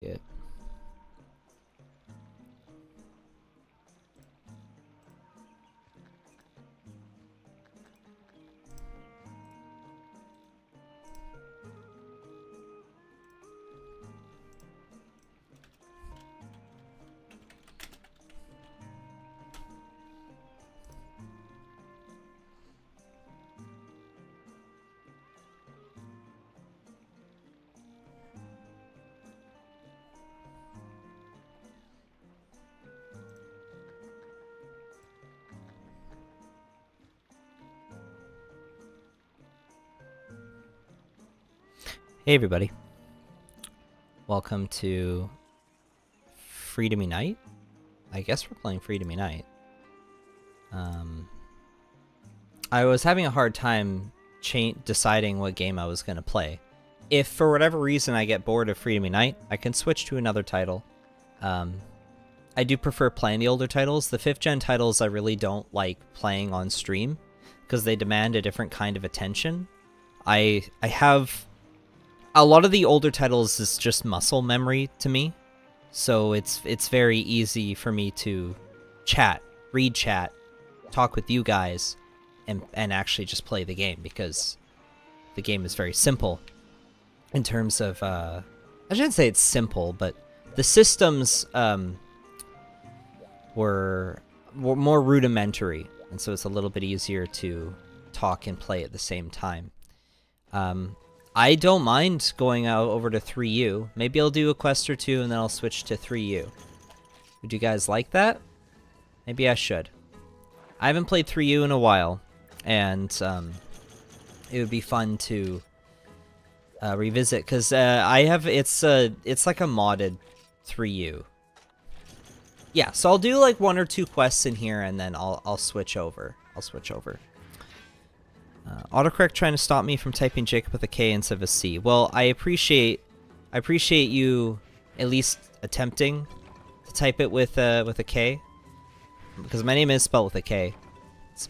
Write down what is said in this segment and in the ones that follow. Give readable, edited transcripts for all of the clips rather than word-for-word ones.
Yeah. Hey everybody, welcome to Freedom Unite. I guess we're playing Freedom Unite. I was having a hard time deciding what game I was going to play. If for whatever reason I get bored of Freedom Unite, I can switch to another title. I do prefer playing the older titles. The 5th gen titles I really don't like playing on stream because they demand a different kind of attention. I have... A lot of the older titles is just muscle memory to me, so it's very easy for me to read chat, talk with you guys, and actually just play the game because the game is very simple in terms of I shouldn't say it's simple, but the systems were more rudimentary, and so it's a little bit easier to talk and play at the same time. I don't mind going out over to 3U. Maybe I'll do a quest or two and then I'll switch to 3U. Would you guys like that? Maybe I should. I haven't played 3U in a while, and it would be fun to revisit because I have it's like a modded 3U. Yeah, so I'll do like 1 or 2 quests in here and then I'll switch over. Autocorrect trying to stop me from typing Jacob with a K instead of a C. Well, I appreciate you at least attempting to type it with a K, because my name is spelled with a K.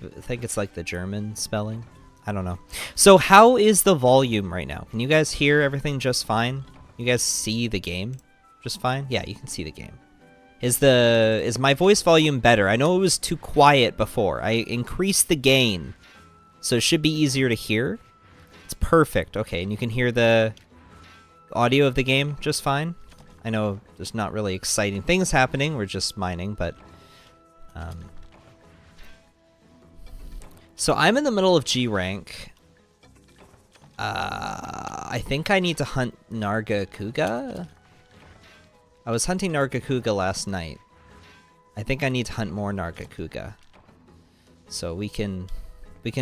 I think it's like the German spelling. I don't know. So how is the volume right now? Can you guys hear everything just fine? You guys see the game just fine? Yeah, you can see the game. Is my voice volume better? I know it was too quiet before. I increased the gain, so it should be easier to hear. It's perfect. Okay, and you can hear the audio of the game just fine. I know there's not really exciting things happening. We're just mining, but... So I'm in the middle of G rank. I think I need to hunt Nargacuga. I was hunting Nargacuga last night. I think I need to hunt more Nargacuga. So we can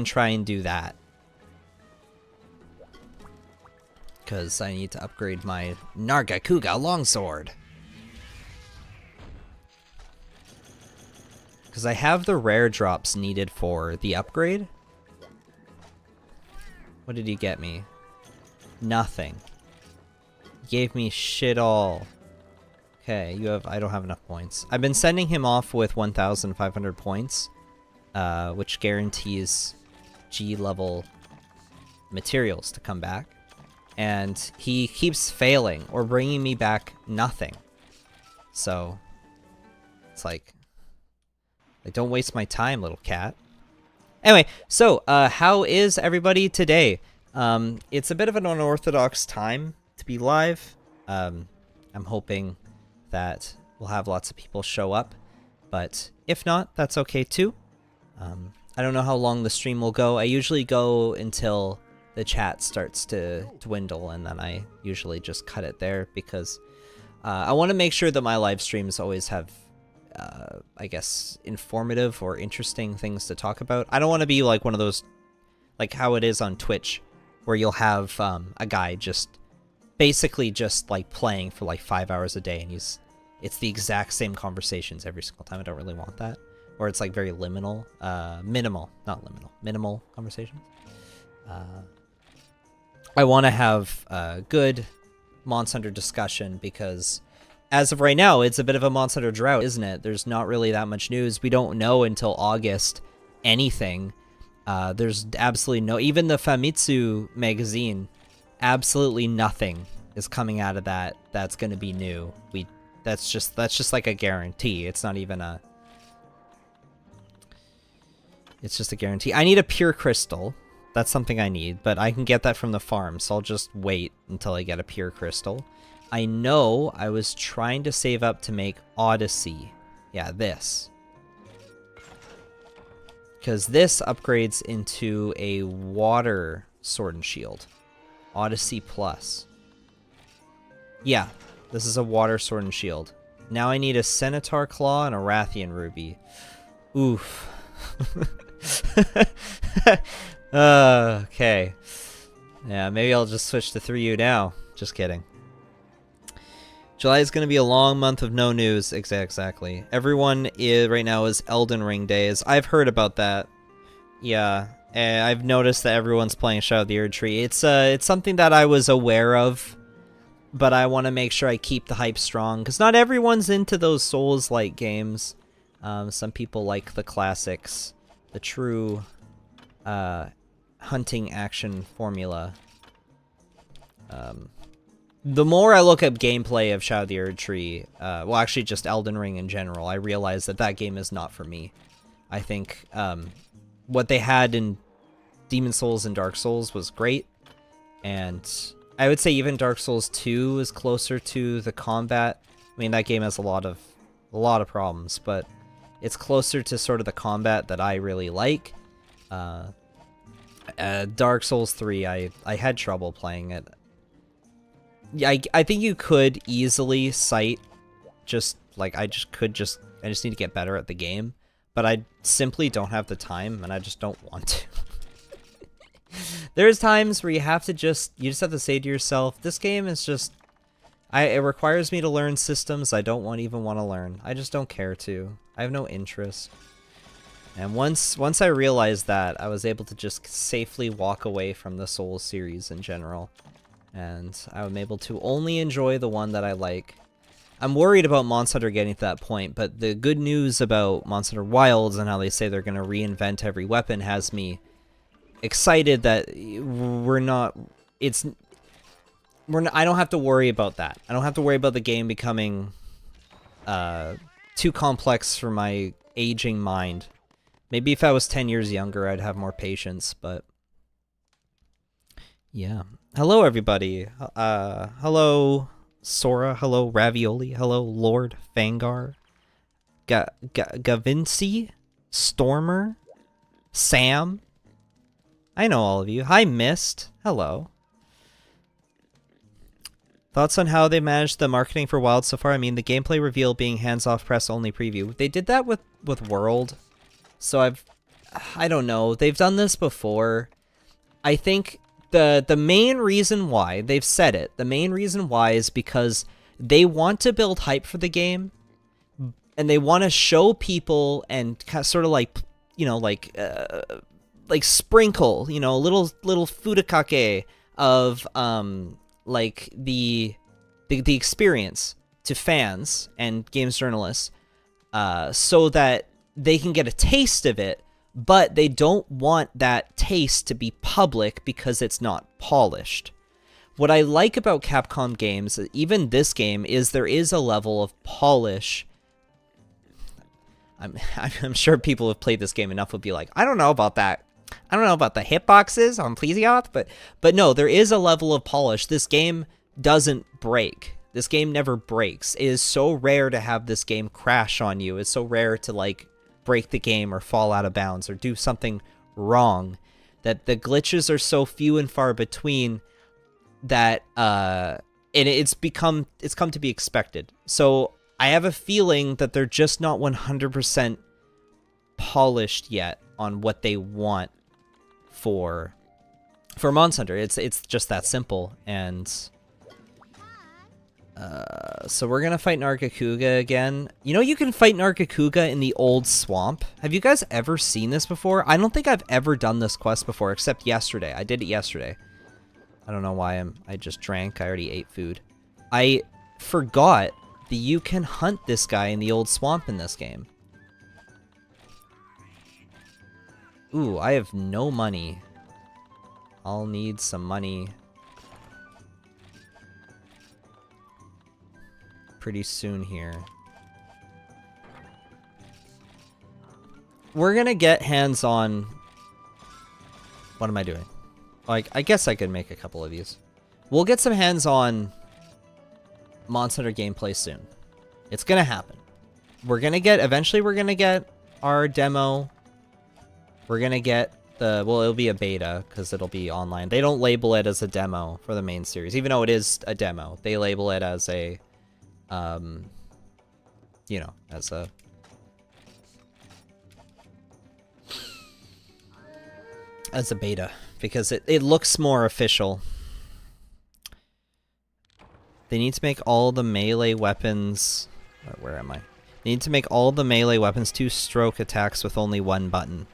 try and do that. Because I need to upgrade my Nargacuga longsword. Because I have the rare drops needed for the upgrade. What did he get me? Nothing. He gave me shit all. Okay, I don't have enough points. I've been sending him off with 1,500 points. Which guarantees G-level materials to come back. And he keeps failing or bringing me back nothing. So, it's like don't waste my time, little cat. Anyway, so, how is everybody today? It's a bit of an unorthodox time to be live. I'm hoping that we'll have lots of people show up. But if not, that's okay too. I don't know how long the stream will go. I usually go until the chat starts to dwindle, and then I usually just cut it there because I want to make sure that my live streams always have, I guess, informative or interesting things to talk about. I don't want to be like one of those, like how it is on Twitch, where you'll have a guy basically just like playing for like 5 hours a day, and it's the exact same conversations every single time. I don't really want that. Or it's like very minimal conversations. I want to have a good Monster Hunter discussion because as of right now, it's a bit of a Monster Hunter drought, isn't it? There's not really that much news. We don't know until August anything. There's absolutely no... Even the Famitsu magazine, absolutely nothing is coming out of that that's going to be new. That's just like a guarantee. It's not even a... It's just a guarantee. I need a pure crystal. That's something I need, but I can get that from the farm, so I'll just wait until I get a pure crystal. I know I was trying to save up to make Odyssey. Yeah, this. Because this upgrades into a water sword and shield. Odyssey Plus. Yeah, this is a water sword and shield. Now I need a Centaur Claw and a Rathian Ruby. Oof. Okay. Yeah, maybe I'll just switch to 3U now. Just kidding. July is going to be a long month of no news. Exactly. Everyone right now is Elden Ring days. I've heard about that. Yeah. I've noticed that everyone's playing Shadow of the Erdtree. It's something that I was aware of, but I want to make sure I keep the hype strong, because not everyone's into those Souls-like games. Some people like the classics, the true hunting action formula. The more I look up gameplay of Shadow of the Erdtree, well, actually just Elden Ring in general, I realize that that game is not for me. I think what they had in Demon Souls and Dark Souls was great, and I would say even Dark Souls 2 is closer to the combat. I mean, that game has a lot of problems, but it's closer to sort of the combat that I really like. Dark Souls 3, I had trouble playing it. Yeah, I think you could easily cite I just need to get better at the game, but I simply don't have the time, and I just don't want to. There's times where you just have to say to yourself, this game is just, it requires me to learn systems I don't even want to learn. I just don't care to. I have no interest. And once I realized that, I was able to just safely walk away from the Souls series in general. And I'm able to only enjoy the one that I like. I'm worried about Monster Hunter getting to that point, but the good news about Monster Hunter Wilds and how they say they're going to reinvent every weapon has me excited that I don't have to worry about that. I don't have to worry about the game becoming too complex for my aging mind. Maybe if I was 10 years younger, I'd have more patience, but yeah. Hello, everybody. Hello, Sora. Hello, Ravioli. Hello, Lord Fangar. Gavinci. Stormer. Sam. I know all of you. Hi, Mist. Hello. Thoughts on how they managed the marketing for Wild so far? I mean, the gameplay reveal being hands-off press-only preview. They did that with World. So I don't know. They've done this before. I think the main reason why, they've said it, the main reason why is because they want to build hype for the game, and they want to show people and sort of like, like sprinkle, little furikake of like the experience to fans and games journalists, so that they can get a taste of it, but they don't want that taste to be public because it's not polished. What I like about Capcom games, even this game, is there is a level of polish. I'm sure people who have played this game enough would be like, I don't know about that. I don't know about the hitboxes on Plesioth, but no, there is a level of polish. This game doesn't break. This game never breaks. It is so rare to have this game crash on you. It's so rare to break the game or fall out of bounds or do something wrong, that the glitches are so few and far between that and it's come to be expected. So I have a feeling that they're just not 100% polished yet on what they want for Monster Hunter. It's just that simple. And so we're gonna fight Nargacuga again. You can fight Nargacuga in the old swamp. Have you guys ever seen this before? I don't think I've ever done this quest before, except yesterday. I did it yesterday. I don't know why I just drank. I already ate food. I forgot that you can hunt this guy in the old swamp in this game. Ooh, I have no money. I'll need some money. pretty soon here. We're gonna get hands-on... What am I doing? Like, I guess I could make a couple of these. We'll get some hands-on Monster Hunter gameplay soon. It's gonna happen. We're gonna get... Eventually we're gonna get our demo. We're gonna get the... Well, it'll be a beta, because it'll be online. They don't label it as a demo for the main series, even though it is a demo. They label it as a... you know, as a... as a beta, because it looks more official. They need to make all the melee weapons... Where am I? They need to make all the melee weapons 2-stroke attacks with only one button.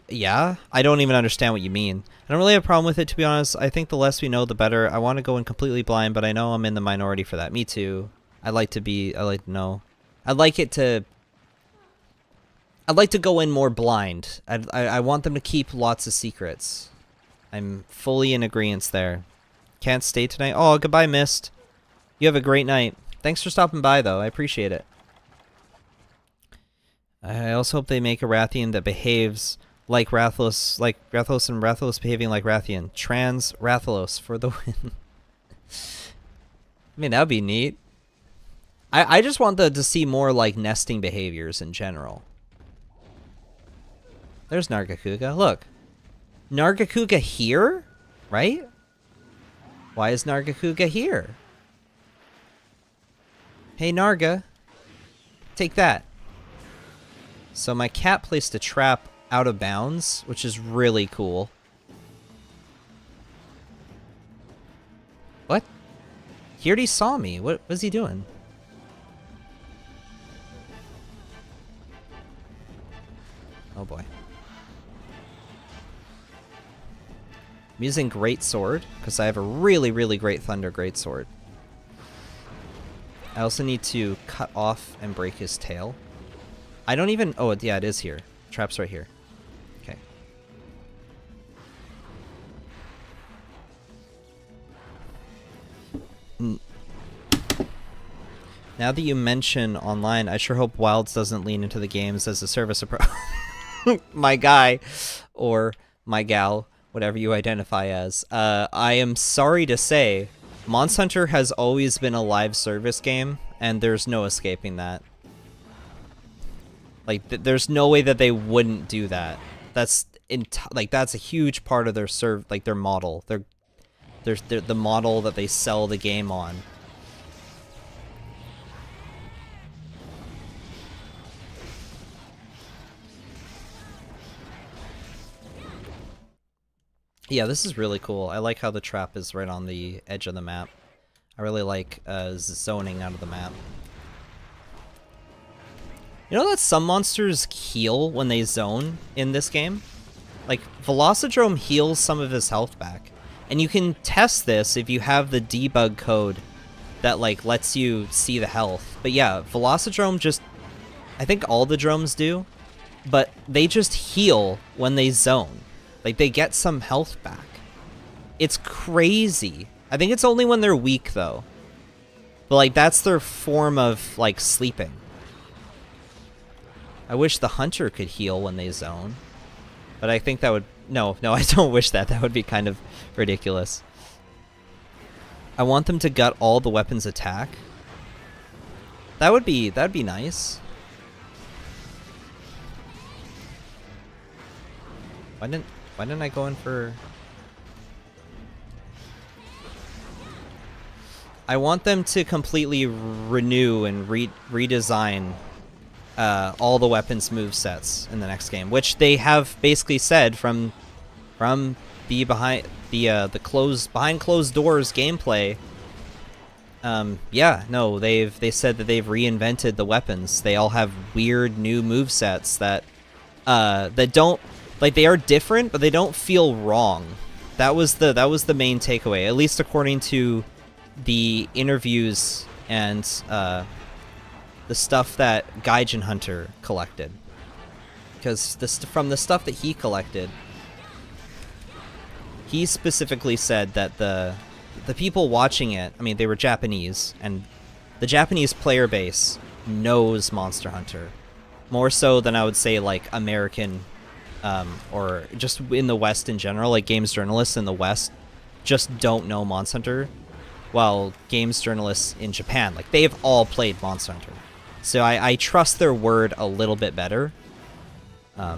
Yeah? I don't even understand what you mean. I don't really have a problem with it, to be honest. I think the less we know, the better. I want to go in completely blind, but I know I'm in the minority for that. Me too. I like to know. I'd like to go in more blind. I want them to keep lots of secrets. I'm fully in agreement there. Can't stay tonight. Oh, goodbye, Mist. You have a great night. Thanks for stopping by, though. I appreciate it. I also hope they make a Rathian that behaves like Rathalos, and Rathalos behaving like Rathian. Trans Rathalos for the win. I mean, that would be neat. I just want to see more, like, nesting behaviors in general. There's Nargacuga. Look. Nargacuga here? Right? Why is Nargacuga here? Hey, Narga. Take that. So my cat placed a trap out of bounds, which is really cool. What? He already saw me. What was he doing? Oh boy. I'm using Great Sword, because I have a really, really great Thunder Great Sword. I also need to cut off and break his tail. I don't even... Oh, yeah, it is here. Trap's right here. Okay. Now that you mention online, I sure hope Wilds doesn't lean into the games as a service approach. My guy, or my gal, whatever you identify as. I am sorry to say, Monster Hunter has always been a live service game, and there's no escaping that. Like, there's no way that they wouldn't do that. That's that's a huge part of their their model. They're the model that they sell the game on. Yeah, this is really cool. I like how the trap is right on the edge of the map. I really like zoning out of the map. You know that some monsters heal when they zone in this game? Like, Velocidrome heals some of his health back. And you can test this if you have the debug code that, like, lets you see the health. But yeah, Velocidrome just... I think all the drones do. But they just heal when they zone. Like, they get some health back. It's crazy. I think it's only when they're weak, though. But, like, that's their form of, like, sleeping. I wish the hunter could heal when they zone. But I think that would... No, I don't wish that. That would be kind of ridiculous. I want them to gut all the weapons attack. That'd be nice. Why didn't I go in for... I want them to completely renew and redesign all the weapons movesets in the next game, which they have basically said from the behind closed doors gameplay. Yeah, no, they said that they've reinvented the weapons. They all have weird new movesets that don't, like, they are different, but they don't feel wrong. That was the main takeaway, at least according to the interviews and the stuff that Gaijin Hunter collected. Because from the stuff that he collected, he specifically said that the people watching it, I mean, they were Japanese, and the Japanese player base knows Monster Hunter. More so than I would say, like, American, or just in the West in general, like, games journalists in the West just don't know Monster Hunter, while games journalists in Japan, like, they've all played Monster Hunter. So I trust their word a little bit better. I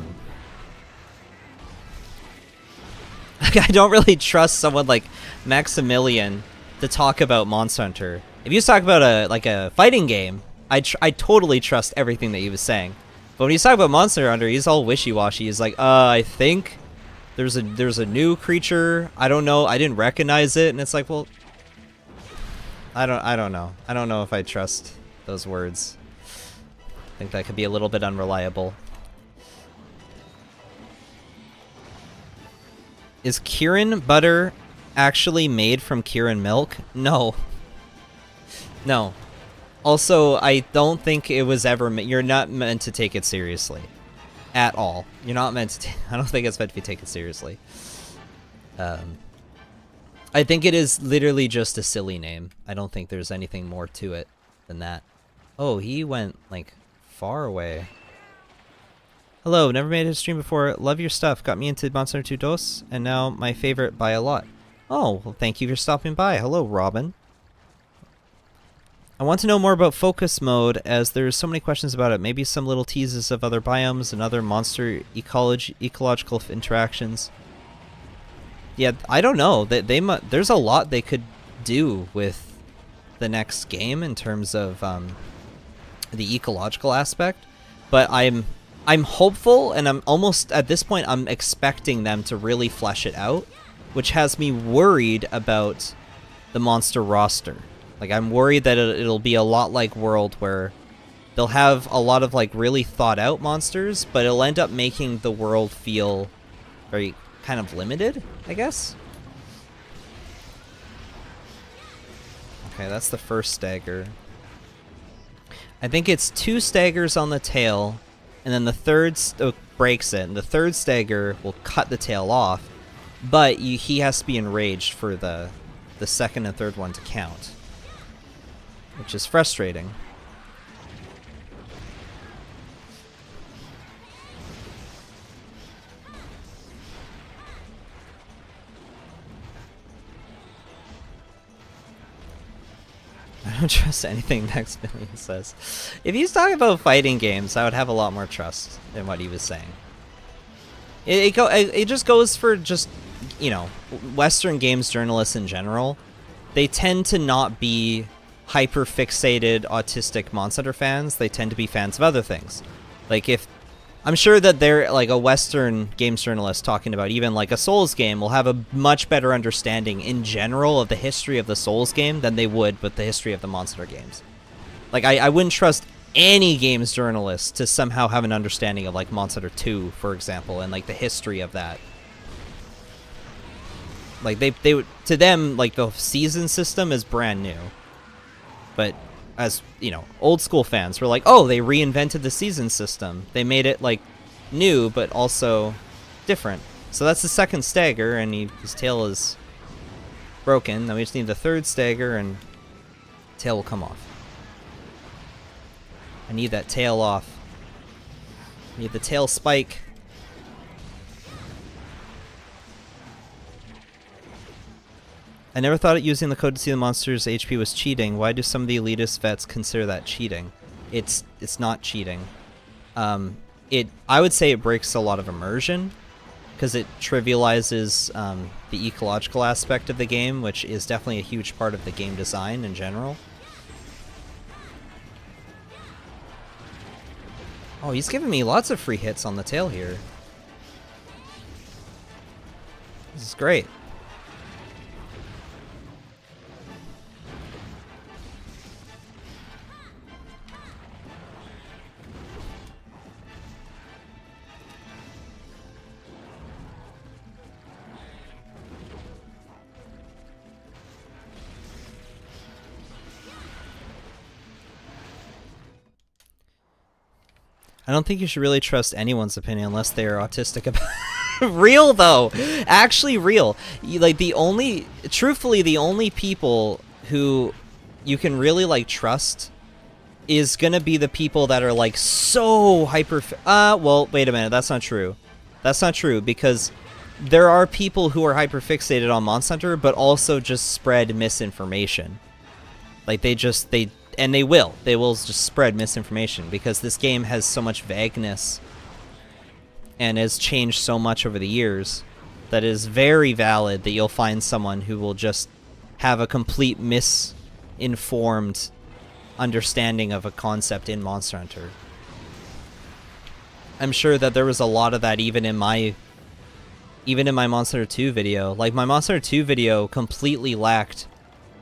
don't really trust someone like Maximilian to talk about Monster Hunter. If you talk about a fighting game, I totally trust everything that he was saying. But when he's talking about Monster Hunter, he's all wishy-washy. He's like, I think there's a new creature. I don't know. I didn't recognize it, and it's like, well, I don't know. I don't know if I trust those words. I think that could be a little bit unreliable. Is Kirin butter actually made from Kirin milk? No. No. Also, I don't think it was ever you're not meant to take it seriously. At all. You're not meant to I don't think it's meant to be taken seriously. I think it is literally just a silly name. I don't think there's anything more to it than that. Oh, he went, like, far away. Hello, never made a stream before. Love your stuff. Got me into Monster Hunter 2 Dos, and now my favorite by a lot. Oh, well, thank you for stopping by. Hello, Robin. I want to know more about focus mode, as there's so many questions about it. Maybe some little teases of other biomes and other monster ecological interactions. Yeah, I don't know. There's a lot they could do with the next game in terms of the ecological aspect, but I'm hopeful, and I'm almost, at this point, I'm expecting them to really flesh it out, which has me worried about the monster roster. Like, I'm worried that it'll be a lot like World, where they'll have a lot of, like, really thought-out monsters, but it'll end up making the world feel very kind of limited, I guess? Okay, that's the first stagger. I think it's 2 staggers on the tail, and then the third breaks it, and the third stagger will cut the tail off, but he has to be enraged for the second and third one to count, which is frustrating. I don't trust anything Maximilian says. If he's talking about fighting games, I would have a lot more trust in what he was saying. It just goes for just, you know, Western games journalists in general. They tend to not be hyper-fixated autistic Monster Hunter fans. They tend to be fans of other things. Like, if I'm sure that they're, like, a Western games journalist talking about even, like, a Souls game will have a much better understanding in general of the history of the Souls game than they would with the history of the Monster Hunter games. Like, I wouldn't trust any games journalist to somehow have an understanding of, like, Monster Hunter 2, for example, and, like, the history of that. Like, they would, to them, like, the season system is brand new. But as, you know, old school fans were like, oh, they reinvented the season system. They made it, like, new, but also different. So that's the second stagger, and his tail is broken. Now we just need the third stagger, and tail will come off. I need that tail off. I need the tail spike. I never thought using the code to see the monster's HP was cheating. Why do some of the elitist vets consider that cheating? It's not cheating. I would say it breaks a lot of immersion, because it trivializes the ecological aspect of the game, which is definitely a huge part of the game design in general. Oh, he's giving me lots of free hits on the tail here. This is great. I don't think you should really trust anyone's opinion unless they are autistic about Real though, actually real. Like truthfully, the only people who you can really like trust is gonna be the people that are like so hyper. Well, wait a minute, that's not true. That's not true because there are people who are hyper fixated on Monster Hunter, but also just spread misinformation. Like they will just spread misinformation because this game has so much vagueness and has changed so much over the years that it is very valid that you'll find someone who will just have a complete misinformed understanding of a concept in Monster Hunter. I'm sure that there was a lot of that even in my Monster Hunter 2 video. Like my Monster Hunter 2 video completely lacked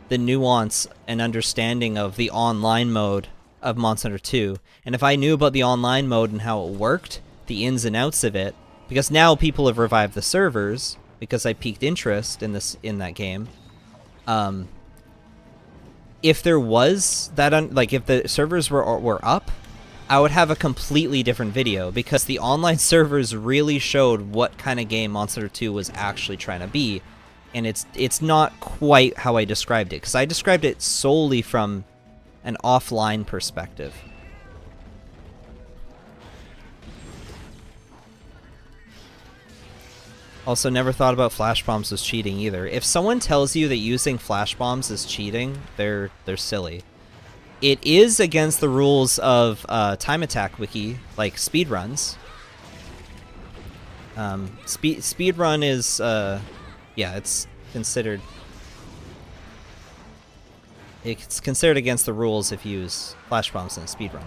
the nuance and understanding of the online mode of Monster Hunter 2. And if I knew about the online mode and how it worked, the ins and outs of it, because now people have revived the servers because I piqued interest in that game. If there was that, like if the servers were up, I would have a completely different video because the online servers really showed what kind of game Monster Hunter 2 was actually trying to be, and it's not quite how I described it because I described it solely from an offline perspective. Also, never thought about flash bombs as cheating either. If someone tells you that using flash bombs is cheating, they're silly. It is against the rules of Time Attack Wiki, like speedruns. Speedrun is, yeah, it's considered against the rules if you use flash bombs in a speedrun.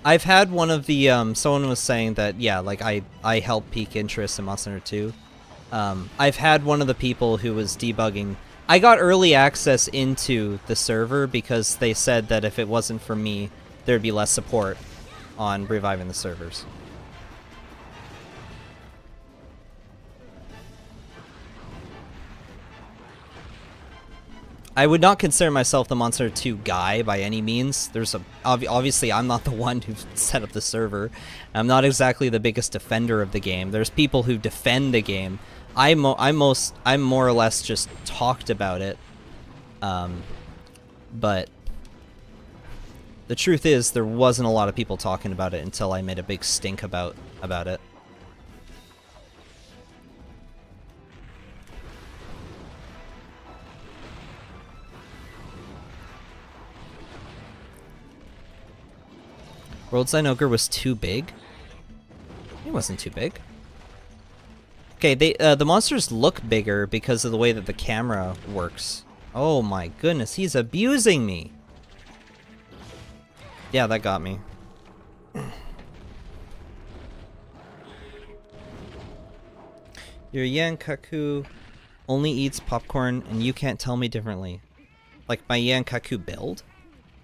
I've had one of the, someone was saying that, yeah, like, I help pique interest in Monster Hunter 2. I've had one of the people who was debugging. I got early access into the server because they said that if it wasn't for me, there'd be less support on reviving the servers. I would not consider myself the Monster Hunter 2 guy by any means. Obviously I'm not the one who set up the server. I'm not exactly the biggest defender of the game. There's people who defend the game. I'm more or less just talked about it. But the truth is there wasn't a lot of people talking about it until I made a big stink about it. World Sign Ogre was too big? It wasn't too big. Okay, the monsters look bigger because of the way that the camera works. Oh my goodness, he's abusing me! Yeah, that got me. Your Yankaku only eats popcorn and you can't tell me differently. Like my Yankaku build?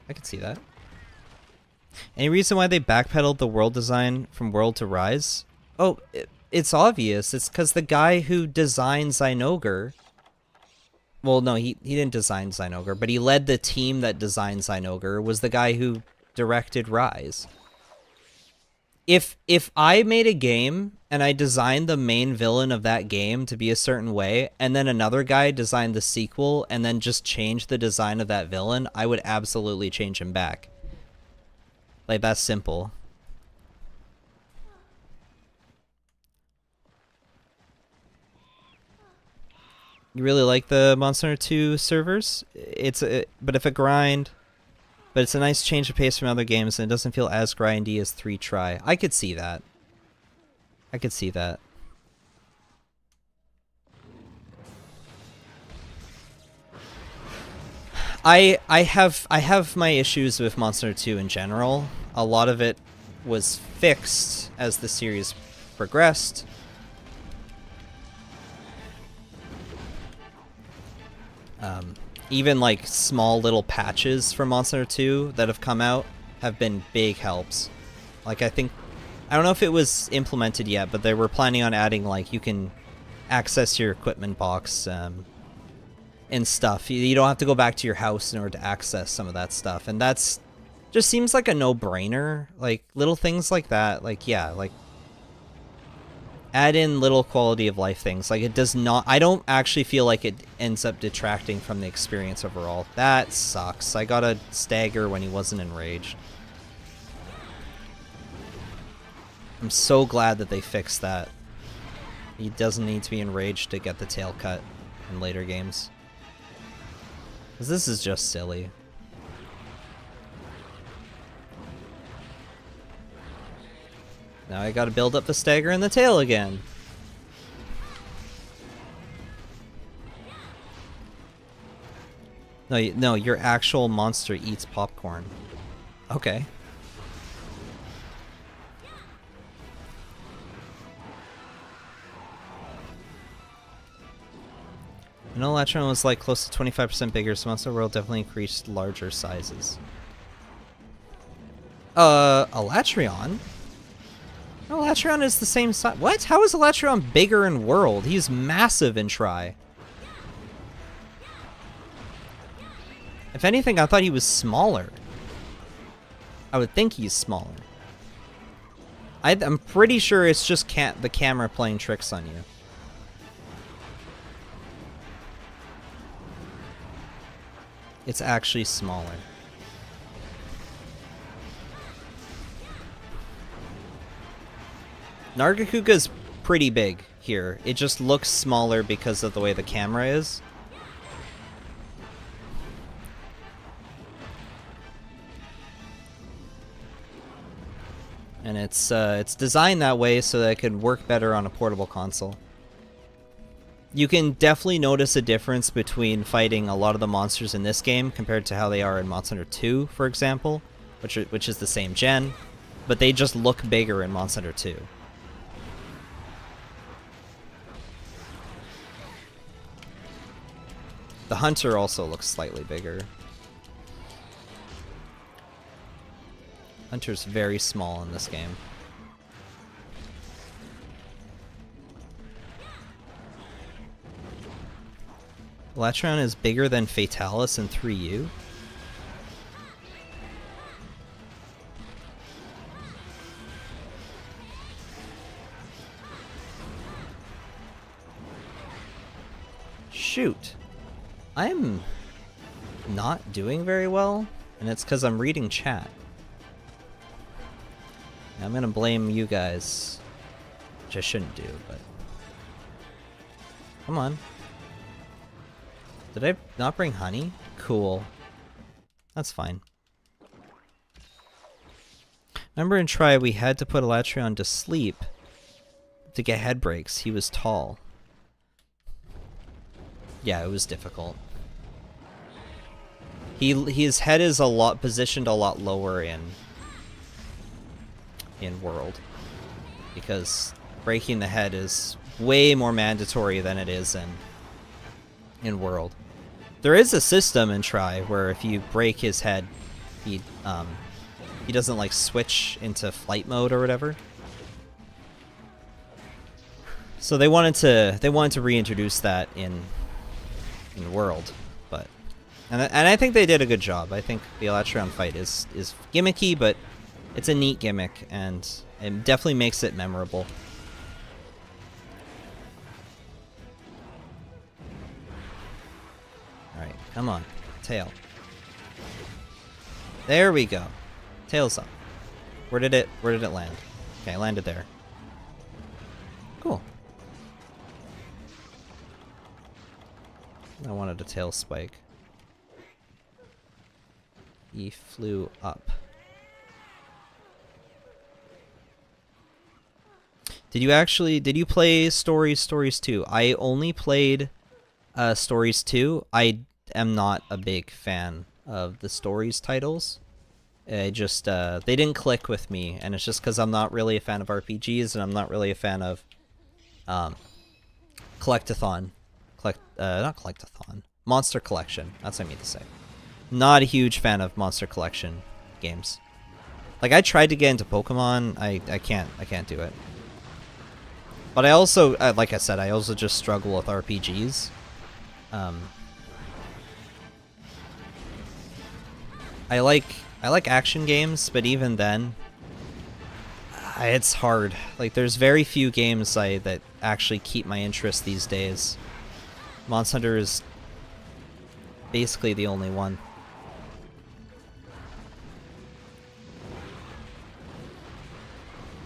I can see that. Any reason why they backpedaled the world design from World to Rise? Oh, it's obvious. It's because the guy who designed Zynoger... Well, no, he didn't design Zynoger, but he led the team that designed Zynoger, was the guy who directed Rise. If I made a game and I designed the main villain of that game to be a certain way, and then another guy designed the sequel and then just changed the design of that villain, I would absolutely change him back. Like, that's simple. You really like the Monster Hunter 2 servers? But if a grind... But it's a nice change of pace from other games, and it doesn't feel as grindy as 3 Try. I could see that. I could see that. I have my issues with Monster Hunter 2 in general. A lot of it was fixed as the series progressed. Even like small little patches for Monster Hunter 2 that have come out have been big helps. Like I don't know if it was implemented yet, but they were planning on adding like you can access your equipment box and stuff. You don't have to go back to your house in order to access some of that stuff, and that's just seems like a no-brainer. Like little things like that, like yeah, like add in little quality of life things. Like it does not, I don't actually feel like it ends up detracting from the experience overall. That sucks. I got a stagger when he wasn't enraged. I'm so glad that they fixed that. He doesn't need to be enraged to get the tail cut in later games. Because this is just silly. Now I gotta build up the stagger and the tail again. No, your actual monster eats popcorn. Okay. I know Latron was like close to 25% bigger, so Monster World definitely increased larger sizes. Elatrion? No, Elatrion is the same size. What? How is Elatrion bigger in World? He's massive in Tri. If anything, I thought he was smaller. I would think he's smaller. I'm pretty sure it's just the camera playing tricks on you. It's actually smaller. Nargacuga's pretty big here. It just looks smaller because of the way the camera is. And it's designed that way so that it could work better on a portable console. You can definitely notice a difference between fighting a lot of the monsters in this game compared to how they are in Monster Hunter 2, for example, which is the same gen, but they just look bigger in Monster Hunter 2. The Hunter also looks slightly bigger. Hunter's very small in this game. Latron is bigger than Fatalis in 3U. Shoot. I'm not doing very well, and it's because I'm reading chat. I'm gonna blame you guys, which I shouldn't do, but... Come on. Did I not bring honey? Cool. That's fine. Remember in Tri, we had to put Elatrion to sleep to get head breaks. He was tall. Yeah, it was difficult. His head is positioned a lot lower in World, because breaking the head is way more mandatory than it is in World. There is a system in Tri where if you break his head, he doesn't like switch into flight mode or whatever. So they wanted to reintroduce that in World, but and I think they did a good job. I think the Elatrion fight is gimmicky, but it's a neat gimmick and it definitely makes it memorable. Alright, come on. Tail. There we go. Tail's up. Where did it land? Okay, it landed there. Cool. I wanted a tail spike. He flew up. Did you play Stories 2? I only played Stories 2. I am not a big fan of the Stories titles. They didn't click with me, and it's just because I'm not really a fan of RPGs, and I'm not really a fan of Collectathon. Not Collectathon. Monster Collection. That's what I mean to say. Not a huge fan of Monster Collection games. Like, I tried to get into Pokemon. I can't do it. But I also, like I said, I also just struggle with RPGs. I like action games, but even then, it's hard. Like, there's very few games that actually keep my interest these days. Monster Hunter is basically the only one.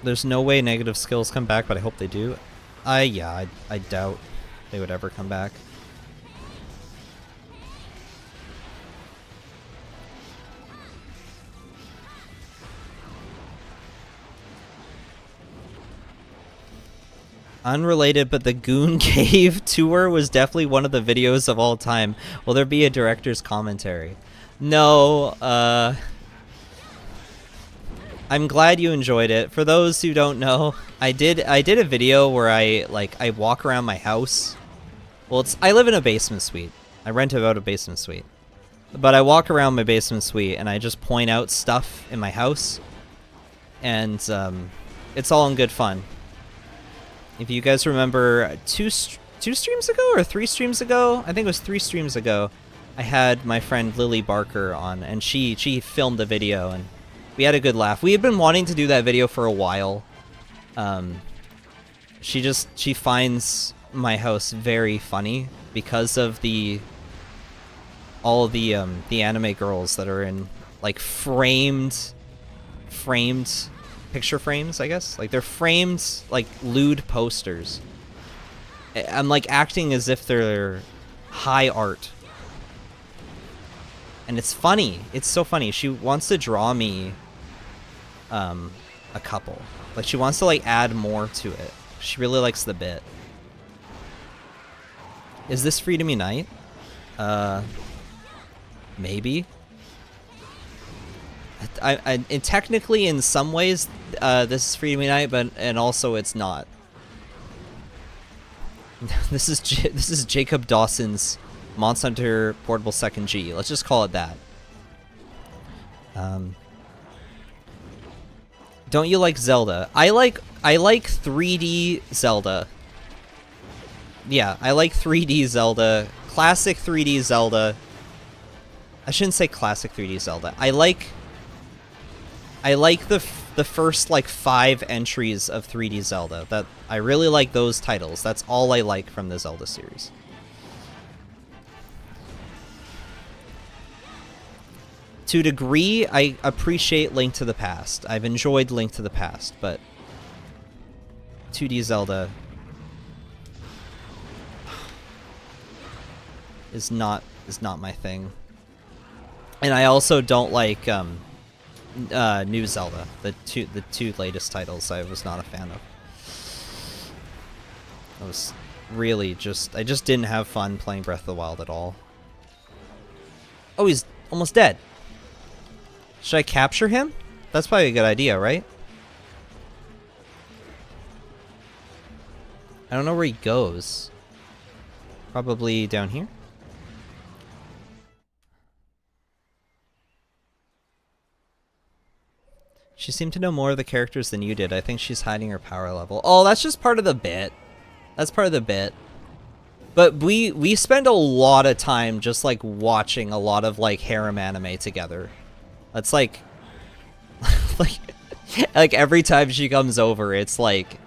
There's no way negative skills come back, but I hope they do. Yeah, I doubt they would ever come back. Unrelated, but the Goon Cave tour was definitely one of the videos of all time. Will there be a director's commentary? No, I'm glad you enjoyed it. For those who don't know, I did a video where I walk around my house. Well, I live in a basement suite. I rent out a basement suite. But I walk around my basement suite and I just point out stuff in my house. And it's all in good fun. If you guys remember two streams ago or 3 streams ago, I think it was 3 streams ago, I had my friend Lily Barker on, and she filmed the video, and we had a good laugh. We had been wanting to do that video for a while. She finds my house very funny because of all of the anime girls that are in like framed picture frames, I guess. Like, they're framed like lewd posters. I'm like acting as if they're high art. And it's funny. It's so funny. She wants to draw me a couple. Like, she wants to like add more to it. She really likes the bit. Is this Freedom Unite? Maybe. And technically, in some ways, this is Freedom Unite, and also it's not. This is Jacob Dawson's Monster Hunter Portable 2nd G. Let's just call it that. Don't you like Zelda? I like 3D Zelda. Yeah, I like 3D Zelda. Classic 3D Zelda. I shouldn't say classic 3D Zelda. I like the first like 5 entries of 3D Zelda. That I really like those titles. That's all I like from the Zelda series. To a degree, I appreciate Link to the Past. I've enjoyed Link to the Past, but 2D Zelda is not my thing. And I also don't like New Zelda. The two latest titles I was not a fan of. I was really I just didn't have fun playing Breath of the Wild at all. Oh, he's almost dead. Should I capture him? That's probably a good idea, right? I don't know where he goes. Probably down here? She seemed to know more of the characters than you did. I think she's hiding her power level. Oh, that's just part of the bit. That's part of the bit. But we spend a lot of time just like watching a lot of like harem anime together. That's like like every time she comes over, it's like,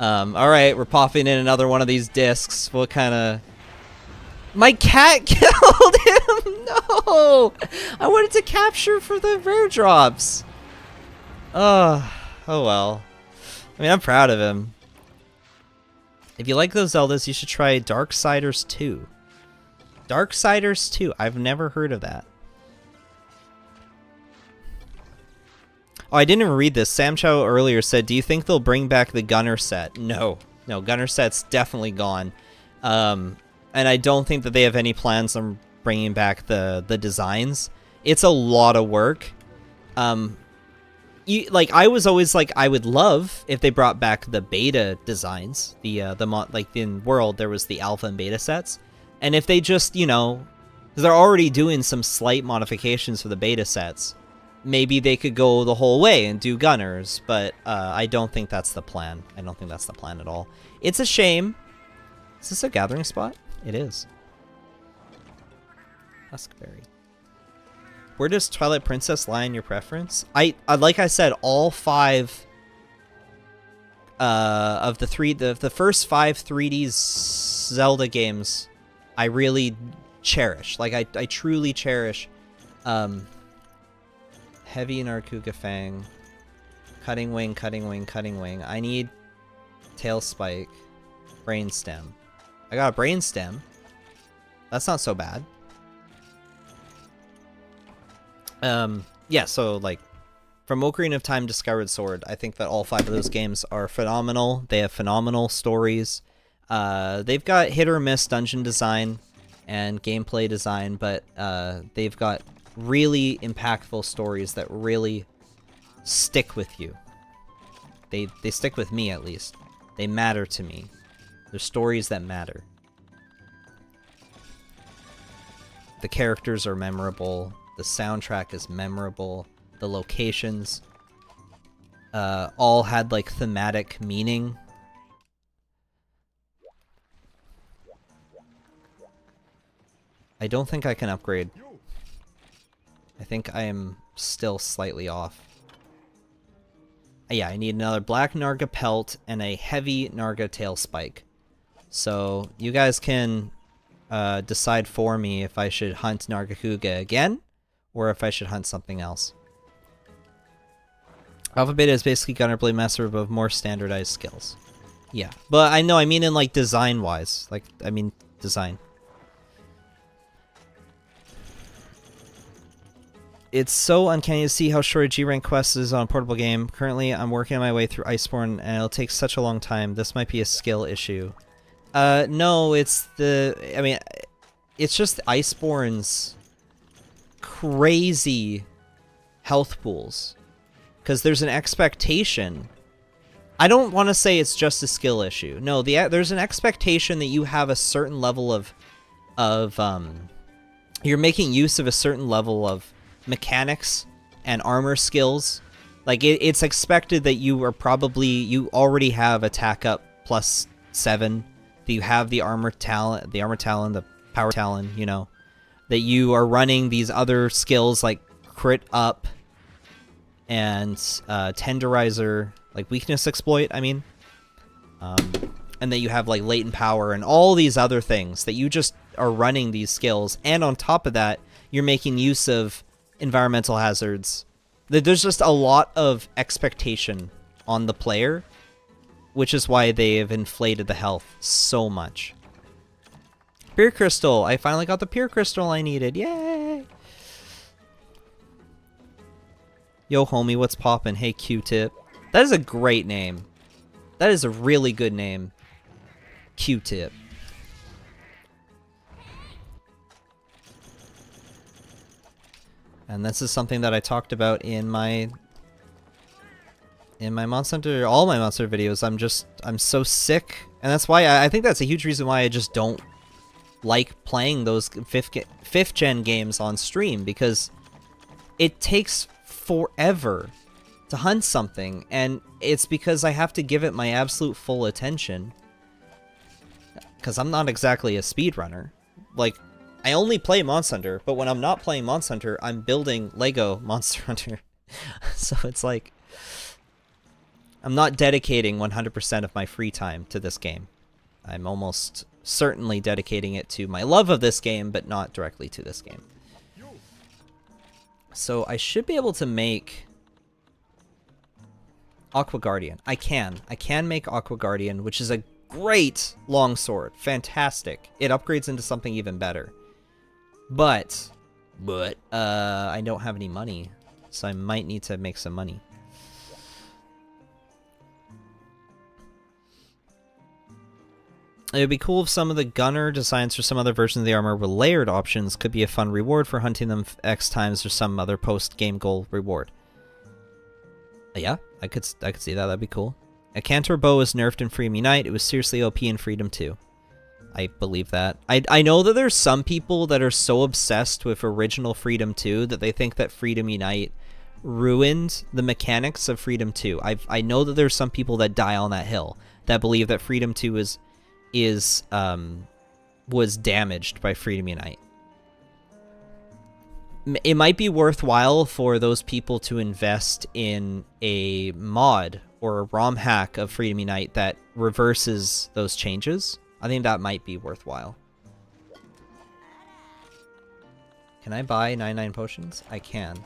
all right, we're popping in another one of these discs. What kind of... My cat killed him! No! I wanted to capture for the rare drops. Oh well. I mean, I'm proud of him. If you like those Zeldas, you should try Darksiders 2. Darksiders 2. I've never heard of that. Oh, I didn't even read this. Sam Chow earlier said, do you think they'll bring back the Gunner set? No. No, Gunner set's definitely gone. And I don't think that they have any plans on bringing back the designs. It's a lot of work. I was always like, I would love if they brought back the beta designs. Like in World, there was the alpha and beta sets. And if they just, you know, because they're already doing some slight modifications for the beta sets. maybe they could go the whole way and do gunners, but I don't think that's the plan. I don't think that's the plan at all. It's a shame. Is this a gathering spot? It is. Huskberry. Where does Twilight Princess lie in your preference? Like I said, all 5 of the first 5 3D Zelda games I really cherish. Like I truly cherish. Heavy Nargacuga Fang. Cutting Wing, Cutting Wing, Cutting Wing. I need Tail Spike. Brainstem. I got a Brainstem. That's not so bad. Yeah, so like from Ocarina of Time to Skyward Sword, I think that all 5 of those games are phenomenal. They have phenomenal stories. They've got hit or miss dungeon design and gameplay design, but they've got really impactful stories that really stick with you. They stick with me, at least. They matter to me. They're stories that matter. The characters are memorable. The soundtrack is memorable. The locations all had like thematic meaning. I don't think I can upgrade. I think I am still slightly off. Yeah, I need another black Narga pelt and a heavy Narga tail spike. So you guys can decide for me if I should hunt Nargacuga again, or if I should hunt something else. Alpha Beta is basically Gunner Blade Master with more standardized skills. Yeah, but I know, I mean in like design-wise. Like, I mean design. It's so uncanny to see how short a G-rank quest is on a portable game. Currently, I'm working my way through Iceborne, and it'll take such a long time. This might be a skill issue. No, it's the... I mean, it's just Iceborne's crazy health pools. Because there's an expectation. I don't want to say it's just a skill issue. No, there's an expectation that you have a certain level of you're making use of a certain level of mechanics and armor skills. Like it's expected that you already have attack up +7, that you have the armor talent, the power talent, you know, that you are running these other skills like crit up and tenderizer, like weakness exploit, I mean, and that you have like latent power and all these other things, that you just are running these skills, and on top of that you're making use of environmental hazards. There's just a lot of expectation on the player, which is why they have inflated the health so much. Pure Crystal! I finally got the Pure Crystal I needed! Yay! Yo homie, what's poppin'? Hey Q-Tip. That is a great name. That is a really good name. Q-Tip. And this is something that I talked about in my Monster Hunter, all my Monster videos. I'm so sick, and that's why I think that's a huge reason why I just don't like playing those 5th gen games on stream, because it takes forever to hunt something, and it's because I have to give it my absolute full attention, because I'm not exactly a speedrunner. Like, I only play Monster Hunter, but when I'm not playing Monster Hunter, I'm building Lego Monster Hunter. So it's like, I'm not dedicating 100% of my free time to this game. I'm almost certainly dedicating it to my love of this game, but not directly to this game. So I should be able to make Aqua Guardian. I can make Aqua Guardian, which is a great longsword. Fantastic. It upgrades into something even better. But I don't have any money, so I might need to make some money. It would be cool if some of the gunner designs for some other versions of the armor with layered options could be a fun reward for hunting them X times or some other post-game goal reward. Yeah, I could see that. That'd be cool. A Cantor bow was nerfed in Freedom Unite. It was seriously OP in Freedom 2. I believe that. I know that there's some people that are so obsessed with original Freedom 2 that they think that Freedom Unite ruined the mechanics of Freedom 2. I know that there's some people that die on that hill that believe that Freedom 2 was damaged by Freedom Unite. It might be worthwhile for those people to invest in a mod or a ROM hack of Freedom Unite that reverses those changes. I think that might be worthwhile. Can I buy 99 potions? I can.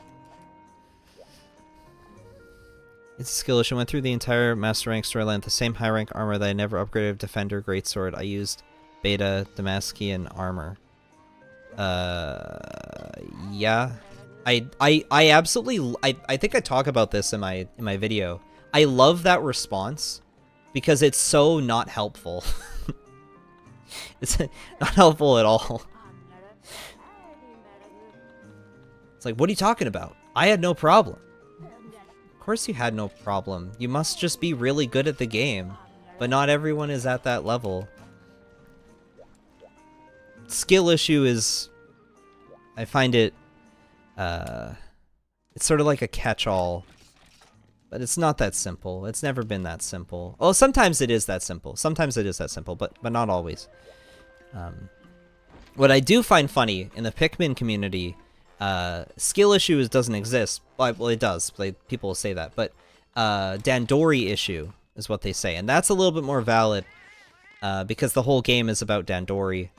It's a skill issue. I went through the entire Master Rank storyline with the same high rank armor that I never upgraded Defender Greatsword. I used Beta Damascian armor. Yeah. I absolutely I think I talk about this in my video. I love that response because it's so not helpful. It's not helpful at all. It's like, what are you talking about? I had no problem. Of course you had no problem. You must just be really good at the game. But not everyone is at that level. Skill issue is... I find it... it's sort of like a catch-all. But it's not that simple. It's never been that simple. Well, sometimes it is that simple. Sometimes it is that simple, but not always. What I do find funny in the Pikmin community... skill issue doesn't exist. Well, it does. People will say that. But Dandori issue is what they say. And that's a little bit more valid because the whole game is about Dandori,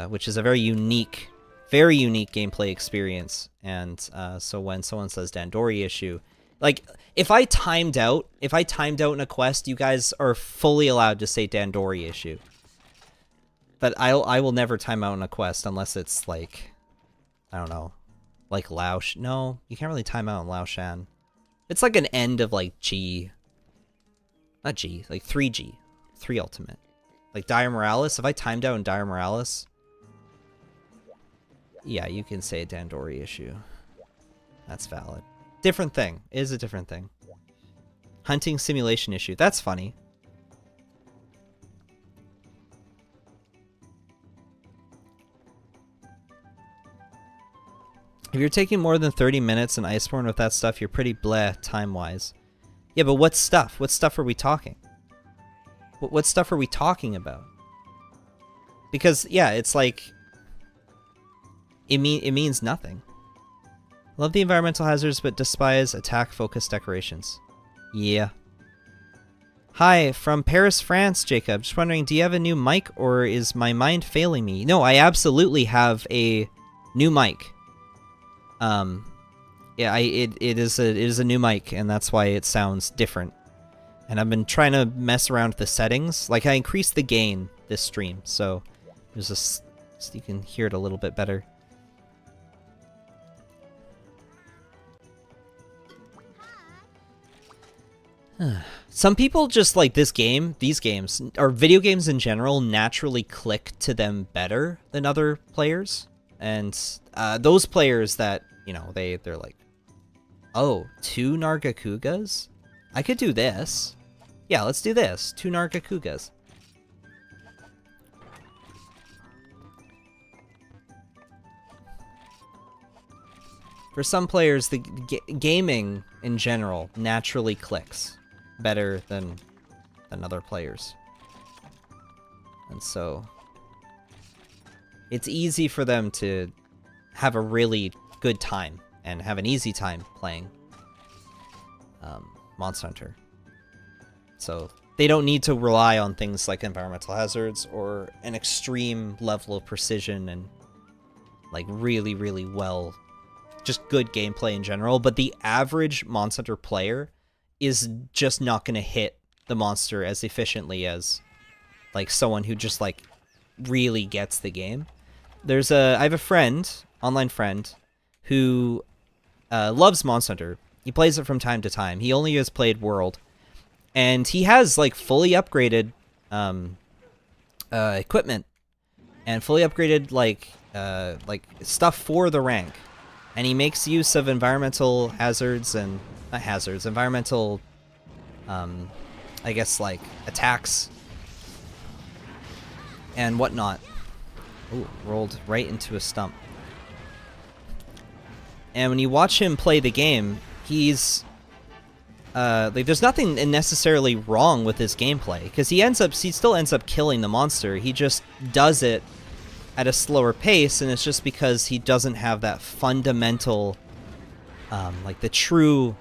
which is a very unique gameplay experience. And so when someone says Dandori issue, like if I timed out in a quest, you guys are fully allowed to say Dandori issue. But I will never time out in a quest unless it's like... I don't know, like Laosh. No, you can't really time out in Laoshan. It's like an end of like G. Not G, like 3G. 3 Ultimate. Like Dire Morales. If I timed out in Dire Morales. Yeah, you can say Dandori issue. That's valid. Different thing. It is a different thing. Hunting simulation issue. That's funny. If you're taking more than 30 minutes in Iceborne with that stuff, you're pretty bleh time-wise. Yeah, but what stuff? What stuff are we talking? What stuff are we talking about? Because, yeah, it's like... It means nothing. Love the environmental hazards, but despise attack-focused decorations. Yeah. Hi, from Paris, France, Jacob. Just wondering, do you have a new mic, or is my mind failing me? No, I absolutely have a new mic. Yeah, it is a new mic, and that's why it sounds different. And I've been trying to mess around with the settings. Like, I increased the gain this stream, so there's so you can hear it a little bit better. Some people just like these games, or video games in general, naturally click to them better than other players. And those players that, you know, they're like, oh, 2 Nargacugas? I could do this. Yeah, let's do this. 2 Nargacugas. For some players, the gaming in general naturally clicks better than other players. And so it's easy for them to have a really good time and have an easy time playing Monster Hunter. So they don't need to rely on things like environmental hazards or an extreme level of precision and like really, really well, just good gameplay in general. But the average Monster Hunter player is just not going to hit the monster as efficiently as like someone who just like really gets the game. I have a friend, online friend, who loves Monster Hunter. He plays it from time to time. He only has played World, and he has like fully upgraded equipment and fully upgraded like stuff for the rank. And he makes use of environmental hazards and not hazards, environmental, I guess like attacks and whatnot. Ooh, rolled right into a stump. And when you watch him play the game, he's like, there's nothing necessarily wrong with his gameplay, because he still ends up killing the monster. He just does it at a slower pace, and it's just because he doesn't have that fundamental, like the true,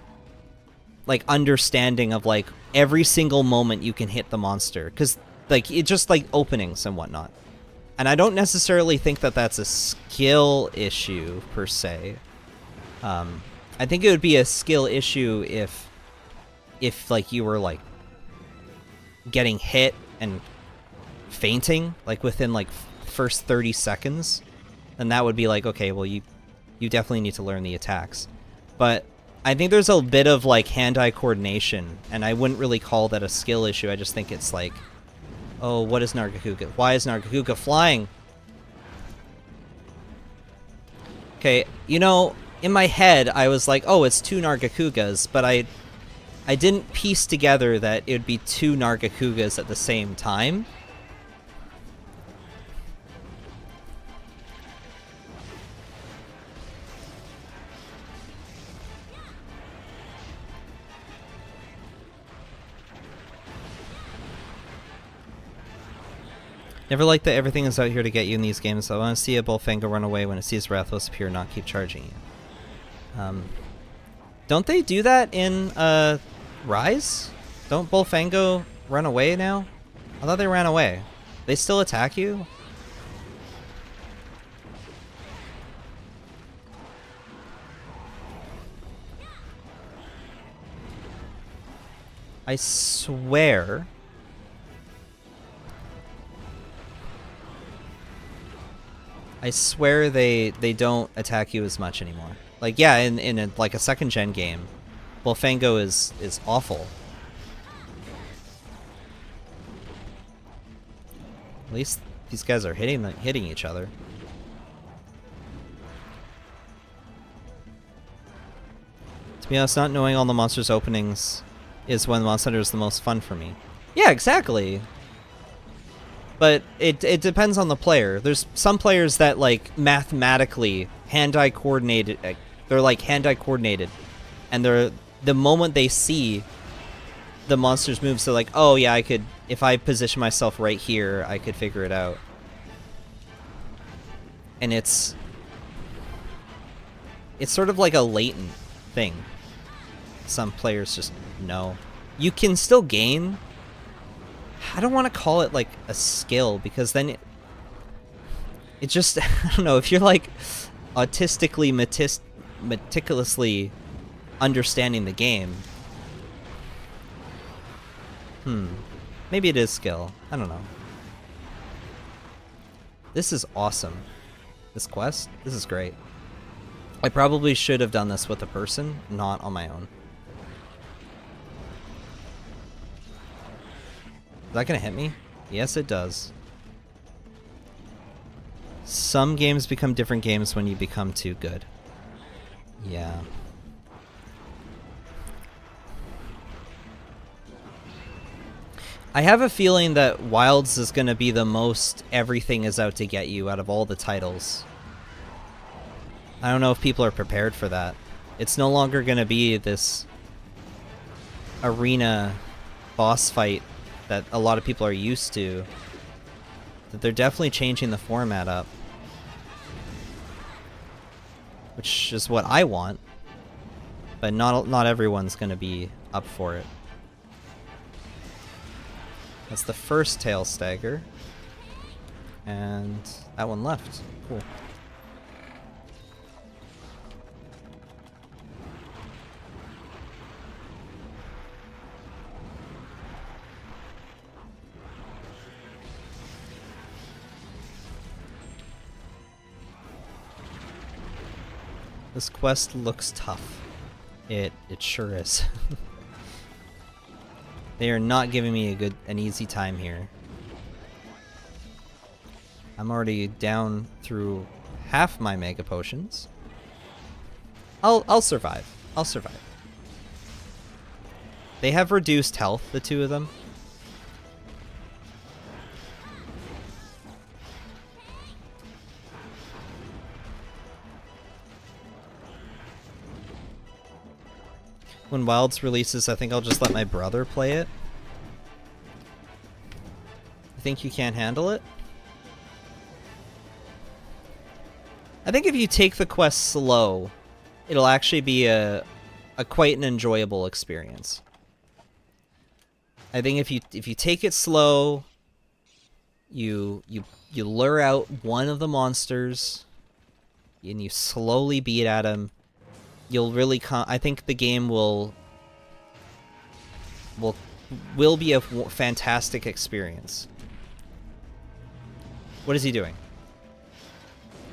like, understanding of like every single moment you can hit the monster, because like it just like openings and whatnot. And I don't necessarily think that that's a skill issue per se. I think it would be a skill issue if like you were like getting hit and fainting like within like first 30 seconds, then that would be like, okay, well you definitely need to learn the attacks. But I think there's a bit of like hand-eye coordination, and I wouldn't really call that a skill issue. I just think it's like, oh, what is Nargacuga? Why is Nargacuga flying? Okay, you know, in my head I was like, oh, it's 2 Nargacugas, but I didn't piece together that it would be 2 Nargacugas at the same time. Never liked that everything is out here to get you in these games. I want to see a Bullfango run away when it sees Rathless appear, not keep charging you. Don't they do that in Rise? Don't Bullfango run away now? I thought they ran away. They still attack you? I swear. I swear they don't attack you as much anymore. Like, yeah, in a, like a 2nd gen game, Bullfango is awful. At least these guys are hitting each other. To be honest, not knowing all the monsters' openings is when Monster Hunter is the most fun for me. Yeah, exactly. But it depends on the player. There's some players that like mathematically hand-eye coordinated. They're like hand-eye coordinated, and the moment they see the monster's moves, they're like, oh yeah, I could, if I position myself right here, I could figure it out. And it's sort of like a latent thing. Some players just know. You can still gain. I don't want to call it like a skill, because then it just, I don't know, if you're like autistically meticulously understanding the game, maybe it is skill. I don't know. This is awesome. This quest, this is great. I probably should have done this with a person, not on my own. Is that gonna hit me? Yes, it does. Some games become different games when you become too good. Yeah. I have a feeling that Wilds is gonna be the most everything is out to get you out of all the titles. I don't know if people are prepared for that. It's no longer gonna be this arena boss fight that a lot of people are used to. That they're definitely changing the format up, which is what I want, but not everyone's gonna be up for it. That's the first tail stagger, and that one left. Cool. This quest looks tough. It sure is. They are not giving me an easy time here. I'm already down through half my mega potions. I'll survive. I'll survive. They have reduced health, the two of them. When Wilds releases, I think I'll just let my brother play it. I think you can't handle it? I think if you take the quest slow, it'll actually be a quite an enjoyable experience. I think if you take it slow, you lure out one of the monsters, and you slowly beat at him, you'll really I think the game will be a fantastic experience. What is he doing?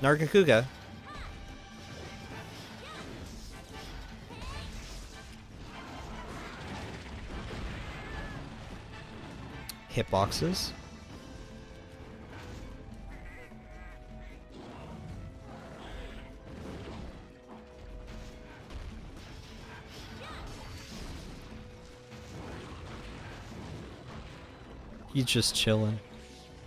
Nargacuga. Hitboxes. He's just chilling.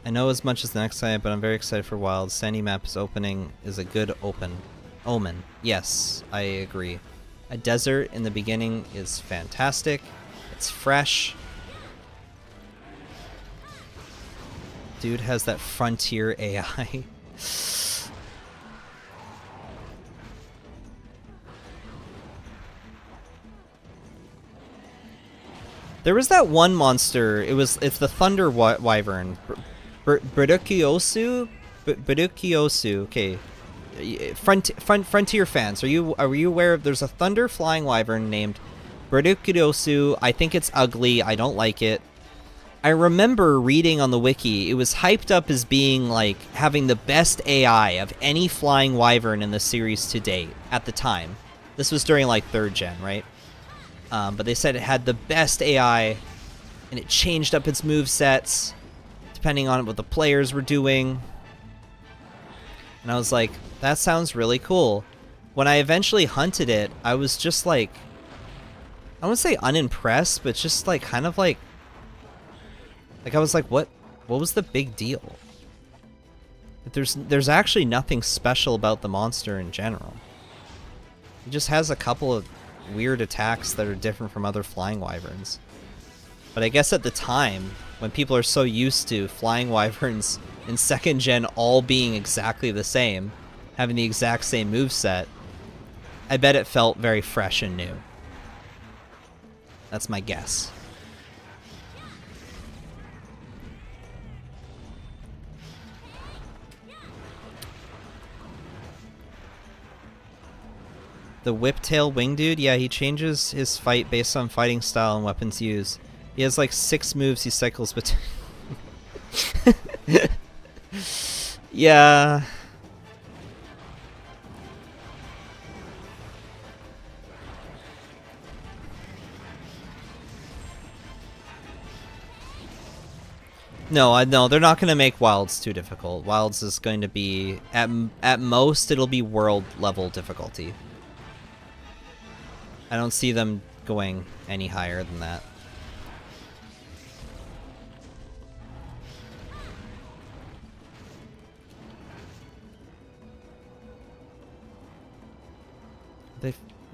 I know as much as the next side, but I'm very excited for Wild. Sandy Map's opening is a good omen. Yes, I agree. A desert in the beginning is fantastic. It's fresh. Dude has that frontier AI. There was that one monster. It's the Thunder Wyvern. Bridukiosu? Okay. Frontier fans, are you aware of there's a Thunder Flying Wyvern named Bridukiosu? I think it's ugly. I don't like it. I remember reading on the wiki, it was hyped up as being like having the best AI of any flying wyvern in the series to date at the time. This was during like 3rd gen, right? But they said it had the best AI, and it changed up its movesets depending on what the players were doing. And I was like, that sounds really cool. When I eventually hunted it, I was just like, I wouldn't say unimpressed, but just like kind of like I was like, what was the big deal? There's actually nothing special about the monster in general. He just has a couple of weird attacks that are different from other flying wyverns. But I guess at the time, when people are so used to flying wyverns in 2nd gen all being exactly the same, having the exact same moveset, I bet it felt very fresh and new. That's my guess. The Whiptail Wing Dude, yeah, he changes his fight based on fighting style and weapons used. He has like 6 moves he cycles between. Yeah. No, they're not going to make Wilds too difficult. Wilds is going to be, at most, it'll be world level difficulty. I don't see them going any higher than that.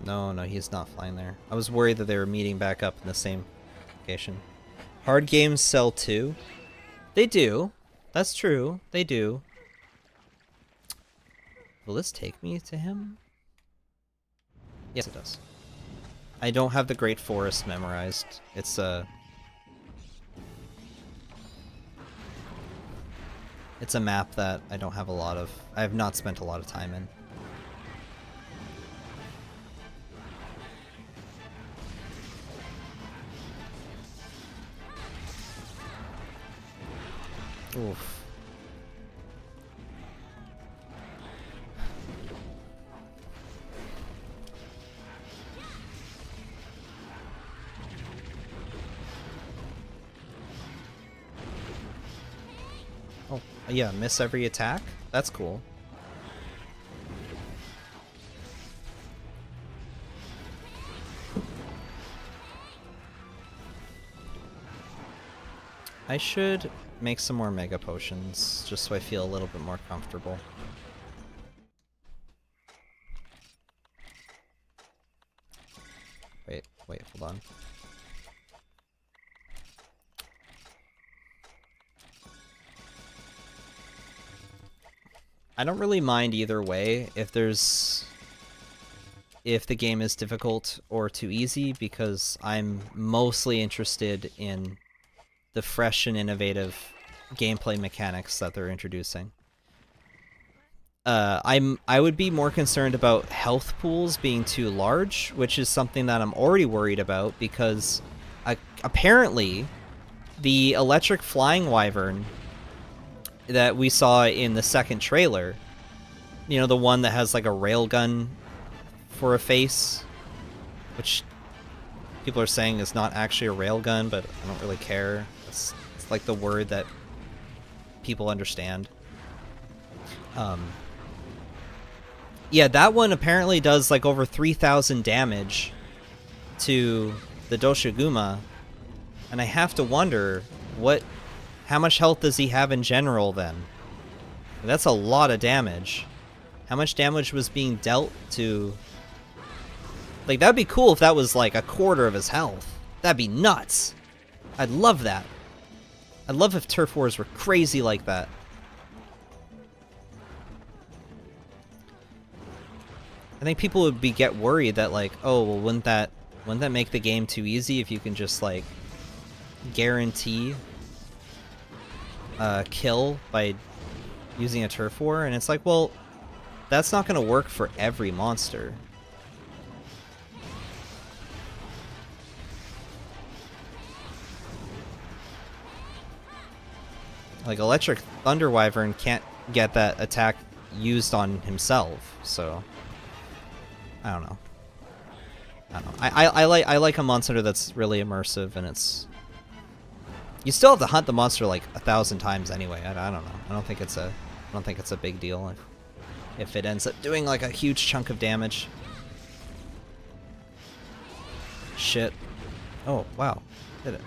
No, he's not flying there. I was worried that they were meeting back up in the same location. Hard games sell too? They do. That's true. They do. Will this take me to him? Yes, it does. I don't have the Great Forest memorized. It's a map that I don't have a lot of. I have not spent a lot of time in. Oof. Oh, yeah, miss every attack? That's cool. I should make some more mega potions, just so I feel a little bit more comfortable. Wait, hold on. I don't really mind either way if the game is difficult or too easy, because I'm mostly interested in the fresh and innovative gameplay mechanics that they're introducing. I would be more concerned about health pools being too large, which is something that I'm already worried about, because apparently the electric flying wyvern that we saw in the second trailer, you know, the one that has like a railgun for a face, which people are saying is not actually a railgun, but I don't really care. It's like the word that people understand. Yeah, that one apparently does like over 3,000 damage to the Doshiguma, and I have to wonder how much health does he have in general then? That's a lot of damage. How much damage was being dealt to... Like, that'd be cool if that was like a quarter of his health. That'd be nuts. I'd love that. I'd love if turf wars were crazy like that. I think people would get worried that like, oh, well, wouldn't that make the game too easy if you can just like guarantee kill by using a turf war? And it's like, well, that's not going to work for every monster. Like, Electric Thunder Wyvern can't get that attack used on himself, so I don't know. I like a monster that's really immersive, and it's... You still have to hunt the monster like 1,000 times anyway. I don't know. I don't think it's a big deal if it ends up doing like a huge chunk of damage. Shit. Oh, wow. Did it.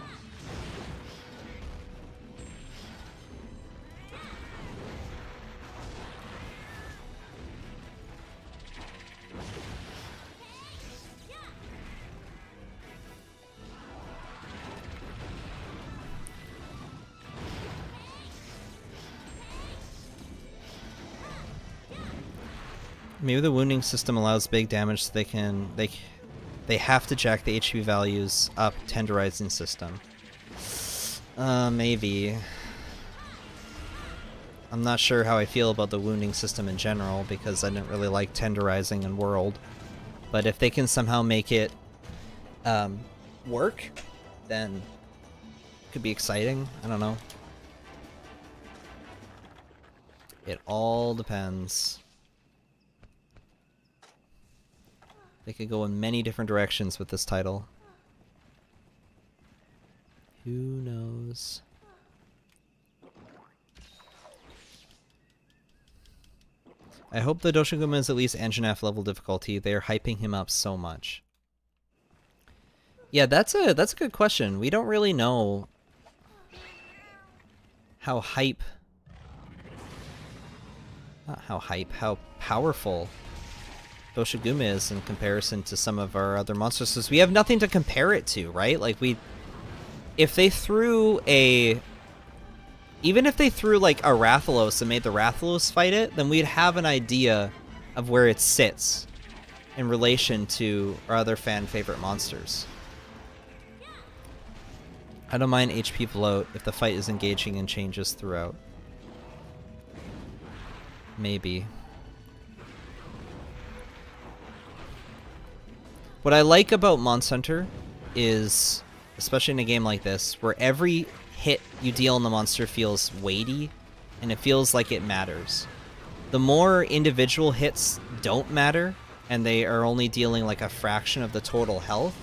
Maybe the wounding system allows big damage, so they have to jack the HP values up. Tenderizing system. Maybe. I'm not sure how I feel about the wounding system in general, because I didn't really like tenderizing in World. But if they can somehow make it work, then it could be exciting. I don't know. It all depends. They could go in many different directions with this title. Who knows? I hope the Doshiguma is at least Engine F level difficulty. They are hyping him up so much. Yeah, that's a good question. We don't really know how powerful Doshiguma is in comparison to some of our other monsters, because we have nothing to compare it to, right? Like, if they threw even if they threw like a Rathalos and made the Rathalos fight it, then we'd have an idea of where it sits in relation to our other fan favorite monsters. I don't mind HP bloat if the fight is engaging and changes throughout. Maybe. What I like about Monster Hunter is, especially in a game like this, where every hit you deal on the monster feels weighty, and it feels like it matters. The more individual hits don't matter, and they are only dealing like a fraction of the total health,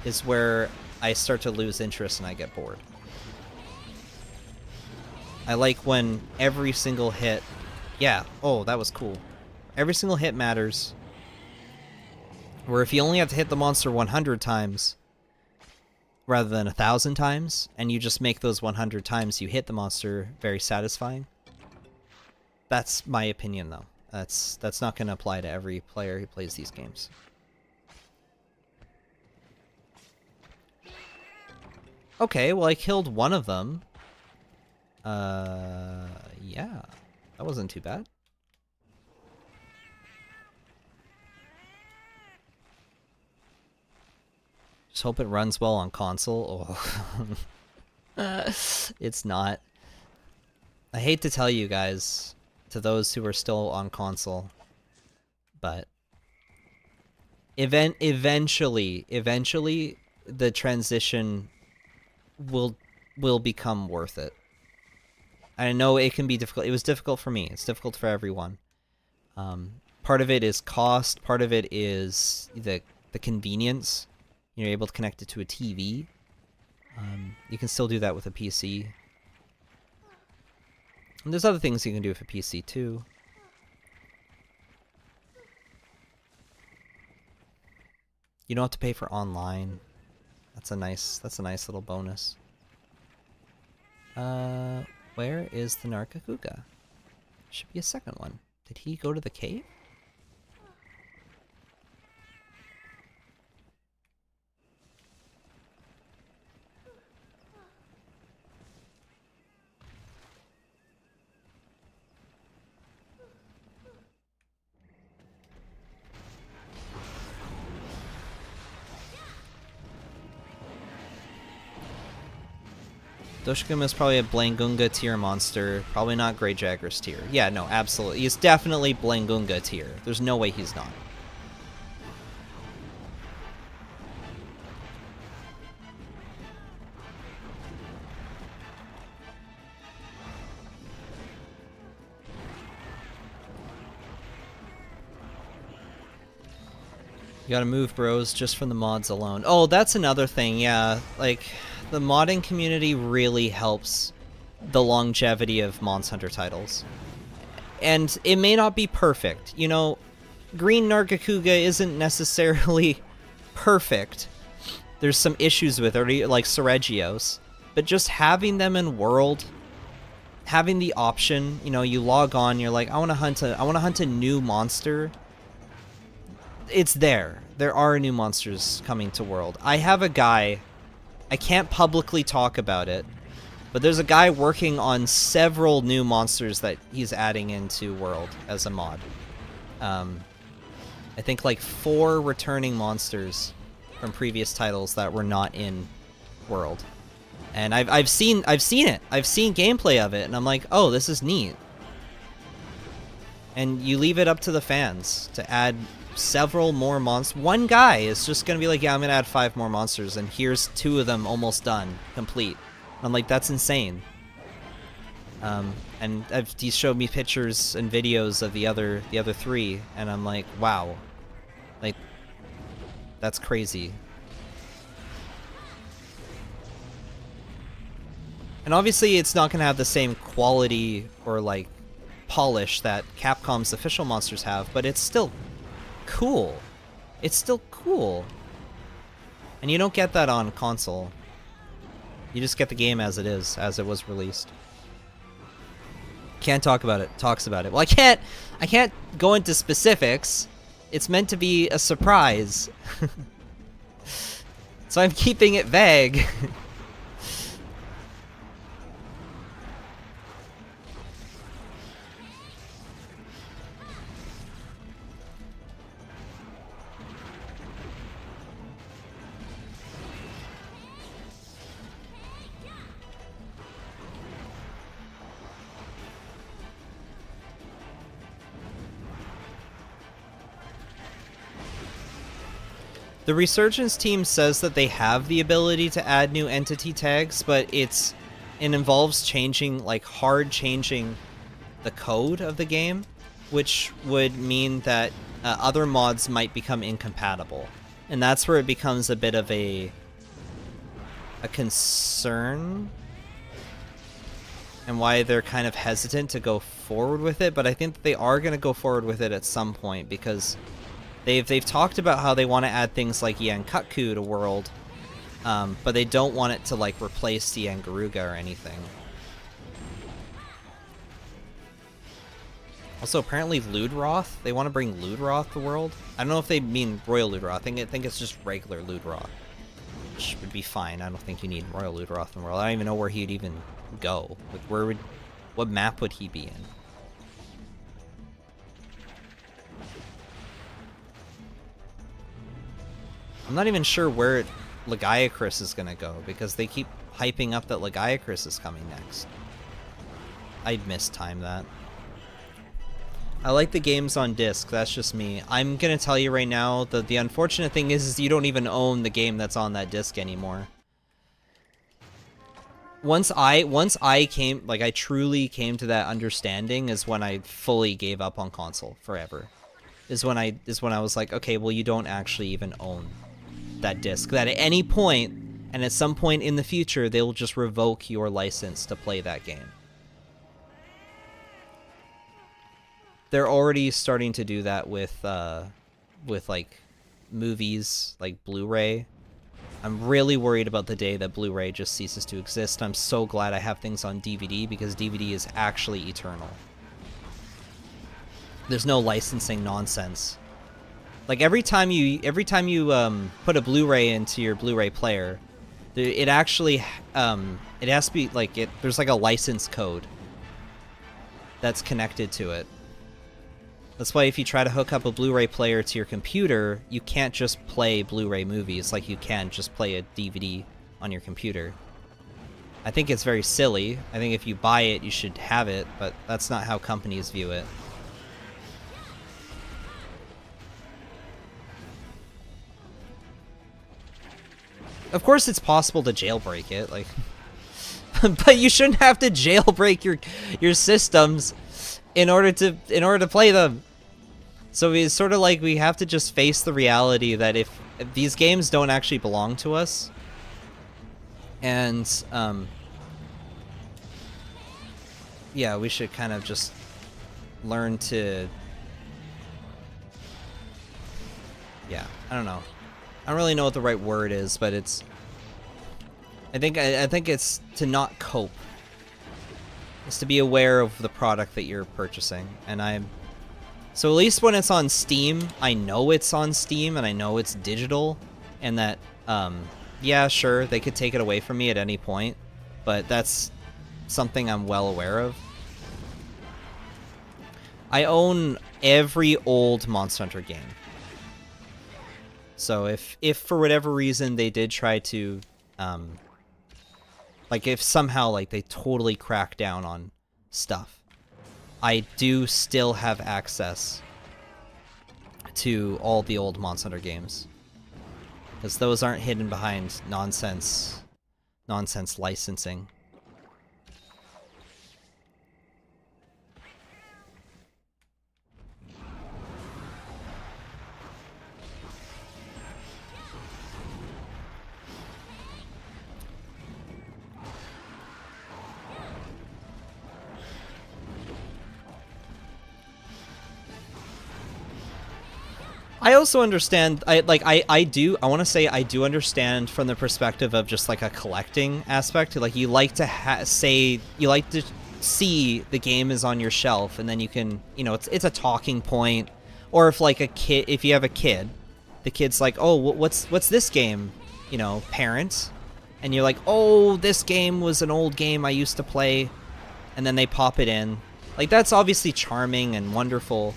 is where I start to lose interest and I get bored. I like when every single hit... Yeah, oh, that was cool. Every single hit matters. Where if you only have to hit the monster 100 times rather than 1,000 times, and you just make those 100 times you hit the monster very satisfying. That's my opinion, though. That's not going to apply to every player who plays these games. Okay, well I killed one of them. Yeah. That wasn't too bad. Just hope it runs well on console. Oh. It's not. I hate to tell you guys, to those who are still on console, but eventually the transition will become worth it. I know it can be difficult. It was difficult for me. It's difficult for everyone. Part of it is cost. Part of it is the convenience. You're able to connect it to a TV. You can still do that with a PC. And there's other things you can do with a PC too. You don't have to pay for online. That's a nice little bonus. Where is the Nargacuga? Should be a second one. Did he go to the cave? Doshiguma is probably a Blangunga tier monster, probably not Grey Jagger's tier. Yeah, no, absolutely. He's definitely Blangunga tier. There's no way he's not. You gotta move, bros, just from the mods alone. Oh, that's another thing, yeah. Like, the modding community really helps the longevity of Monster Hunter titles. And it may not be perfect. You know, Green Nargacuga isn't necessarily perfect. There's some issues with it, like Ceregios. But just having them in world, having the option, you know, you log on, you're like, I wanna hunt a new monster. It's there. There are new monsters coming to world. I have a guy, I can't publicly talk about it, but there's a guy working on several new monsters that he's adding into world as a mod. I think like 4 returning monsters from previous titles that were not in world. And I've seen it. I've seen gameplay of it, and I'm like, oh, this is neat. And you leave it up to the fans to add several more monsters. One guy is just gonna be like, yeah, I'm gonna add 5 more monsters, and here's 2 of them almost done, complete. And I'm like, that's insane. And he showed me pictures and videos of the other 3, and I'm like, wow, like, that's crazy. And obviously, it's not gonna have the same quality or like polish that Capcom's official monsters have, but it's still cool. It's still cool. And you don't get that on console. You just get the game as it is, as it was released. Can't talk about it. Talks about it. Well, I can't go into specifics. It's meant to be a surprise. So I'm keeping it vague. The Resurgence team says that they have the ability to add new entity tags, but it involves changing, like, hard changing the code of the game, which would mean that other mods might become incompatible. And that's where it becomes a bit of a concern, and why they're kind of hesitant to go forward with it, but I think that they are going to go forward with it at some point, because They've talked about how they want to add things like Yankutku to world, but they don't want it to like replace the Angaruga or anything. Also, apparently Ludroth, they want to bring Ludroth to world. I don't know if they mean Royal Ludroth. I think it's just regular Ludroth. which would be fine. I don't think you need Royal Luderoth in the world. I don't even know where he'd even go. Like, what map would he be in? I'm not even sure where Lagiacrus is gonna go, because they keep hyping up that Lagiacrus is coming next. I'd mistime that. I like the games on disc, that's just me. I'm gonna tell you right now that the unfortunate thing is you don't even own the game that's on that disc anymore. Once I came, like, I truly came to that understanding is when I fully gave up on console forever. Is when I was like, okay, well, you don't actually even own that disc. That at any point, and at some point in the future, they'll just revoke your license to play that game. They're already starting to do that with like movies, like Blu-ray. I'm really worried about the day that Blu-ray just ceases to exist. I'm so glad I have things on DVD, because DVD is actually eternal. There's no licensing nonsense. Like every time you put a Blu-ray into your Blu-ray player, it actually it has to be like there's like a license code that's connected to it. That's why if you try to hook up a Blu-ray player to your computer, you can't just play Blu-ray movies like you can just play a DVD on your computer. I think it's very silly. I think if you buy it, you should have it, but that's not how companies view it. Of course it's possible to jailbreak it, like, but you shouldn't have to jailbreak your systems in order to play them. So it's sort of like we have to just face the reality that if these games don't actually belong to us, and yeah, we should kind of just learn to, yeah, I don't know. I don't really know what the right word is, but it's, I think it's to not cope. It's to be aware of the product that you're purchasing, and so at least when it's on Steam, I know it's on Steam and I know it's digital, and that, yeah, sure, they could take it away from me at any point, but that's something I'm well aware of. I own every old Monster Hunter game. So if for whatever reason they did try to, like if somehow like they totally crack down on stuff, I do still have access to all the old Monster Hunter games, because those aren't hidden behind nonsense licensing. I also understand, I want to say I do understand from the perspective of just like a collecting aspect. Like you like to you like to see the game is on your shelf, and then you can, you know, it's a talking point. Or if like if you have a kid, the kid's like, oh, what's this game, you know, parent? And you're like, oh, this game was an old game I used to play, and then they pop it in. Like that's obviously charming and wonderful,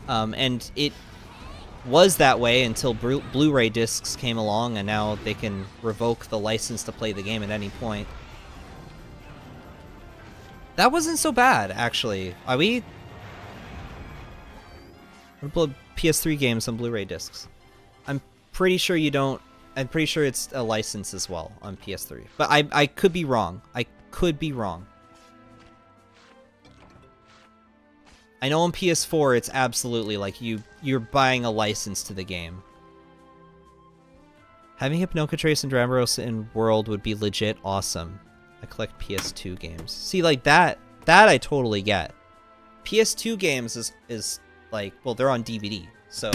and it was that way until Blu-ray discs came along, and now they can revoke the license to play the game at any point. That wasn't so bad, actually. We upload PS3 games on Blu-ray discs. I'm pretty sure you don't. I'm pretty sure it's a license as well on PS3, but I could be wrong. I could be wrong. I know on PS4 it's absolutely like you're buying a license to the game. Having Hypnocatrace and Dramaros in World would be legit awesome. I collect PS2 games. See, like that I totally get. PS2 games is like, well, they're on DVD, so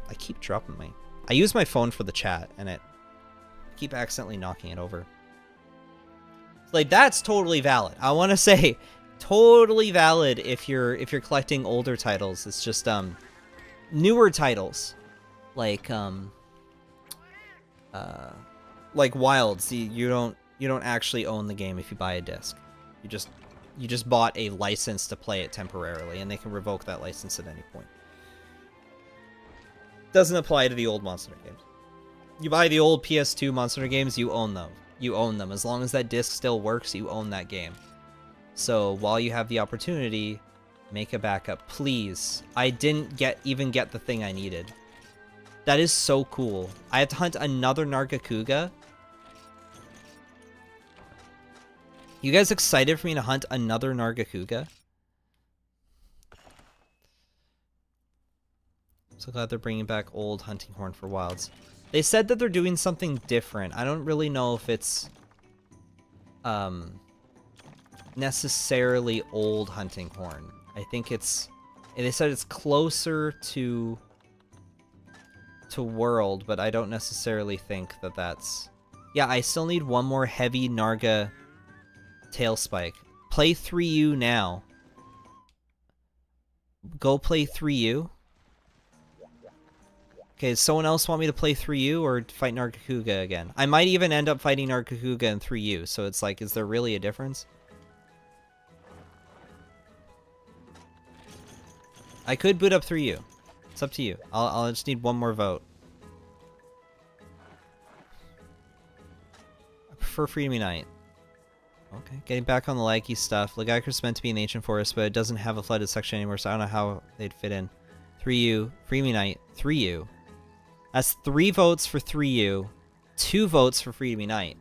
I keep dropping I use my phone for the chat, and I keep accidentally knocking it over. Like that's totally valid. I want to say totally valid if you're collecting older titles. It's just newer titles like like Wilds, you don't actually own the game if you buy a disc. You just bought a license to play it temporarily, and they can revoke that license at any point. Doesn't apply to the old Monster Hunter games. You buy the old PS2 Monster Hunter games, you own them. You own them. As long as that disc still works, you own that game. So while you have the opportunity, make a backup, please. I didn't even get the thing I needed. That is so cool. I have to hunt another Nargacuga. You guys excited for me to hunt another Nargacuga? So glad they're bringing back old hunting horn for wilds. They said that they're doing something different. I don't really know if it's necessarily old hunting horn. I think it's, they said it's closer to world, but I don't necessarily think that that's... Yeah, I still need one more heavy Narga tail spike. Play 3U now. Go play 3U. Okay, does someone else want me to play 3U or fight Nargacuga again? I might even end up fighting Nargacuga in 3U, so it's like, is there really a difference? I could boot up 3U. It's up to you. I'll just need one more vote. I prefer Freedom Unite. Okay, getting back on the laggy stuff. Lagacra's meant to be an ancient forest, but it doesn't have a flooded section anymore, so I don't know how they'd fit in. 3U, Freedom Unite, 3U. That's 3 votes for 3U, 2 votes for Freedom Unite.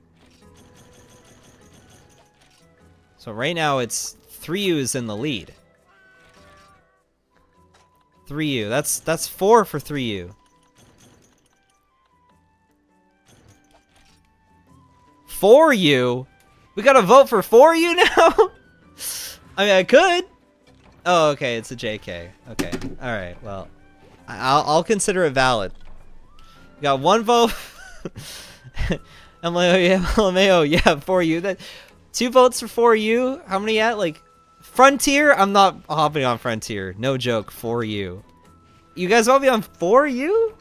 So right now it's 3U is in the lead. 3U. That's 4 for 3U. 4U? We gotta vote for 4U now? I mean, I could. Oh, okay, it's a JK. Okay, alright, well. I'll consider it valid. We got 1 vote. LMAO, yeah, 4U. That 2 votes for 4U. How many at? Like, Frontier? I'm not hopping on Frontier. No joke, 4U. You guys want me on 4U?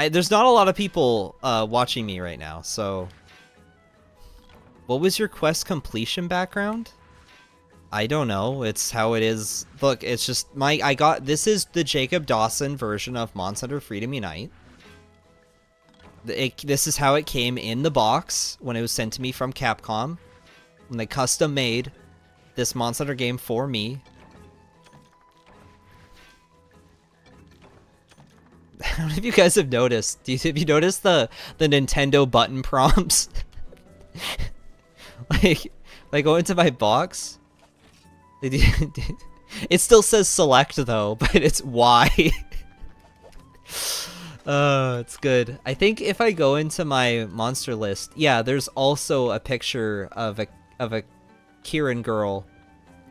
There's not a lot of people watching me right now, so... What was your quest completion background? I don't know. It's how it is. Look, it's just this is the Jacob Dawson version of Monster Hunter Freedom Unite. This is how it came in the box when it was sent to me from Capcom. When they custom made this Monster Hunter game for me. I don't know if you guys have noticed. Have you noticed the Nintendo button prompts? like go into my box. It still says select though, but it's Y. It's good. I think if I go into my monster list, yeah, there's also a picture of a Kieran girl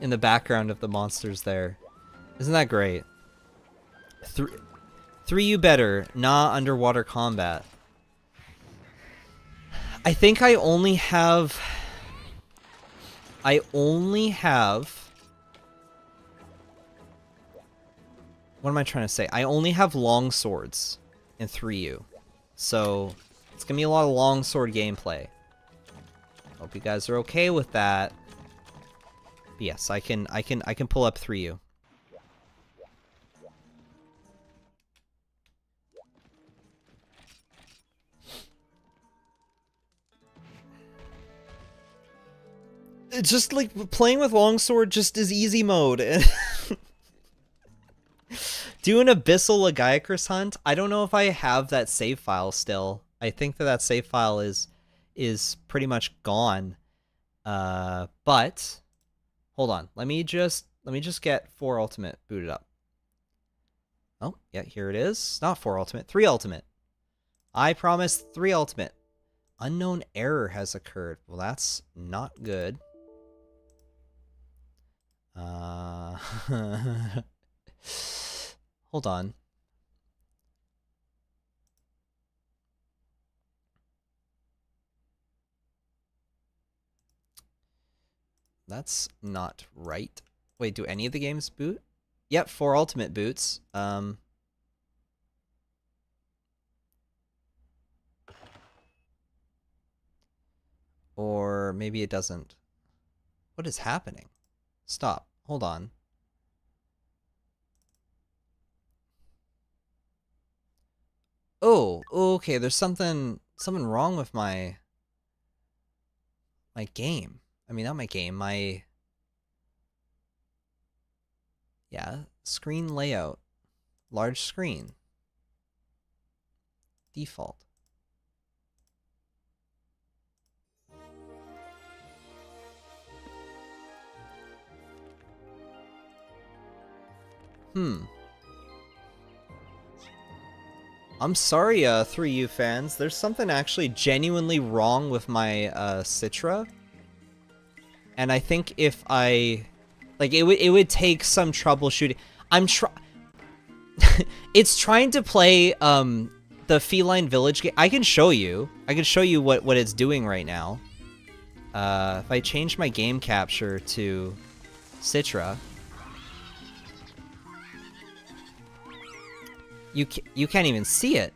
in the background of the monsters there. Isn't that great? 3U better, nah underwater combat. I think I only have what am I trying to say? I only have long swords in 3U. So it's gonna be a lot of long sword gameplay. Hope you guys are okay with that. But yes, I can pull up 3U. It's just like playing with longsword just is easy mode. Do an Abyssal Lagaiacrus hunt? I don't know if I have that save file still. I think that save file is pretty much gone. But hold on. Let me just get 4 Ultimate booted up. Oh, yeah, here it is. Not 4 Ultimate, 3 Ultimate. I promise 3 Ultimate. Unknown error has occurred. Well, that's not good. Hold on. That's not right. Wait, do any of the games boot? Yep, 4 ultimate boots. Or maybe it doesn't. What is happening? Stop. Hold on. Oh, okay, there's something wrong with my game. I mean, not my game, my screen layout. Large screen. Default. I'm sorry, 3U fans. There's something actually genuinely wrong with my Citra. And I think if I... Like, it would take some troubleshooting. It's trying to play the Feline Village game. I can show you. I can show you what it's doing right now. If I change my game capture to Citra... You can't even see it.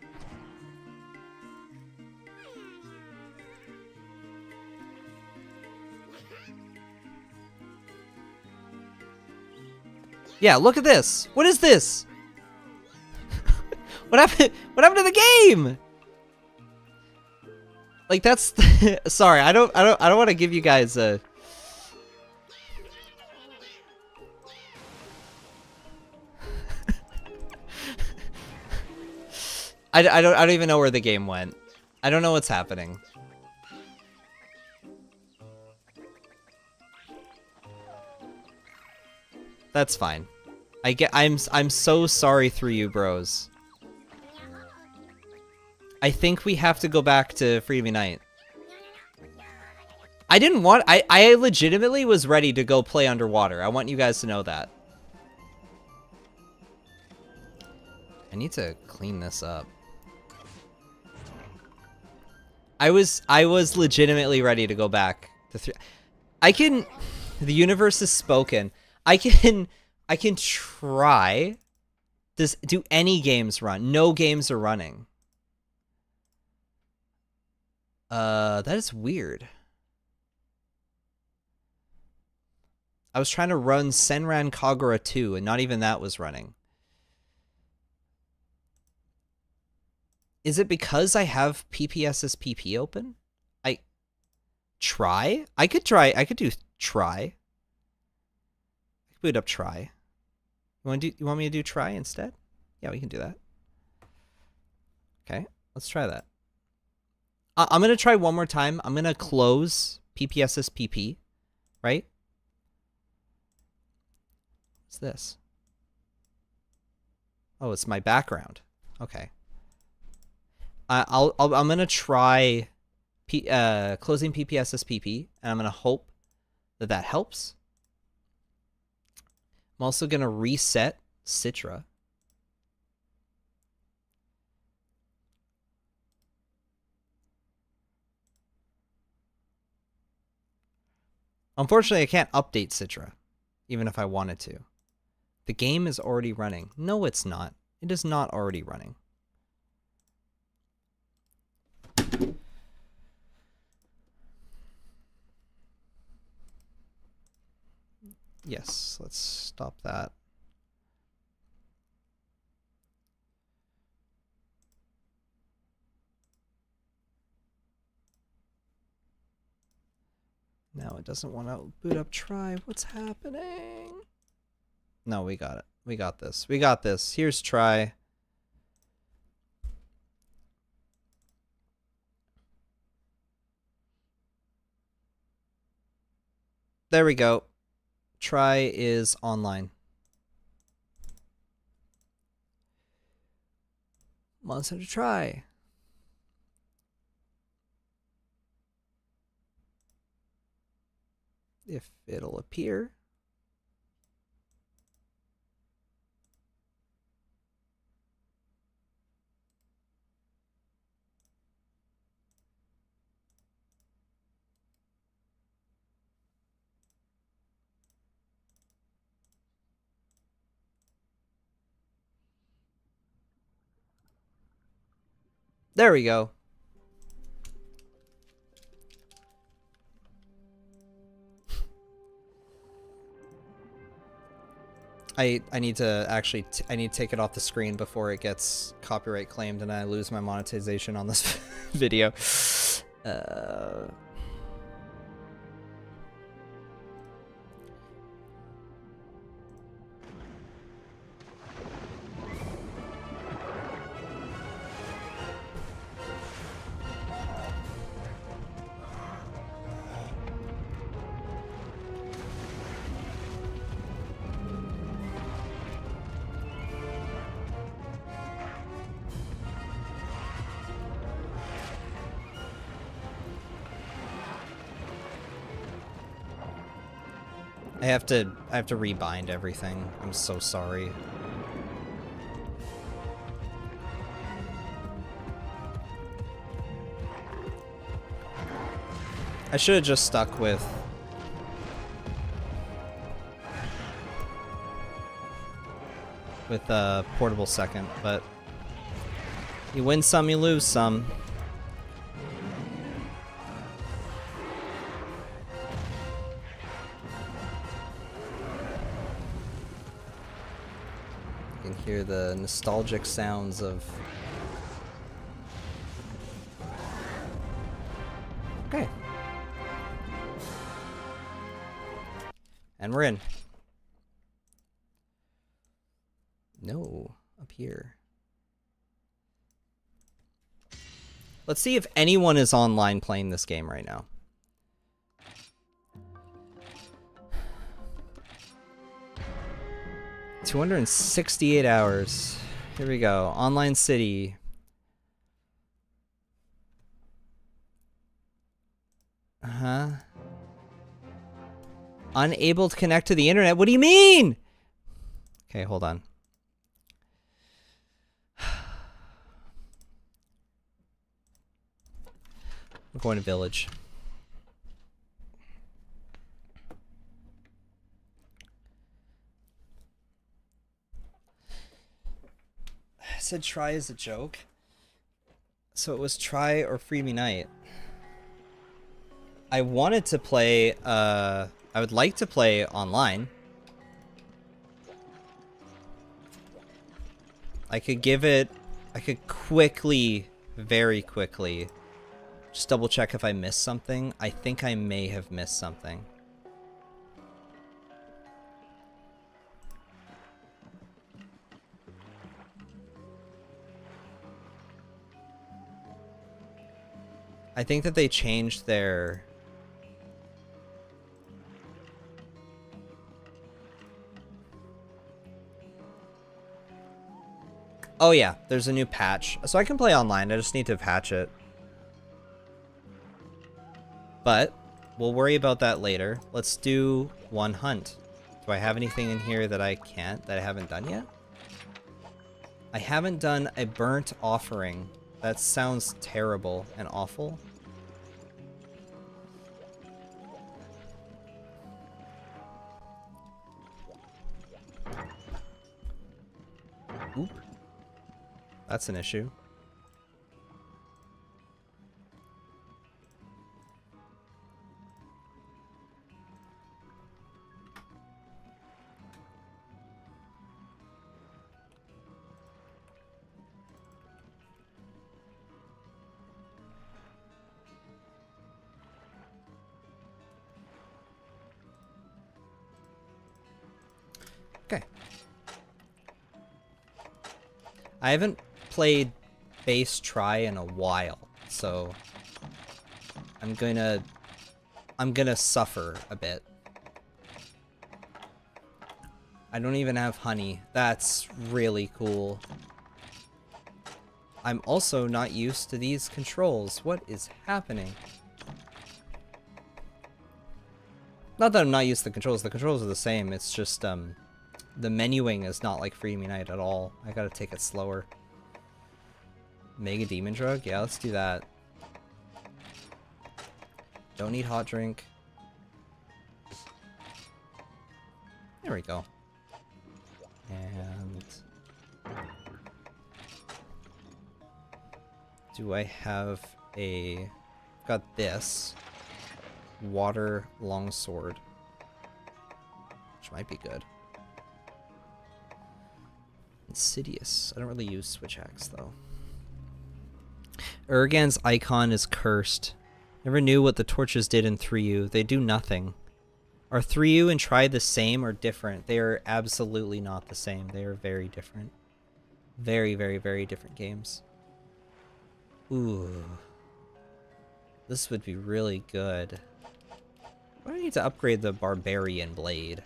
Yeah, look at this. What is this? What happened? What happened to the game? Like that's sorry. I don't want to give you guys a I don't even know where the game went. I don't know what's happening. That's fine. I'm so sorry through you, bros. I think we have to go back to Freedom Unite. I didn't want... I legitimately was ready to go play underwater. I want you guys to know that. I need to clean this up. I was legitimately ready to go back to I can... The universe has spoken. I can try. Do any games run? No games are running. That is weird. I was trying to run Senran Kagura 2, and not even that was running. Is it because I have PPSSPP open? Try? I could try. I could do try. I could boot up try. You want me to do try instead? Yeah, we can do that. Okay, let's try that. I'm gonna try one more time. I'm gonna close PPSSPP, right? What's this? Oh, it's my background. Okay. I'm gonna try closing PPSSPP, and I'm gonna hope that helps. I'm also gonna reset Citra. Unfortunately, I can't update Citra, even if I wanted to. The game is already running. No, it's not. It is not already running. Yes, let's stop that. Now it doesn't want to boot up try. What's happening? No, we got it. We got this. We got this. Here's try. There we go. Try is online. Monster to try. If it'll appear. There we go. I need to actually I need to take it off the screen before it gets copyright claimed and I lose my monetization on this video. I have to rebind everything. I'm so sorry. I should have just stuck with portable second, but you win some, you lose some. You can hear the nostalgic sounds of... Okay. And we're in. No, up here. Let's see if anyone is online playing this game right now. $268 hours. Here we go. Online City. Uh-huh. Unable to connect to the internet? What do you mean? Okay, hold on. I'm going to village. I said try as a joke. So it was try or free me night. I wanted to play, I would like to play online. I could give it, I could quickly, very quickly, just double check if I missed something. I think I may have missed something. I think that they changed their... Oh yeah, there's a new patch. So I can play online, I just need to patch it. But we'll worry about that later. Let's do one hunt. Do I have anything in here that I can't, that I haven't done yet? I haven't done a burnt offering. That sounds terrible and awful. Oop. That's an issue. Okay. I haven't played base try in a while, so I'm gonna suffer a bit. I don't even have honey. That's really cool. I'm also not used to these controls. What is happening? Not that I'm not used to the controls are the same. It's just the menuing is not like Free Me Night at all. I gotta take it slower. Mega Demon Drug? Yeah, let's do that. Don't need hot drink. There we go. And Do I have a... Got this. Water longsword. Which might be good. Insidious. I don't really use switch axe though. Urgan's icon is cursed. Never knew what the torches did in 3U. They do nothing. Are 3U and Try the same or different? They are absolutely not the same. They are very different. Very, very, very different games. Ooh. This would be really good. Why do I need to upgrade the Barbarian Blade?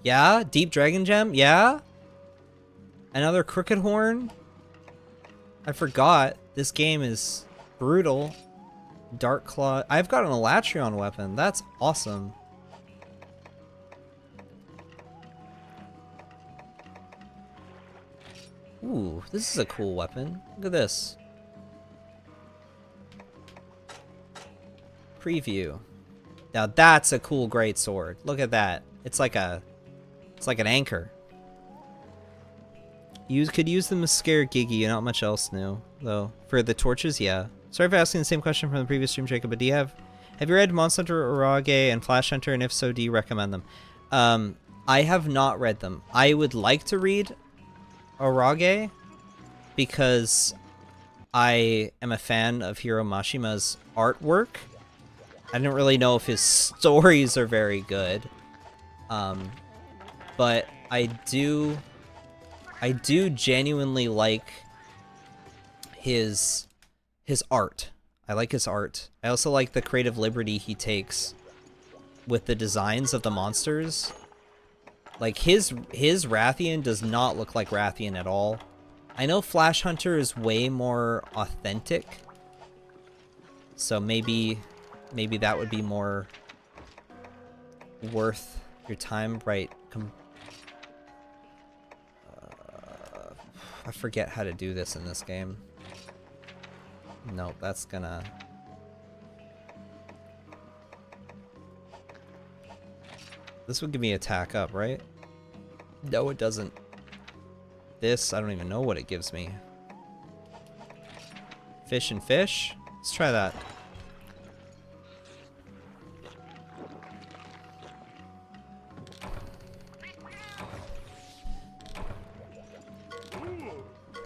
Yeah? Deep Dragon Gem? Yeah? Another Crooked Horn? I forgot. This game is brutal. Dark Claw. I've got an Elatrion weapon. That's awesome. Ooh, this is a cool weapon. Look at this. Preview. Now that's a cool greatsword. Look at that. It's like an anchor. You could use them to scare Giggy, not much else new, though. For the torches, yeah. Sorry for asking the same question from the previous stream, Jacob, but do you have you read Monster Hunter, Orage, and Flash Hunter, and if so, do you recommend them? I have not read them. I would like to read Orage because I am a fan of Hiro Mashima's artwork. I don't really know if his stories are very good. But I do genuinely like his art. I like his art. I also like the creative liberty he takes with the designs of the monsters. Like his Rathian does not look like Rathian at all. I know Flash Hunter is way more authentic. So maybe that would be more worth your time, right? I forget how to do this in this game. No, that's gonna... This would give me attack up, right? No, it doesn't. This, I don't even know what it gives me. Fish and fish? Let's try that.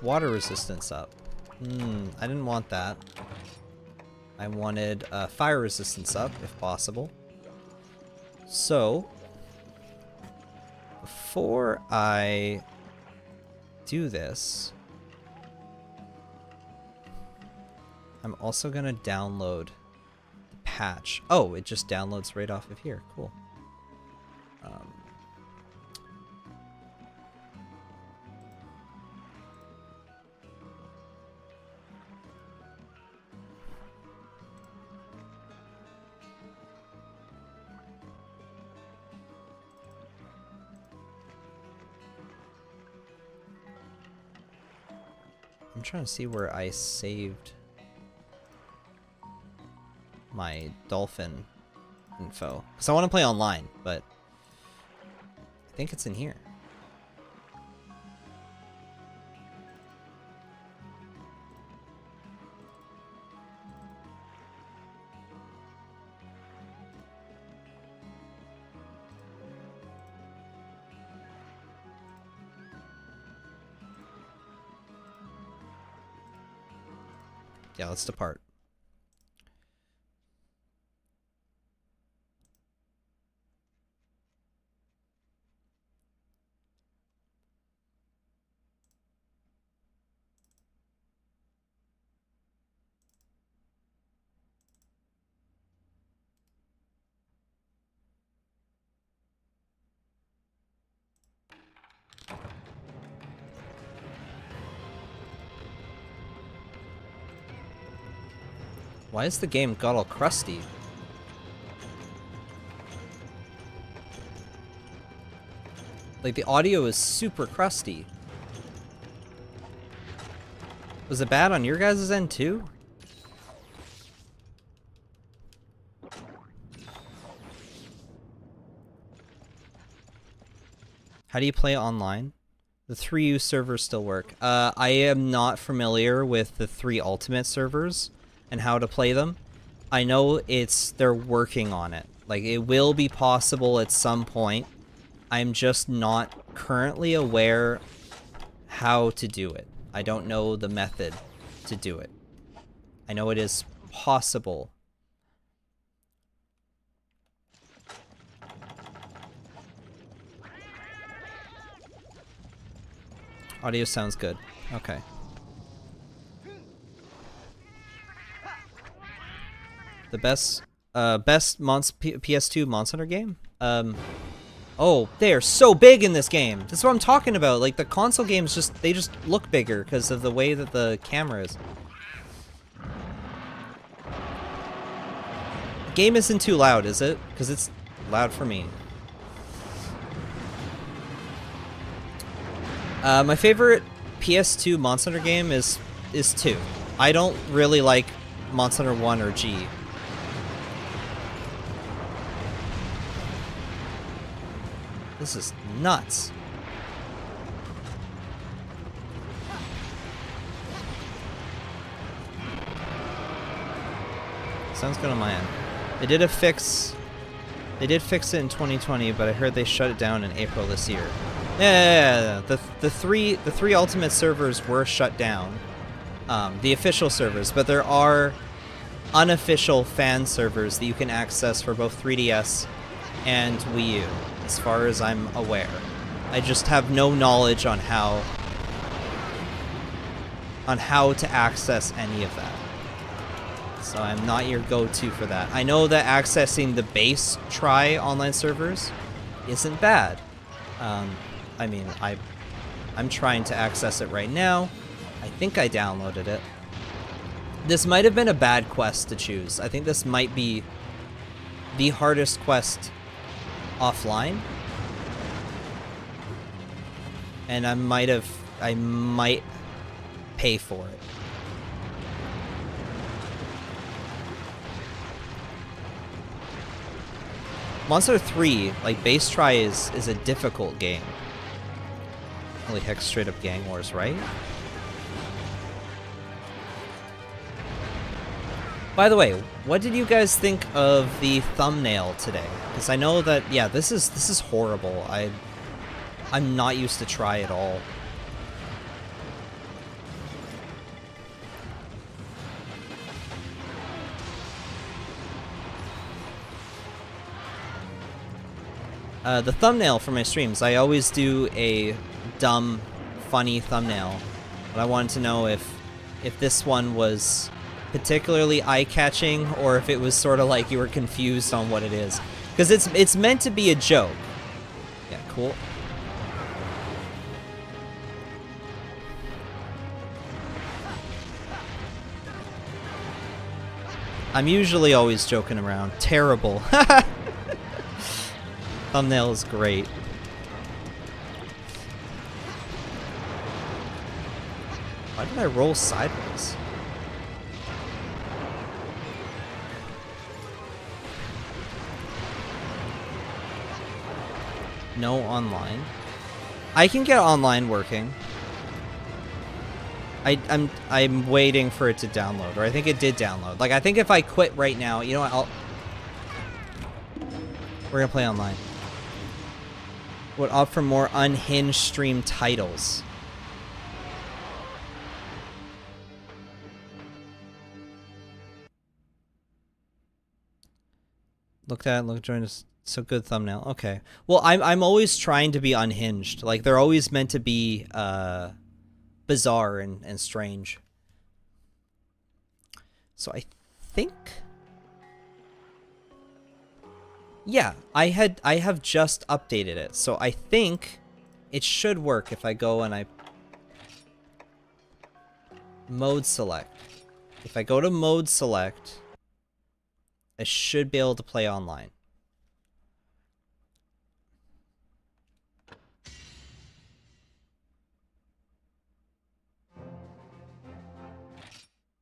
Water resistance up. I didn't want that. I wanted fire resistance up, if possible. So, before I do this, I'm also gonna download the patch. Oh, it just downloads right off of here. Cool. I'm trying to see where I saved my dolphin info. Because I want to play online, but I think it's in here. Yeah, let's depart. Why is the game got all crusty? Like, the audio is super crusty. Was it bad on your guys' end too? How do you play online? The 3U servers still work. I am not familiar with the 3 Ultimate servers and how to play them. I know they're working on it. Like, it will be possible at some point. I'm just not currently aware how to do it. I don't know the method to do it. I know it is possible. Audio sounds good. Okay. The best PS2 Monster Hunter game? Oh, they are so big in this game. That's what I'm talking about. Like, the console games they just look bigger because of the way that the camera is. The game isn't too loud, is it? Because it's loud for me. My favorite PS2 Monster Hunter game is 2. I don't really like Monster Hunter 1 or G. This is nuts. Sounds good on my end. They did fix it in 2020, but I heard they shut it down in April this year. Yeah. The three Ultimate servers were shut down, the official servers, but there are unofficial fan servers that you can access for both 3DS and Wii U, as far as I'm aware. I just have no knowledge on how to access any of that. So I'm not your go-to for that. I know that accessing the base Try online servers isn't bad. I mean, I'm trying to access it right now. I think I downloaded it. This might have been a bad quest to choose. I think this might be the hardest quest offline. And I might pay for it. Monster 3, like, base try is a difficult game. Holy heck, straight up gang wars, right? By the way, what did you guys think of the thumbnail today? Because I know that, yeah, this is horrible. I'm not used to try at all. The thumbnail for my streams, I always do a dumb, funny thumbnail. But I wanted to know if this one was particularly eye-catching, or if it was sort of like you were confused on what it is. Because it's meant to be a joke. Yeah, cool. I'm usually always joking around. Terrible. Thumbnail is great. Why did I roll sideways? No online. I can get online working. I'm waiting for it to download, or I think it did download. Like, I think if I quit right now, you know what? We're gonna play online. Would opt for more unhinged stream titles. Join us. So good thumbnail. Okay. Well, I'm always trying to be unhinged. Like, they're always meant to be bizarre and strange. So I think, yeah, I have just updated it. So I think it should work if I go and I mode select. If I go to mode select, I should be able to play online.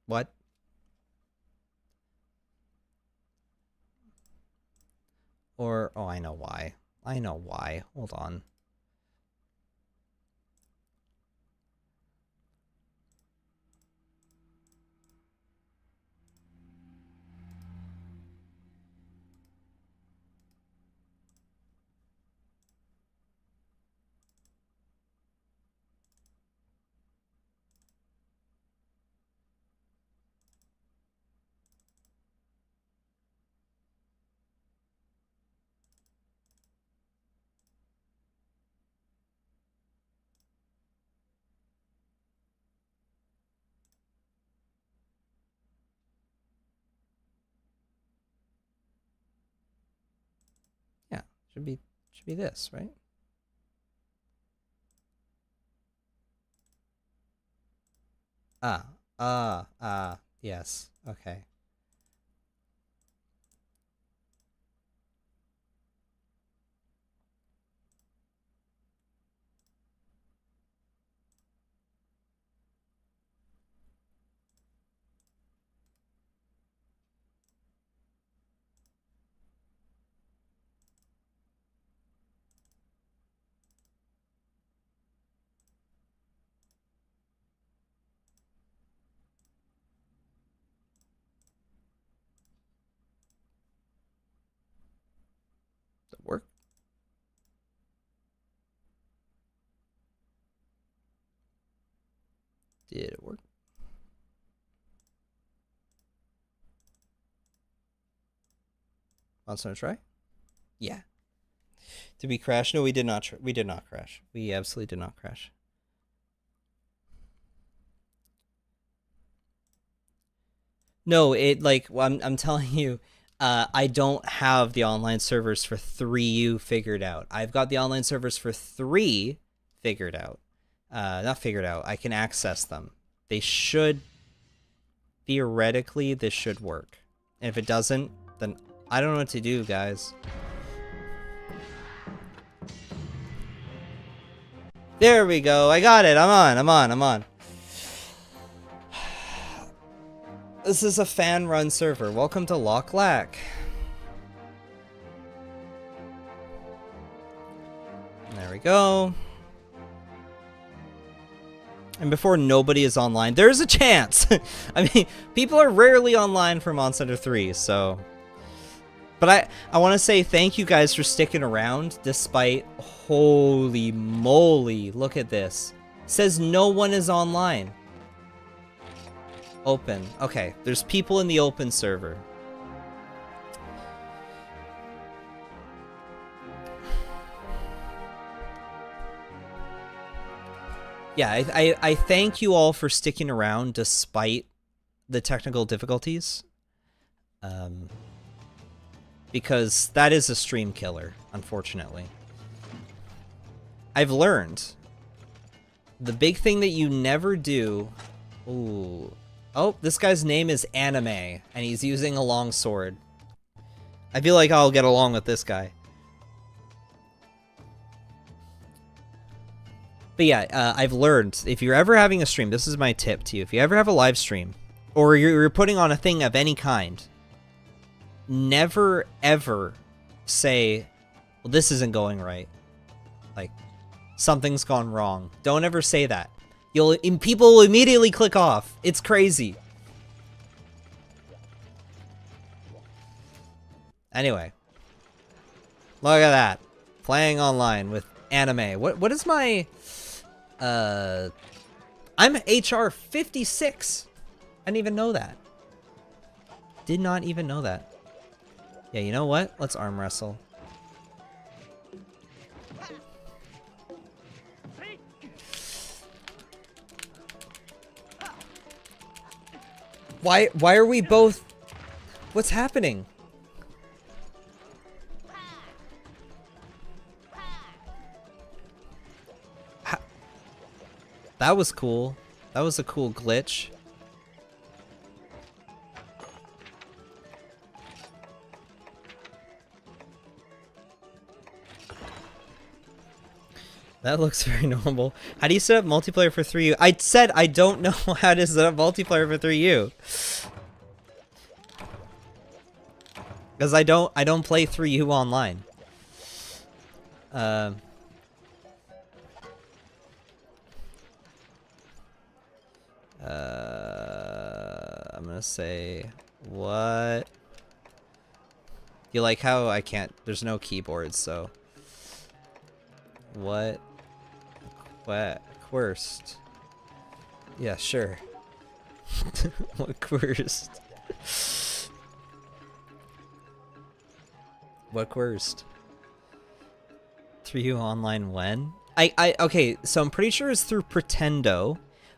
What? Or, oh, I know why. I know why. Hold on. Should be this, right? Yes. Okay. Does it work? Did it work? Want to try? Yeah. Did we crash? No, we did not. We did not crash. We absolutely did not crash. No, I'm telling you, I don't have the online servers for 3U figured out. I've got the online servers for 3 figured out. Not figured out. I can access them. They should, theoretically, this should work. And if it doesn't, then I don't know what to do, guys. There we go. I got it. I'm on. This is a fan-run server. Welcome to Locklac. There we go. And before nobody is online, there's a chance. I mean, people are rarely online for Monster Hunter 3, so... But I want to say thank you guys for sticking around, despite... Holy moly, look at this. It says no one is online. Open. Okay, there's people in the open server. Yeah, I thank you all for sticking around despite the technical difficulties. Because that is a stream killer, unfortunately. I've learned. The big thing that you never do... Ooh... Oh, this guy's name is Anime, and he's using a long sword. I feel like I'll get along with this guy. But yeah, I've learned, if you're ever having a stream, this is my tip to you. If you ever have a live stream, or you're putting on a thing of any kind, never, ever say, well, this isn't going right. Like, something's gone wrong. Don't ever say that. People will immediately click off. It's crazy. Anyway. Look at that. Playing online with Anime. What is my... I'm HR 56. I didn't even know that. Did not even know that. Yeah, you know what? Let's arm wrestle. Why are we both... What's happening? That was cool. That was a cool glitch. That looks very normal. How do you set up multiplayer for 3U? I said I don't know how to set up multiplayer for 3U. Because I don't play 3U online. I'm gonna say what? You like how I can't, there's no keyboard, so what? Worst. Yeah, sure. What worst? What worst? 3U online when? Okay, so I'm pretty sure it's through Pretendo,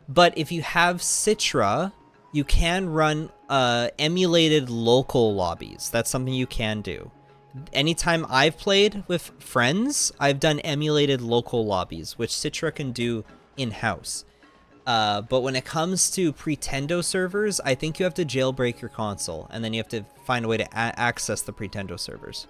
but if you have Citra, you can run emulated local lobbies. That's something you can do. anytime I've played with friends, I've done emulated local lobbies, which Citra can do in-house. But when it comes to Pretendo servers, I think you have to jailbreak your console, and then you have to find a way to access the Pretendo servers.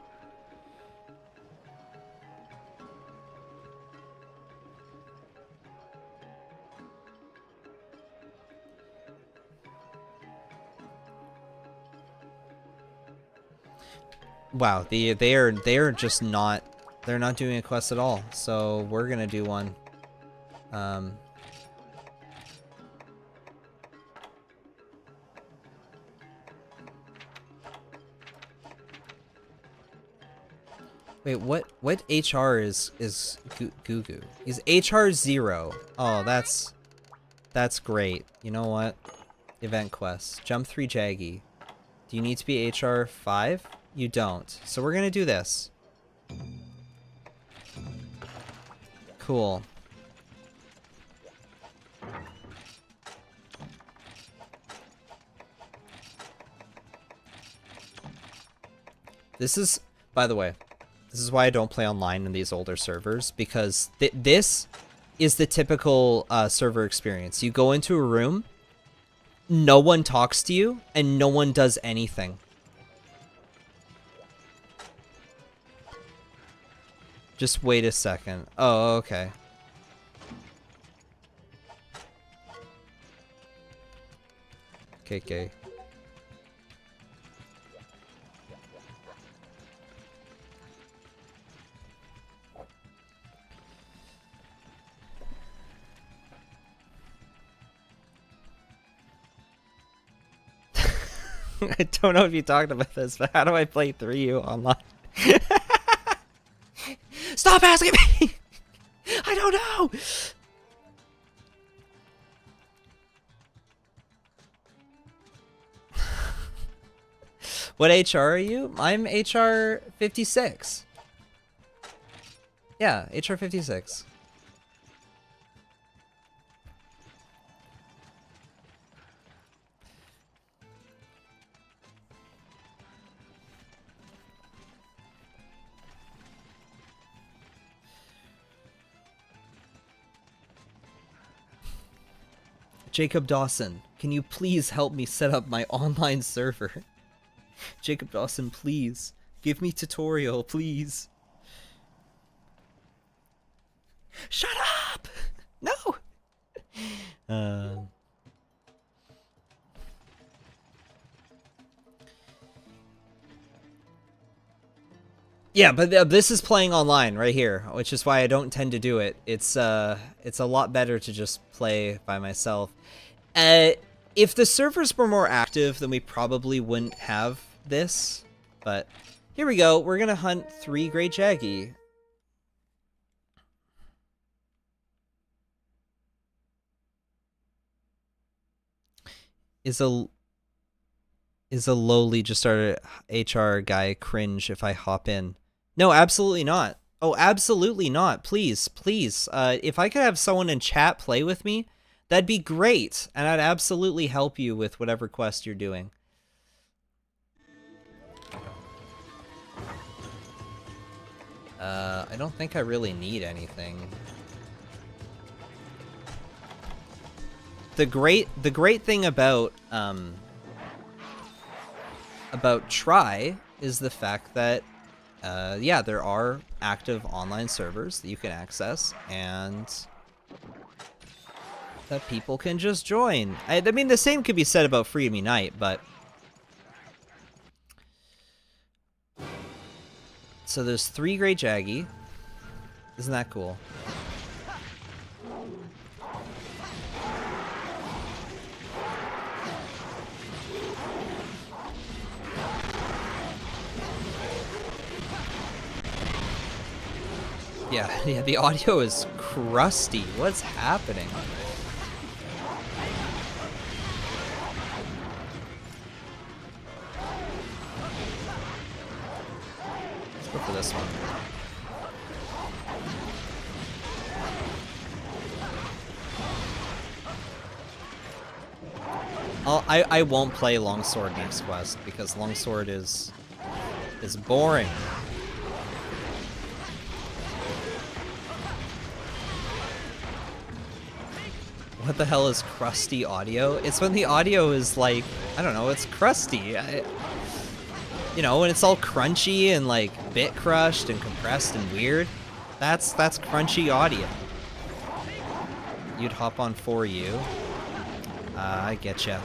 Wow, they are just not, they're not doing a quest at all. So we're gonna do one. Wait, what HR is Gugu? He's HR 0. Oh, that's great. You know what? Event quest. Jump 3 Jaggy. Do you need to be HR 5? You don't. So we're gonna do this. Cool. This is, by the way, this is why I don't play online in these older servers, because this is the typical server experience. You go into a room, no one talks to you, and no one does anything. Just wait a second. Oh, okay. KK. I don't know if you talked about this, but how do I play 3U online? Stop asking me! I don't know! What HR are you? I'm HR 56. Yeah, HR 56. Jacob Dawson, can you please help me set up my online server? Jacob Dawson, please. Give me tutorial, please. Shut up! No! Yeah, but this is playing online right here, which is why I don't tend to do it. It's a lot better to just play by myself. If the servers were more active, then we probably wouldn't have this. But here we go. We're gonna hunt 3 Great Jaggy. Is a lowly just started HR guy cringe if I hop in? No, absolutely not. Oh, absolutely not. Please, please. If I could have someone in chat play with me, that'd be great. And I'd absolutely help you with whatever quest you're doing. I don't think I really need anything. The great thing about Try is the fact that yeah, there are active online servers that you can access and that people can just join. I mean, the same could be said about Free Me Night, but so there's 3 Great Jaggy. Isn't that cool? Yeah, the audio is crusty. What's happening? Let's go for this one. I won't play Longsword next quest because Longsword is is boring. What the hell is crusty audio? It's when the audio is like, I don't know, it's crusty. You know, when it's all crunchy and like bit crushed and compressed and weird. That's crunchy audio. You'd hop on for you. I getcha.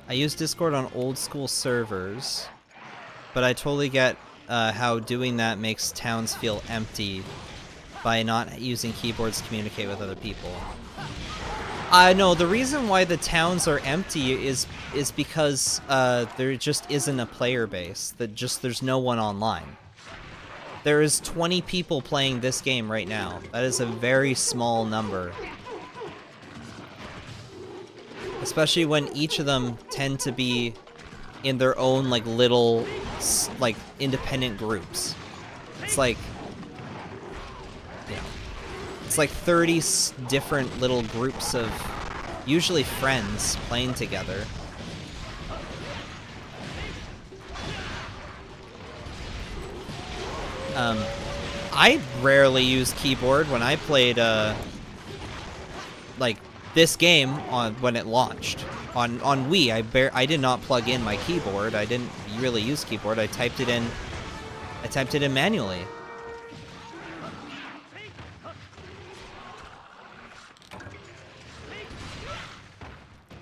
I use Discord on old school servers, but I totally get how doing that makes towns feel empty by not using keyboards to communicate with other people. No, the reason why the towns are empty is because there just isn't a player base. There's no one online. There is 20 people playing this game right now. That is a very small number. Especially when each of them tend to be in their own, like, little, like, independent groups. It's like, yeah. It's like 30 different little groups of, usually friends, playing together. I rarely use keyboard when I played, like, this game when it launched on Wii. I did not plug in my keyboard. I didn't really use keyboard. I typed it in manually.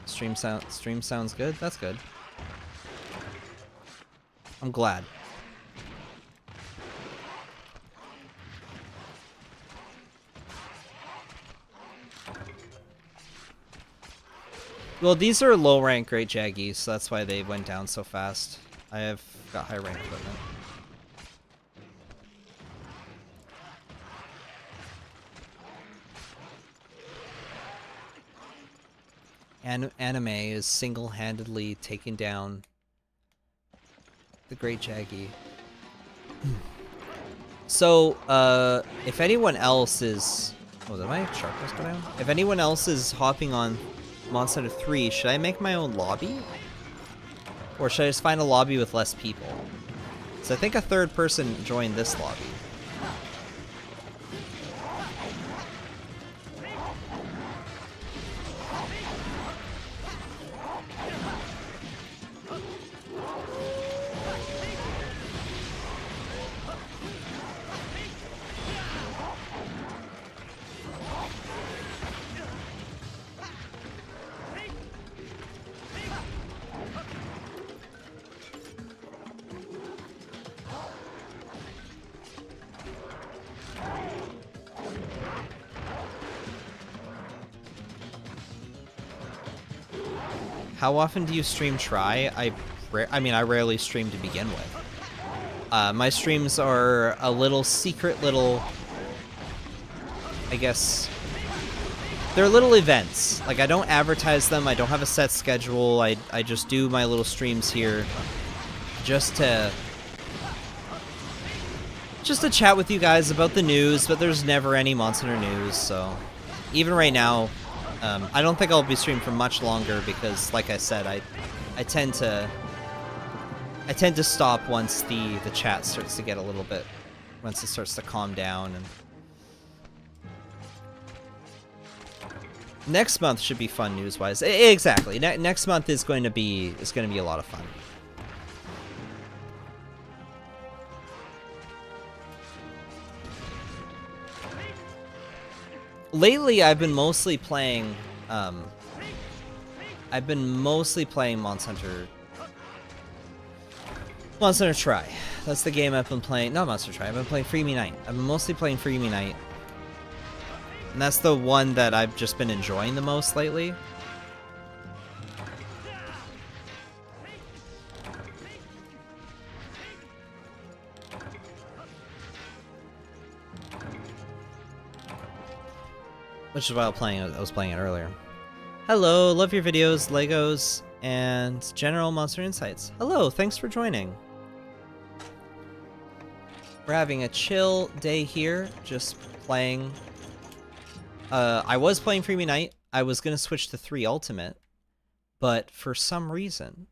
Stream sounds good. That's good. I'm glad. Well, these are low rank Great Jaggies, so that's why they went down so fast. I have got high rank equipment. Anime is single-handedly taking down the Great Jaggy. So, if anyone else is... Oh, did my sharpness go down? If anyone else is hopping on Monster Hunter 3, should I make my own lobby? Or should I just find a lobby with less people? So I think a third person joined this lobby. How often do you stream try? I mean, I rarely stream to begin with. My streams are a little secret little... I guess... They're little events. Like, I don't advertise them, I don't have a set schedule, I just do my little streams here just to chat with you guys about the news, but there's never any Monster Hunter news, so... Even right now, I don't think I'll be streaming for much longer because, like I said, I tend to stop once the chat starts to get a little bit, once it starts to calm down. And next month should be fun news-wise. Exactly. Next month is going to be a lot of fun. Lately, I've been mostly playing Monster Hunter Try. That's the game I've been playing. Not Monster Try. I've been playing Free Me Night. I've been mostly playing Free Me Night, and that's the one that I've just been enjoying the most lately. Which is why I was playing it earlier. Hello, love your videos, Legos, and general monster insights. Hello, thanks for joining. We're having a chill day here, just playing. I was playing Freebie Night. I was gonna switch to 3 Ultimate, but for some reason,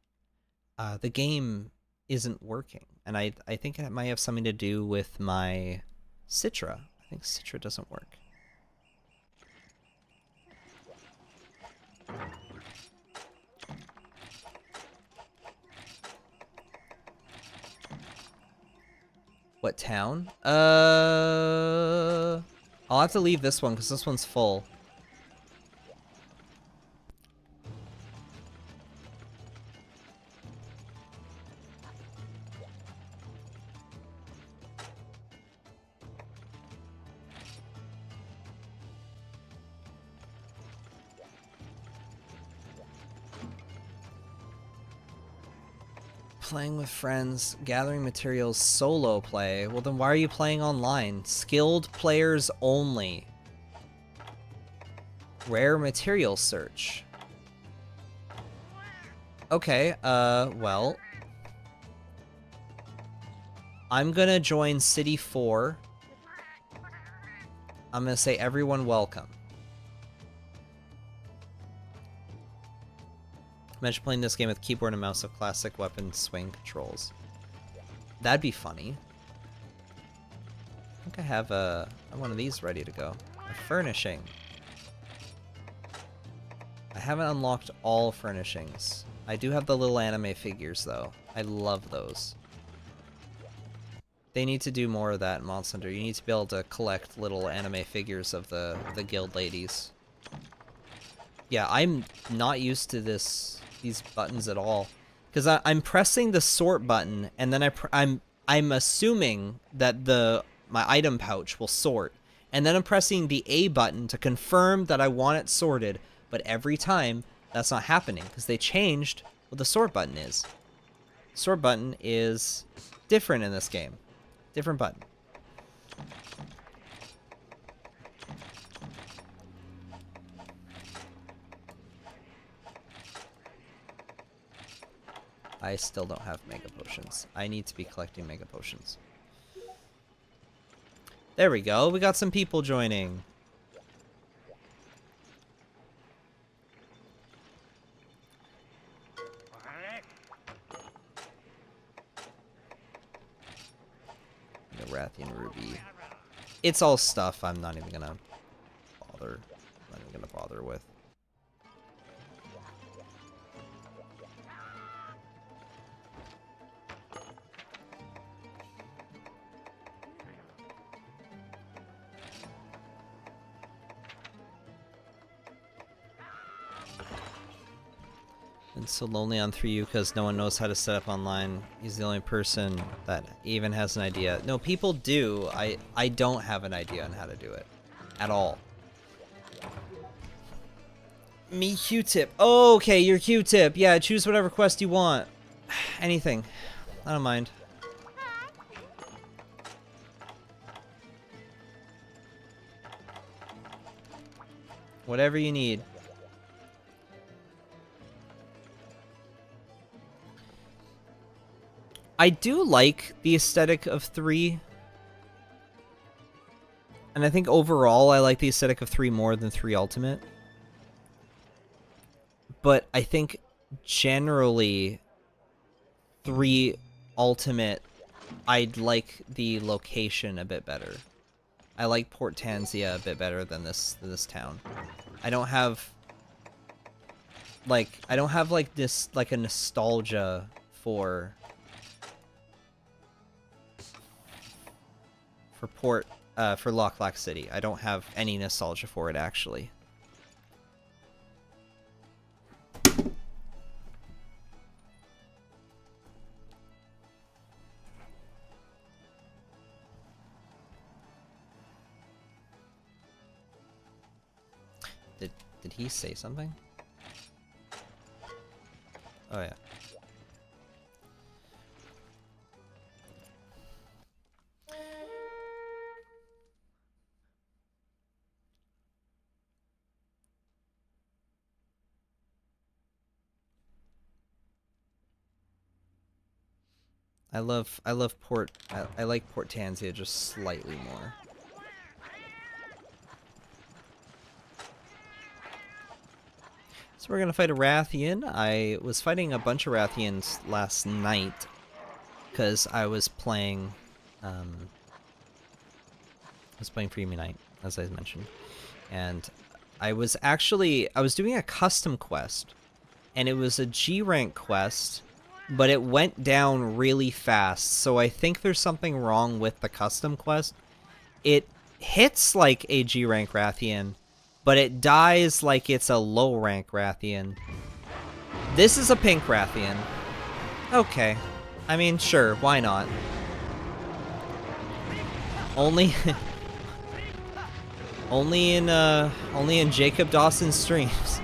the game isn't working, and I think it might have something to do with my Citra. I think Citra doesn't work. What town? I'll have to leave this one because this one's full. Playing with friends, gathering materials, solo play. Well, then why are you playing online? Skilled players only. Rare material search. Okay, well. I'm gonna join City 4. I'm gonna say everyone welcome. Imagine playing this game with keyboard and mouse of classic weapon swing controls. That'd be funny. I think I have one of these ready to go. A furnishing. I haven't unlocked all furnishings. I do have the little anime figures though. I love those. They need to do more of that in Monster Hunter. You need to be able to collect little anime figures of the guild ladies. Yeah, I'm not used to these buttons at all, because I'm pressing the sort button, and then I'm assuming that my item pouch will sort, and then I'm pressing the A button to confirm that I want it sorted, but every time that's not happening because they changed what the sort button is. Sort button is different in this game. Different button. I still don't have Mega Potions. I need to be collecting Mega Potions. There we go. We got some people joining. The Rathian Ruby. It's all stuff I'm not even gonna bother. I'm not even gonna bother with. It's so lonely on 3U because no one knows how to set up online. He's the only person that even has an idea. No, people do. I don't have an idea on how to do it. At all. Me Q-tip. Oh, okay, you're Q-tip. Yeah, choose whatever quest you want. Anything. I don't mind. Whatever you need. I do like the aesthetic of 3. And I think overall I like the aesthetic of 3 more than 3 Ultimate. But I think generally 3 Ultimate, I'd like the location a bit better. I like Port Tanzia a bit better than this town. I don't have like this like a nostalgia for Locklac City. I don't have any nostalgia for it, actually. Did he say something? Oh yeah. I like Portansia just slightly more. So we're gonna fight a Rathian. I was fighting a bunch of Rathians last night because I was playing Freemy Night, as I mentioned. And I was doing a custom quest, and it was a G rank quest, but it went down really fast. So I think there's something wrong with the custom quest. It hits like a G rank Rathian, but it dies like it's a low rank Rathian. This is a pink Rathian. Okay. I mean, sure, why not? Only only in Jacob Dawson's streams.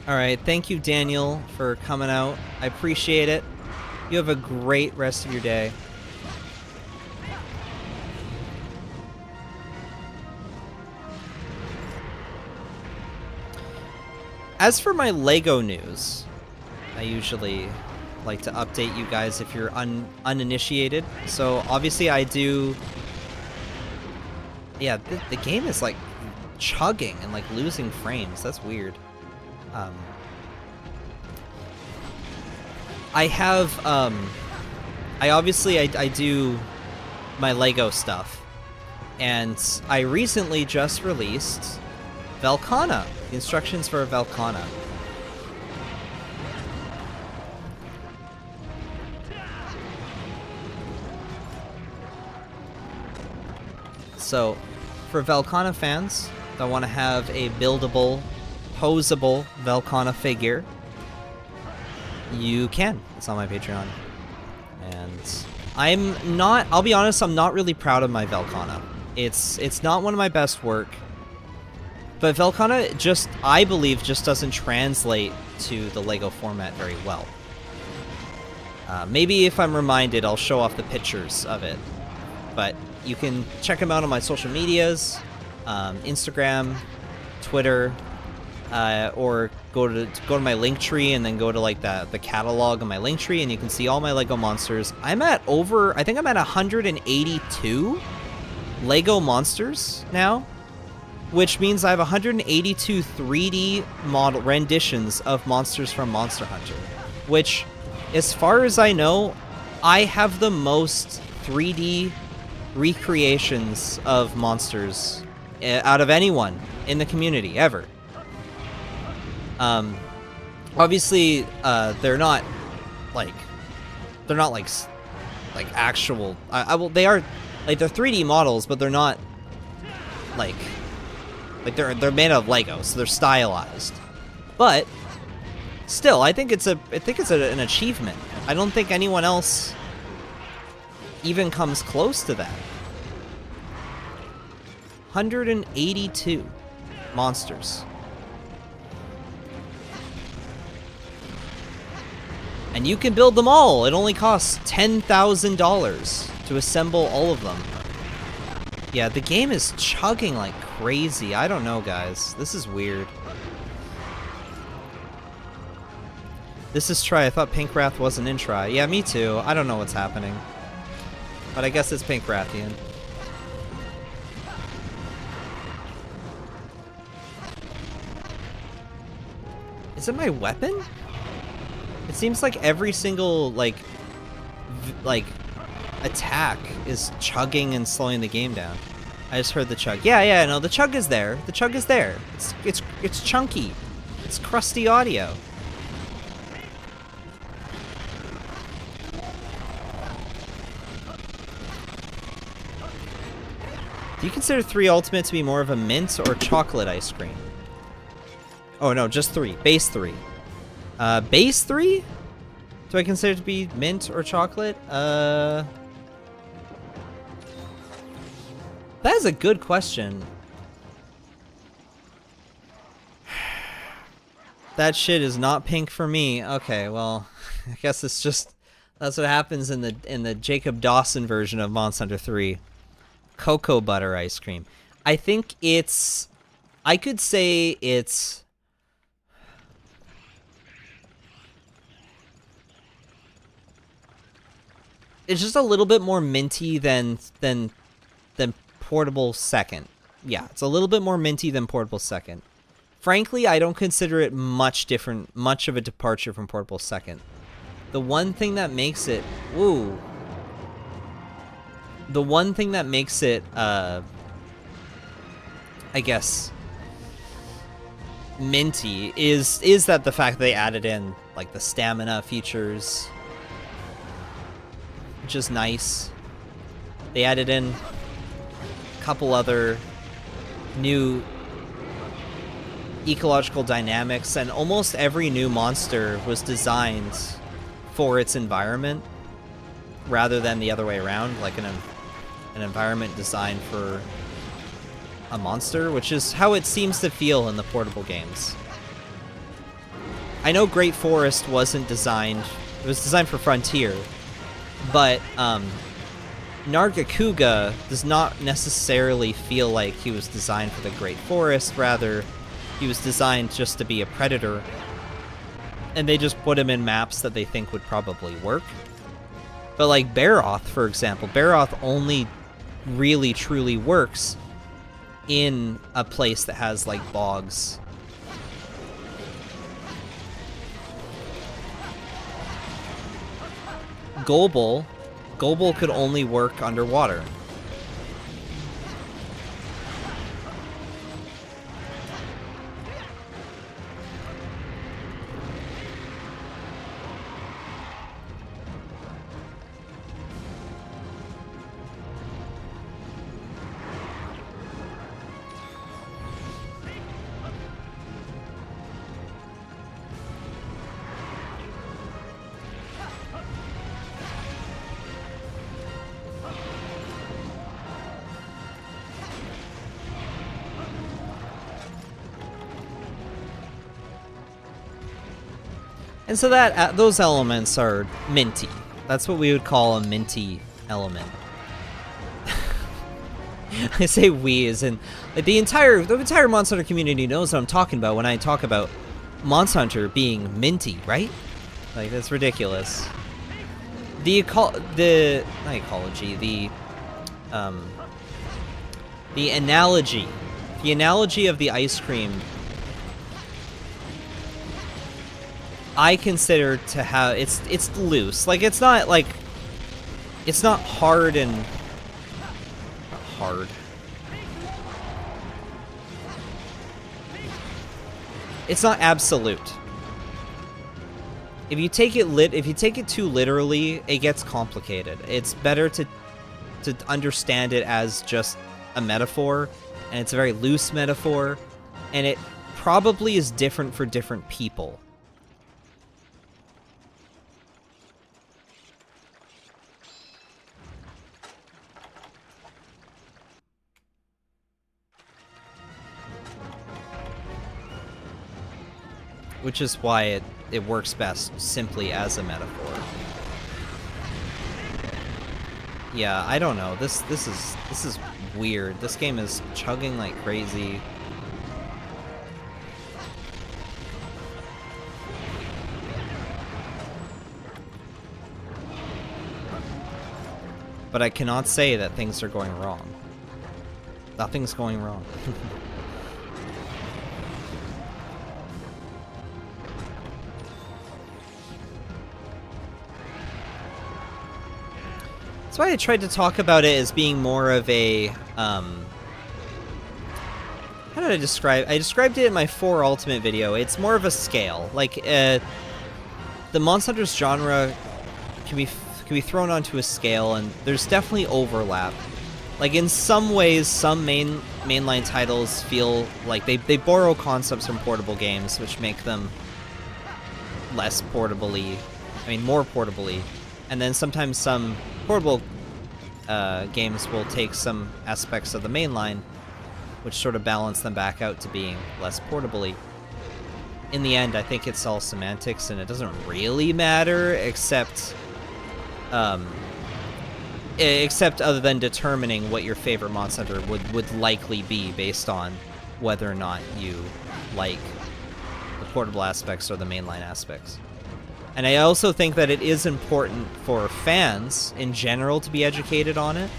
Alright, thank you, Daniel, for coming out. I appreciate it. You have a great rest of your day. As for my LEGO news, I usually like to update you guys if you're uninitiated. So obviously I do... Yeah, the game is like chugging and like losing frames. That's weird. I have, I do my LEGO stuff, and I recently just released Velkhana, the instructions for Velkhana. So, for Velkhana fans that want to have a buildable, posable Velkhana figure, you can. It's on my Patreon. And I'll be honest, I'm not really proud of my Velkhana. It's not one of my best work. But Velkhana I believe, just doesn't translate to the LEGO format very well. Maybe if I'm reminded, I'll show off the pictures of it. But you can check them out on my social medias, Instagram, Twitter, or go to my link tree and then go to like the catalog of my link tree, and you can see all my LEGO monsters. I think I'm at 182 LEGO monsters now, which means I have 182 3D model renditions of monsters from Monster Hunter, which, as far as I know, I have the most 3D recreations of monsters out of anyone in the community ever. Obviously, they're not like actual. They are like, they're 3D models, but they're not like they're made of Lego, so they're stylized. But still, I think it's an achievement. I don't think anyone else even comes close to that. 182 monsters. And you can build them all. It only costs $10,000 to assemble all of them. Yeah, the game is chugging like crazy. I don't know, guys. This is weird. This is Try. I thought Pink Wrath wasn't in Try. Yeah, me too. I don't know what's happening. But I guess it's Pink Rathian. Is it my weapon? It seems like every single, like attack is chugging and slowing the game down. I just heard the chug. Yeah, no, the chug is there. The chug is there. It's chunky. It's crusty audio. Do you consider 3 Ultimate to be more of a mint or chocolate ice cream? Oh no, just 3. Base 3. Base 3? Do I consider it to be mint or chocolate? That is a good question. That shit is not pink for me. Okay, well, I guess it's just, that's what happens in the Jacob Dawson version of Monster Hunter 3. Cocoa butter ice cream. I think it's I could say it's... It's just a little bit more minty than Portable Second. Yeah, it's a little bit more minty than Portable Second. Frankly, I don't consider it much of a departure from Portable Second. The one thing that makes it... Woo. The one thing that makes it, I guess, minty is that the fact that they added in, like, the stamina features, which is nice. They added in a couple other new ecological dynamics, and almost every new monster was designed for its environment rather than the other way around, like an environment designed for a monster, which is how it seems to feel in the portable games. I know Great Forest wasn't designed, it was designed for Frontier, but Nargacuga does not necessarily feel like he was designed for the Great Forest, rather he was designed just to be a predator, and they just put him in maps that they think would probably work. But like Barroth, for example, Barroth only really truly works in a place that has like bogs. Gobel could only work underwater. And so that those elements are minty. That's what we would call a minty element. I say we as in like the entire Monster Hunter community knows what I'm talking about when I talk about Monster Hunter being minty, right? Like that's ridiculous. The analogy of the ice cream, I consider to have it's loose. Like it's not hard and not hard. It's not absolute. If you take it too literally, it gets complicated. It's better to understand it as just a metaphor, and it's a very loose metaphor, and it probably is different for different people. Which is why it works best simply as a metaphor. Yeah, I don't know. This is weird. This game is chugging like crazy. But I cannot say that things are going wrong. Nothing's going wrong. That's why I tried to talk about it as being more of a, how did I describe? I described it in my 4 Ultimate video. It's more of a scale. Like, the Monster Hunter's genre can be thrown onto a scale, and there's definitely overlap. Like, in some ways, some mainline titles feel like they borrow concepts from portable games, which make them less portably, more portably. And then sometimes some portable games will take some aspects of the mainline, which sort of balance them back out to being less portably. In the end, I think it's all semantics, and it doesn't really matter, except other than determining what your favorite Monster Hunter would likely be based on whether or not you like the portable aspects or the mainline aspects. And I also think that it is important for fans in general to be educated on it.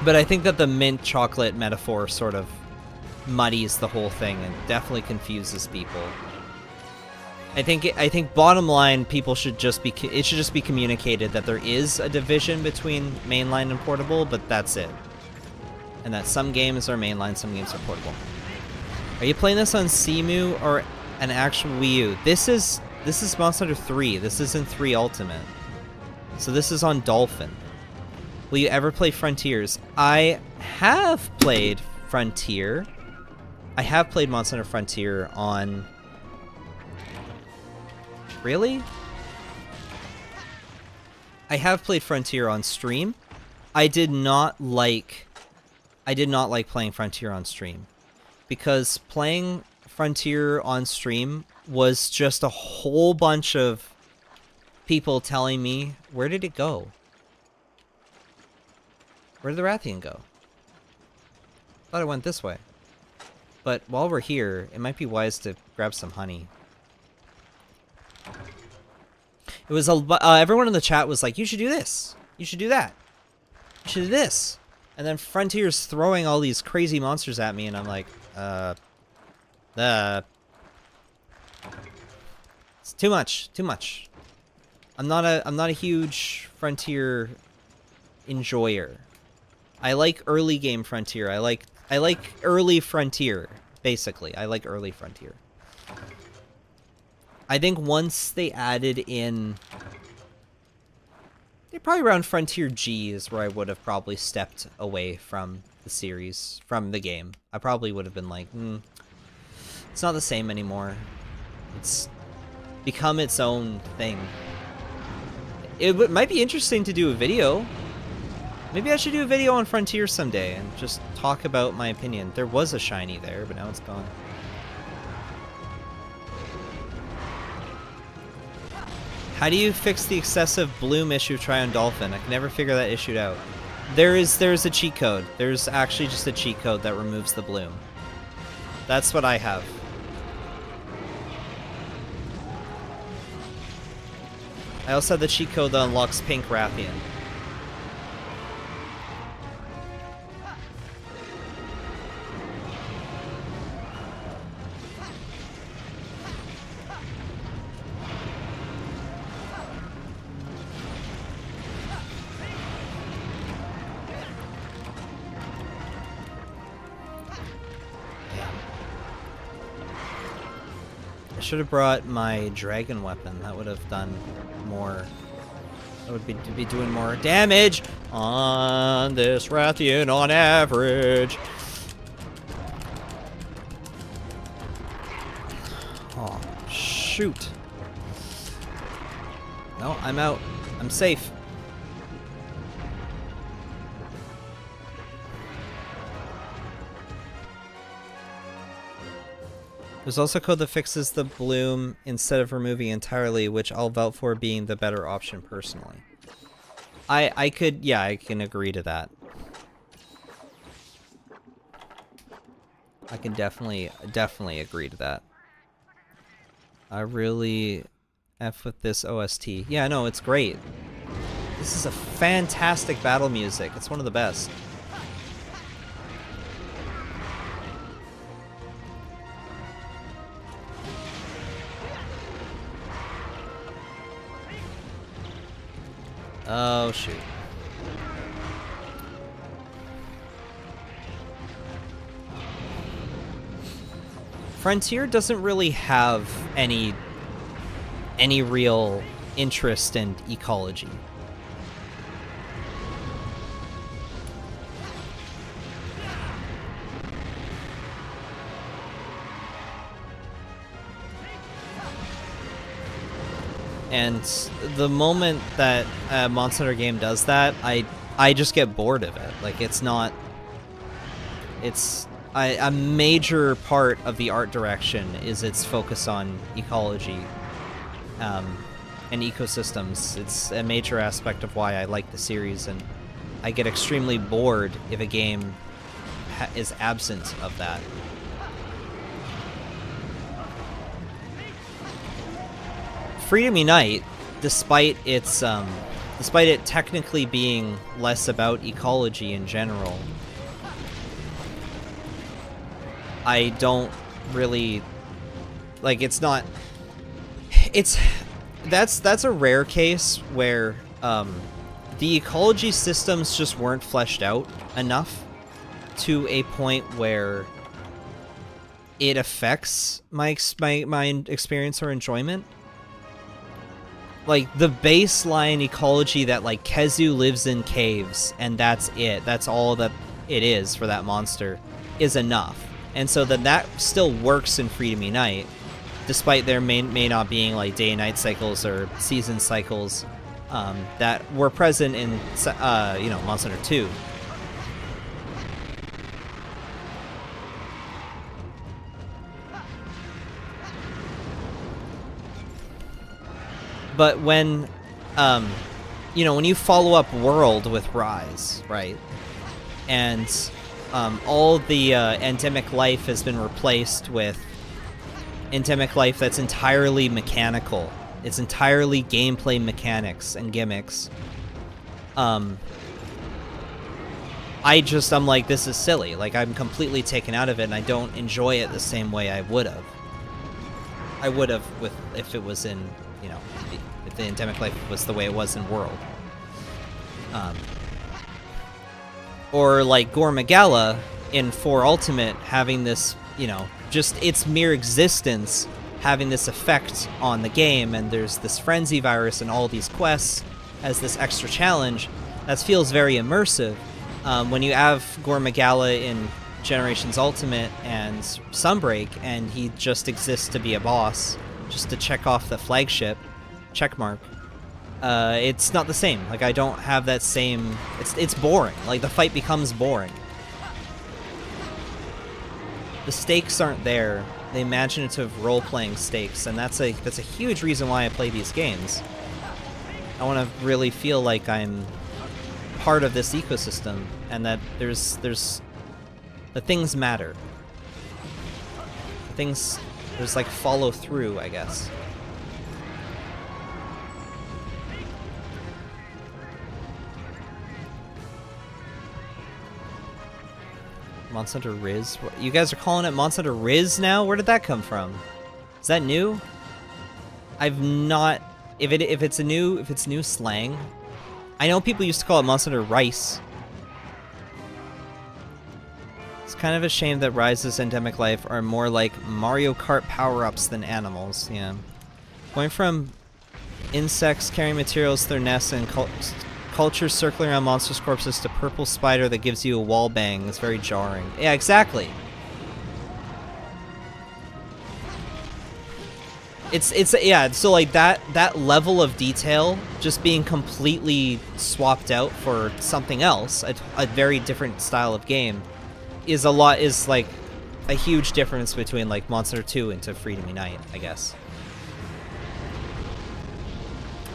But I think that the mint chocolate metaphor sort of muddies the whole thing and definitely confuses people. I think bottom line, people should just be communicated that there is a division between mainline and portable, but that's it. And that some games are mainline, some games are portable. Are you playing this on Cemu or an actual Wii U? This is Monster Hunter 3. This isn't 3 Ultimate. So this is on Dolphin. Will you ever play Frontiers? I have played Frontier. I have played Monster Hunter Frontier on... Really? I have played Frontier on stream. I did not like playing Frontier on stream, because playing Frontier on stream was just a whole bunch of people telling me, where did it go? Where did the Rathian go? Thought it went this way. But while we're here, it might be wise to grab some honey. It was everyone in the chat was like, you should do this. You should do that. You should do this. And then Frontier's throwing all these crazy monsters at me, and I'm like, it's too much. Too much. I'm not a huge Frontier enjoyer. I like early game Frontier. I like early Frontier, basically. I like early Frontier. I think once they added in... probably around Frontier G is where I would have probably stepped away from the series, from the game. I probably would have been like, it's not the same anymore. It's become its own thing. It might be interesting to do a video. Maybe I should do a video on Frontier someday and just talk about my opinion. There was a shiny there, but now it's gone. How do you fix the excessive bloom issue try on Dolphin? I can never figure that issue out. There's a cheat code. There's actually just a cheat code that removes the bloom. That's what I have. I also have the cheat code that unlocks pink Rathian. I should have brought my dragon weapon. That would have done more. That would be doing more damage on this Rathian on average. Oh, shoot. No, I'm out. I'm safe. There's also code that fixes the bloom instead of removing entirely, which I'll vote for being the better option personally. I can agree to that. I can definitely agree to that. I really F with this OST. Yeah, no, it's great. This is a fantastic battle music. It's one of the best. Oh, shoot. Frontier doesn't really have any real interest in ecology. And the moment that a Monster Hunter game does that, I just get bored of it. Like, it's not... It's... a major part of the art direction is its focus on ecology and ecosystems. It's a major aspect of why I like the series, and I get extremely bored if a game is absent of that. Freedom Unite, despite it technically being less about ecology in general, I don't really like. It's not. That's a rare case where the ecology systems just weren't fleshed out enough to a point where it affects my experience or enjoyment. Like, the baseline ecology that, like, Kezu lives in caves, and that's it. That's all that it is for that monster, is enough. And so then that still works in Freedom Unite, despite there may not being, like, day and night cycles or season cycles that were present in, you know, Monster Hunter 2. But when, you know, when you follow up World with Rise, right, and all the endemic life has been replaced with endemic life that's entirely mechanical. It's entirely gameplay mechanics and gimmicks. I'm like, this is silly. Like, I'm completely taken out of it, and I don't enjoy it the same way I would have. I would have if it was in, you know, if the endemic life was the way it was in World. Or like Gore Magala in 4 Ultimate having this, you know, just its mere existence having this effect on the game, and there's this frenzy virus and all these quests as this extra challenge that feels very immersive. When you have Gore Magala in Generations Ultimate and Sunbreak, and he just exists to be a boss, just to check off the flagship checkmark, it's not the same. Like, I don't have that same. It's boring. Like, the fight becomes boring. The stakes aren't there. The imaginative role-playing stakes, and that's a huge reason why I play these games. I want to really feel like I'm part of this ecosystem, and that there's the things matter. There's like follow through, I guess. Monster Hunter Riz? What, you guys are calling it Monster Hunter Riz now? Where did that come from? Is that new? I've not. If it's new slang. I know people used to call it Monster Hunter Rice. It's kind of a shame that Rise's endemic life are more like Mario Kart power-ups than animals. Yeah, going from insects carrying materials to their nests and cultures circling around monsters' corpses to purple spider that gives you a wall bang is very jarring. Yeah, exactly. It's yeah, so like that level of detail just being completely swapped out for something else, a very different style of game, is like a huge difference between like Monster Hunter 2 into Freedom Unite, I guess.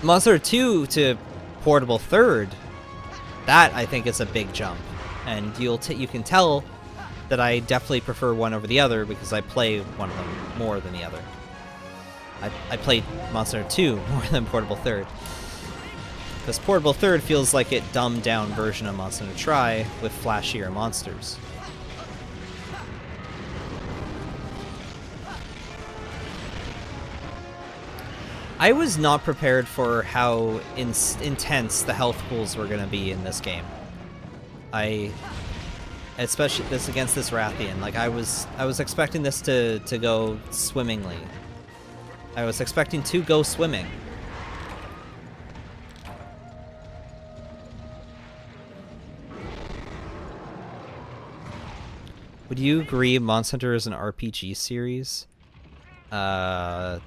Monster Hunter 2 to Portable Third, that I think is a big jump, and you can tell that I definitely prefer one over the other because I play one of them more than the other. I played Monster Hunter 2 more than Portable Third, because Portable Third feels like it dumbed down version of Monster Hunter Tri with flashier monsters. I was not prepared for how intense the health pools were going to be in this game. Especially this against this Rathian. Like, I was expecting this to go swimmingly. I was expecting to go swimming. Would you agree Monster Hunter is an RPG series? The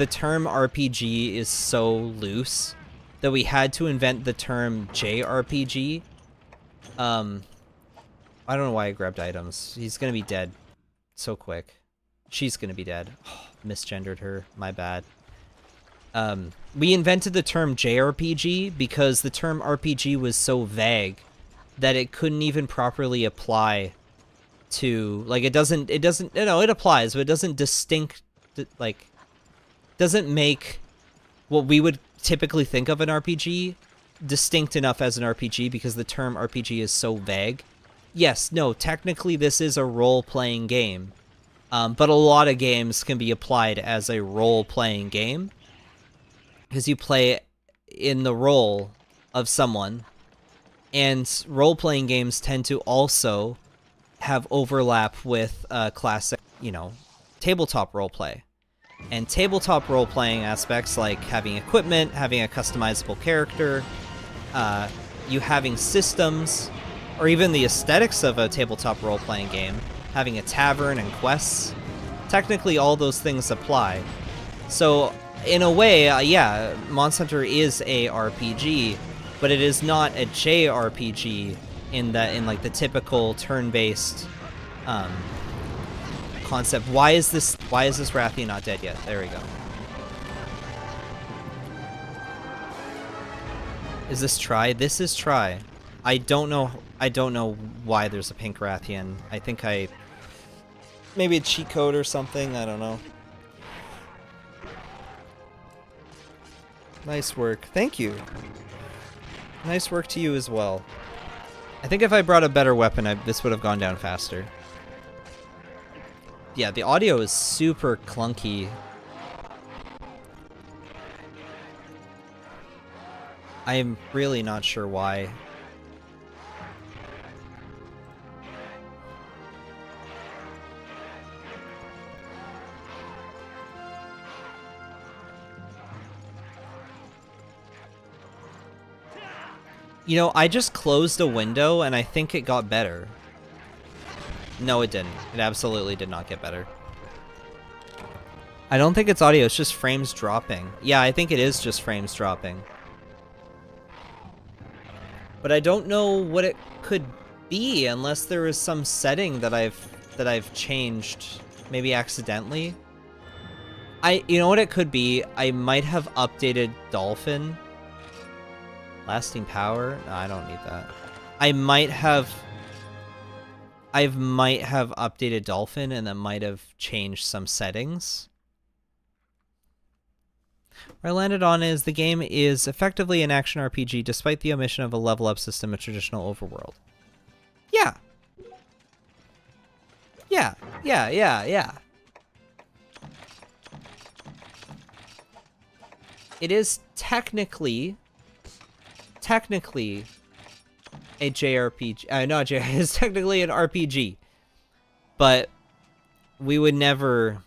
term RPG is so loose that we had to invent the term JRPG. I don't know why I grabbed items. He's gonna be dead so quick. She's gonna be dead. Oh, misgendered her. My bad. We invented the term JRPG because the term RPG was so vague that it couldn't even properly apply to, like, it doesn't, no, it applies, but it doesn't doesn't make what we would typically think of an RPG distinct enough as an RPG because the term RPG is so vague. Yes, no, technically this is a role-playing game, but a lot of games can be applied as a role-playing game because you play in the role of someone, and role-playing games tend to also have overlap with classic, you know, tabletop roleplay. And tabletop role-playing aspects like having equipment, having a customizable character, you having systems, or even the aesthetics of a tabletop role-playing game, having a tavern and quests, technically all those things apply. So, in a way, yeah, Monster Hunter is a RPG, but it is not a JRPG in like the typical turn-based concept. Why is this Rathian not dead yet? There we go. Is this try? This is try. I don't know why there's a pink Rathian. I think maybe a cheat code or something, I don't know. Nice work. Thank you. Nice work to you as well. I think if I brought a better weapon, this would have gone down faster. Yeah, the audio is super clunky. I'm really not sure why. You know, I just closed a window and I think it got better. No, it didn't. It absolutely did not get better. I don't think it's audio, it's just frames dropping. Yeah, I think it is just frames dropping. But I don't know what it could be unless there is some setting that I've changed, maybe accidentally. You know what it could be? I might have updated Dolphin. Lasting power? No, I don't need that. I might have updated Dolphin and that might have changed some settings. Where I landed on is the game is effectively an action RPG despite the omission of a level up system, a traditional overworld. Yeah. Yeah. It is technically a JRPG. No, it's technically an RPG. But we would never...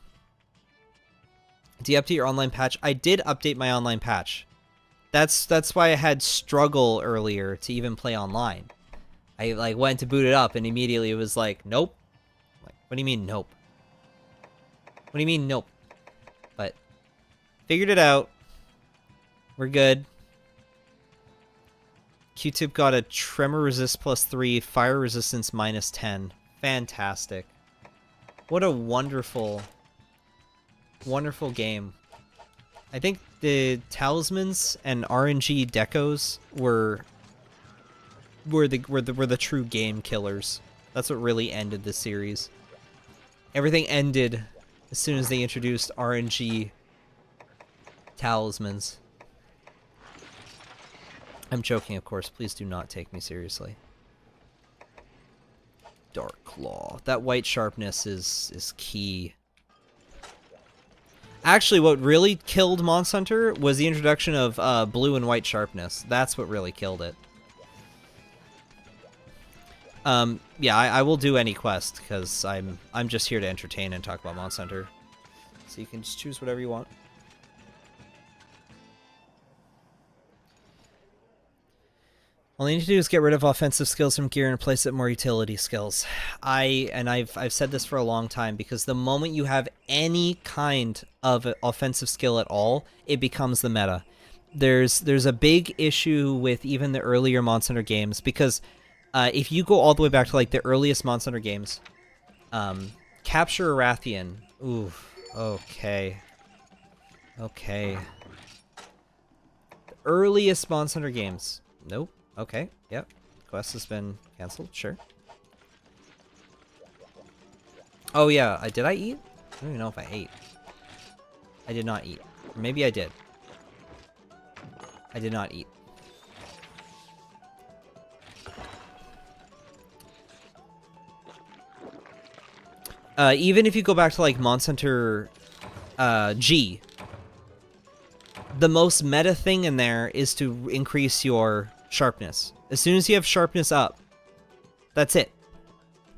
Do you update your online patch? I did update my online patch. That's why I had struggle earlier to even play online. I like went to boot it up and immediately it was like, nope. Like, what do you mean nope? What do you mean nope? But figured it out. We're good. Q-tip got a tremor resist +3, fire resistance -10. Fantastic. What a wonderful game. I think the talismans and RNG decos were the true game killers. That's what really ended the series. Everything ended as soon as they introduced RNG talismans. I'm joking, of course. Please do not take me seriously. Dark Claw. That white sharpness is key. Actually, what really killed Monster Hunter was the introduction of blue and white sharpness. That's what really killed it. Yeah, I will do any quest because I'm just here to entertain and talk about Monster Hunter. So you can just choose whatever you want. All you need to do is get rid of offensive skills from gear and replace it with more utility skills. I've said this for a long time because the moment you have any kind of offensive skill at all, it becomes the meta. There's a big issue with even the earlier Monster Hunter games because if you go all the way back to like the earliest Monster Hunter games, capture a Rathian. Ooh, okay. The earliest Monster Hunter games. Nope. Okay, yep. quest has been cancelled. Sure. Oh yeah, did I eat? I don't even know if I ate. I did not eat. Or maybe I did. I did not eat. Even if you go back to like Monster Hunter G, the most meta thing in there is to increase your sharpness. As soon as you have sharpness up, that's it.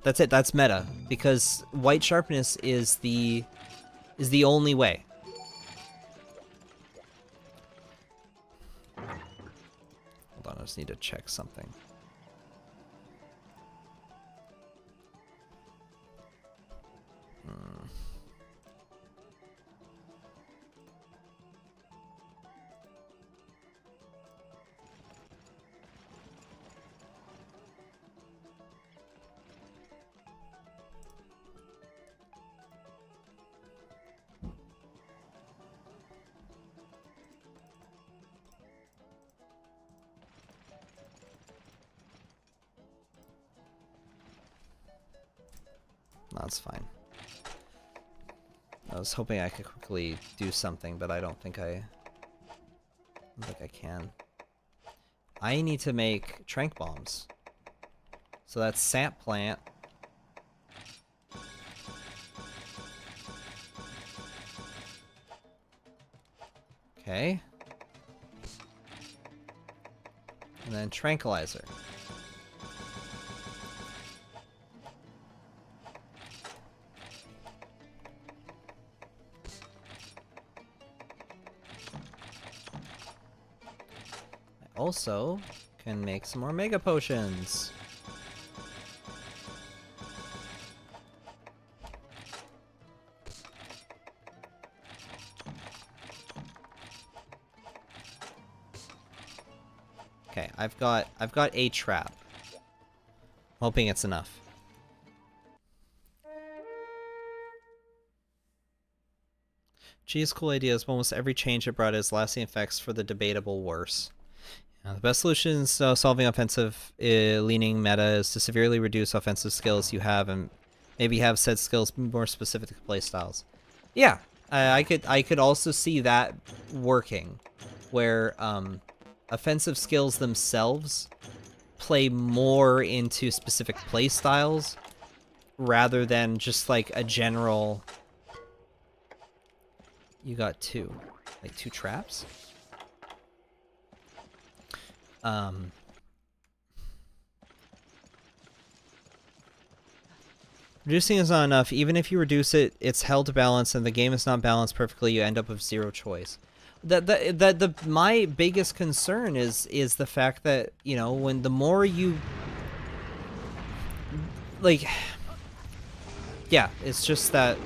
That's it. That's meta, because white sharpness is the only way. Hold on, I just need to check something. That's fine. I was hoping I could quickly do something, but I don't think I can. I need to make trank bombs. So that's sap plant. Okay. And then tranquilizer. Also can make some more mega potions. Okay, I've got a trap. Hoping it's enough. Geez, cool ideas. Almost every change it brought has lasting effects for the debatable worse. The best solution is solving offensive leaning meta is to severely reduce offensive skills you have and maybe have said skills more specific to playstyles. Yeah, I could also see that working, where offensive skills themselves play more into specific playstyles rather than just like a general. You got two traps? Reducing is not enough. Even if you reduce it, it's held to balance, and the game is not balanced perfectly. You end up with zero choice. My biggest concern is the fact that, you know, when the more you like, yeah, it's just that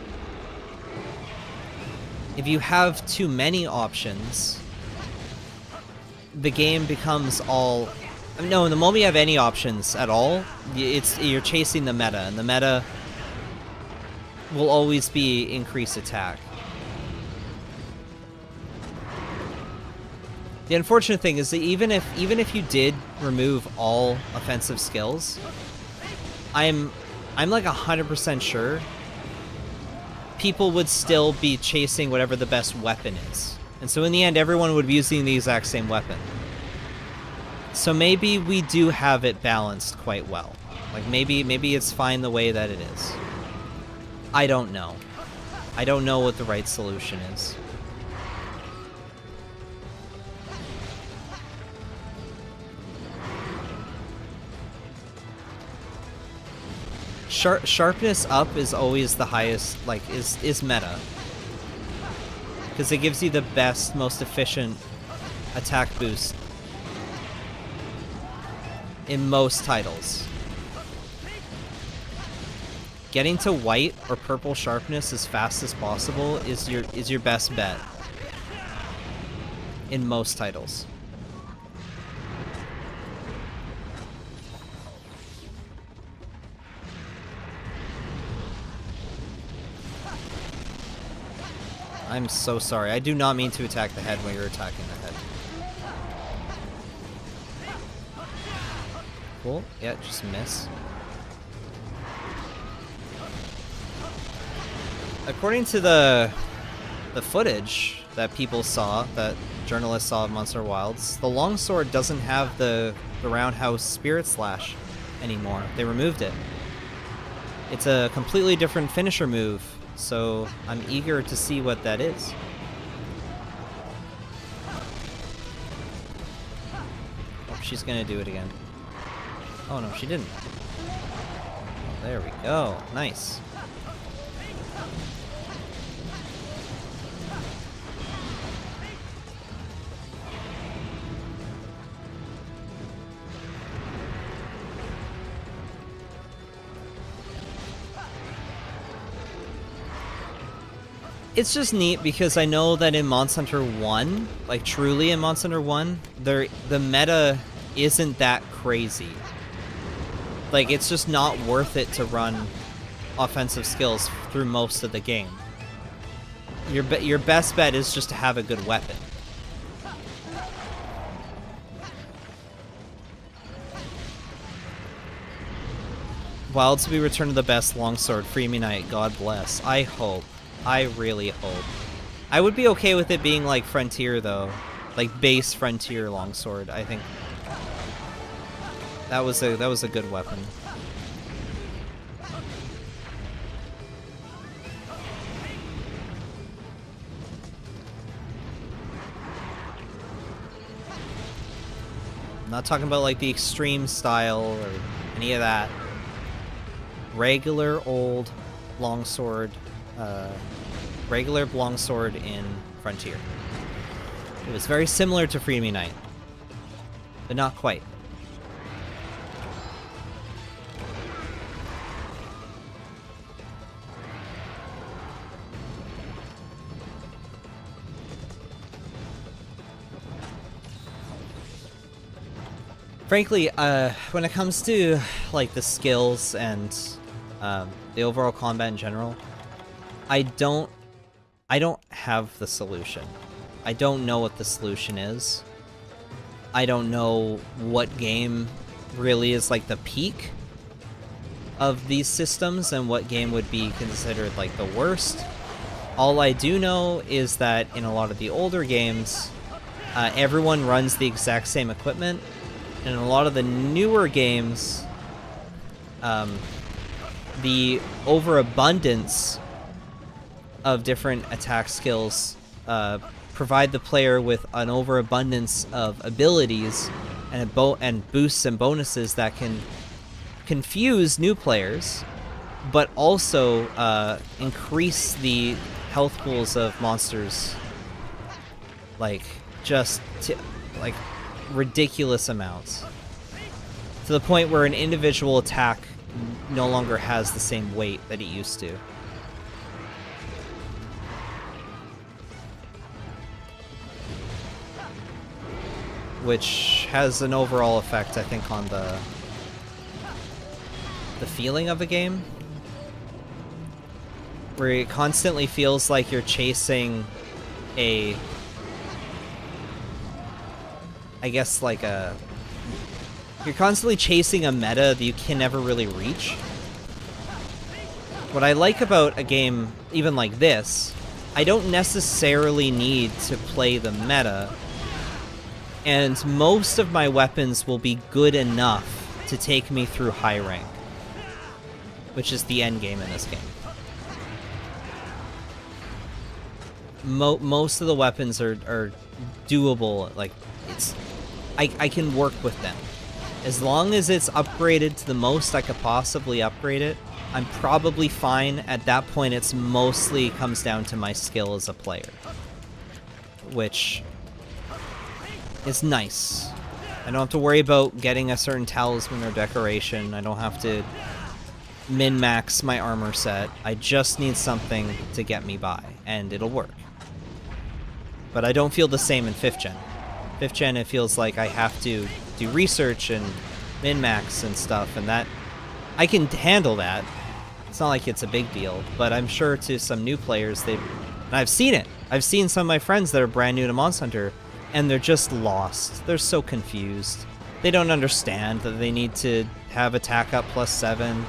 if you have too many options, the game becomes all. No, the moment you have any options at all, you're chasing the meta, and the meta will always be increased attack. The unfortunate thing is that even if you did remove all offensive skills, I'm like 100% sure people would still be chasing whatever the best weapon is. And so in the end, everyone would be using the exact same weapon. So maybe we do have it balanced quite well. Like maybe it's fine the way that it is. I don't know. I don't know what the right solution is. Sharpness up is always the highest, like, is meta. Because it gives you the best, most efficient attack boost in most titles. Getting to white or purple sharpness as fast as possible is your best bet in most titles. I'm so sorry. I do not mean to attack the head when you're attacking the head. Cool. Yeah, just miss. According to the footage that people saw, that journalists saw of Monster Wilds, the longsword doesn't have the roundhouse spirit slash anymore. They removed it. It's a completely different finisher move, so I'm eager to see what that is. Oh, she's gonna do it again. Oh no, she didn't. Oh, there we go. Nice. It's just neat because I know that in Monster Hunter 1, like truly in Monster Hunter 1, the meta isn't that crazy. Like, it's just not worth it to run offensive skills through most of the game. Your best bet is just to have a good weapon. Wilds will be returned to the best longsword. Free me knight. God bless. I hope. I really hope. I would be okay with it being like Frontier though. Like base Frontier longsword. I think that was a good weapon. I'm not talking about like the extreme style or any of that. Regular old longsword. Regular longsword in Frontier. It was very similar to Free Me Knight, but not quite. Frankly, when it comes to like the skills and the overall combat in general, I don't have the solution. I don't know what the solution is. I don't know what game really is like the peak of these systems and what game would be considered like the worst. All I do know is that in a lot of the older games, everyone runs the exact same equipment, and in a lot of the newer games, the overabundance of different attack skills provide the player with an overabundance of abilities and boosts and bonuses that can confuse new players, but also increase the health pools of monsters like like ridiculous amounts, to the point where an individual attack no longer has the same weight that it used to. Which has an overall effect, I think, on the feeling of the game, where it constantly feels like you're chasing a, I guess, like you're constantly chasing a meta that you can never really reach. What I like about a game even like this, I don't necessarily need to play the meta, and most of my weapons will be good enough to take me through high rank, which is the end game in this game. Most of the weapons are doable. Like, I can work with them. As long as it's upgraded to the most I could possibly upgrade it, I'm probably fine. At that point, it's mostly comes down to my skill as a player, which is nice. I don't have to worry about getting a certain talisman or decoration. I don't have to min-max my armor set. I just need something to get me by, and it'll work. But I don't feel the same in 5th gen. 5th gen, it feels like I have to do research and min-max and stuff, and that I can handle that. It's not like it's a big deal, but I'm sure to some new players, and I've seen it. I've seen some of my friends that are brand new to Monster Hunter, and they're just lost. They're so confused. They don't understand that they need to have attack up +7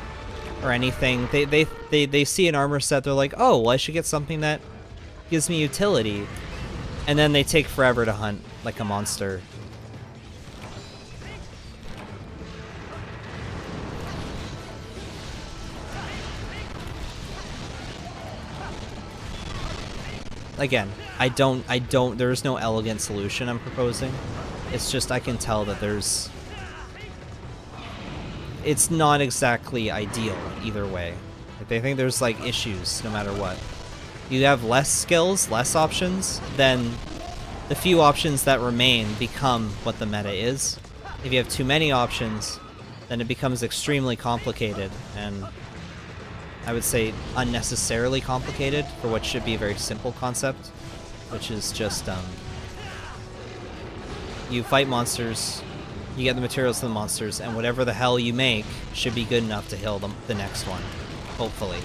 or anything. They see an armor set, they're like, oh, well, I should get something that gives me utility. And then they take forever to hunt like a monster. Again, there's no elegant solution I'm proposing. It's just I can tell that it's not exactly ideal either way. Like, they think there's like issues no matter what. You have less skills, less options, then the few options that remain become what the meta is. If you have too many options, then it becomes extremely complicated, and I would say unnecessarily complicated for what should be a very simple concept, which is just you fight monsters, you get the materials to the monsters, and whatever the hell you make should be good enough to heal the next one, hopefully.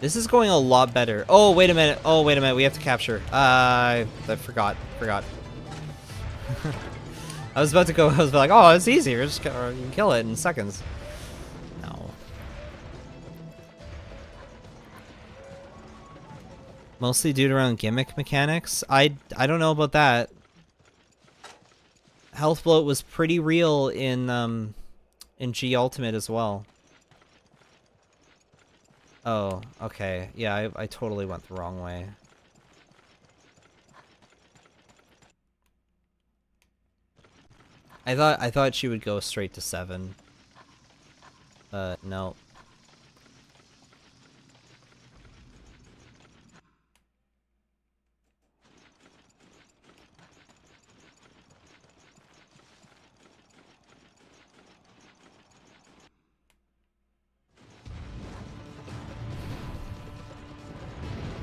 This is going a lot better. Oh, wait a minute. Oh, wait a minute. We have to capture. I forgot. I was about to go. I was like, oh, it's easy. We're just gonna kill it in seconds. No. Mostly due to around gimmick mechanics. I don't know about that. Health bloat was pretty real in G Ultimate as well. Oh, okay. Yeah, I totally went the wrong way. I thought she would go straight to 7. No.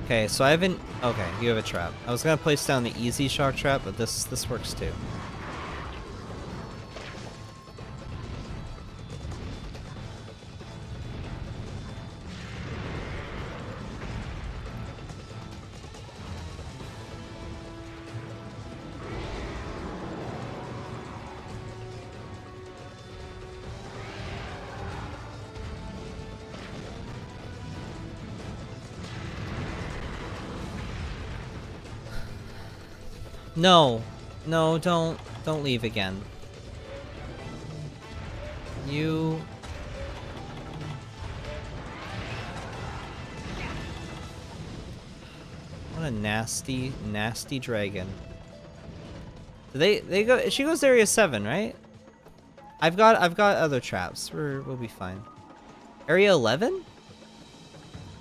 Okay, so I haven't... Okay, you have a trap. I was gonna place down the easy shock trap, but this works too. No, don't leave again. You... What a nasty, nasty dragon. They go. She goes to area 7, right? I've got other traps. We'll be fine. Area 11?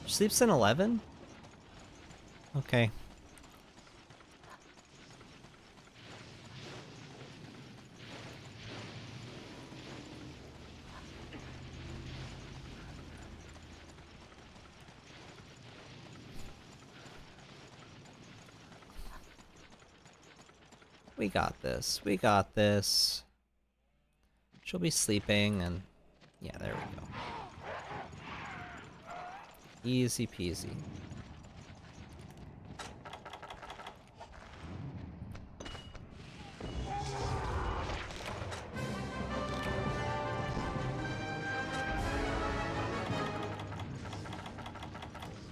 She sleeps in 11? Okay. We got this. We got this. She'll be sleeping, and yeah, there we go. Easy peasy.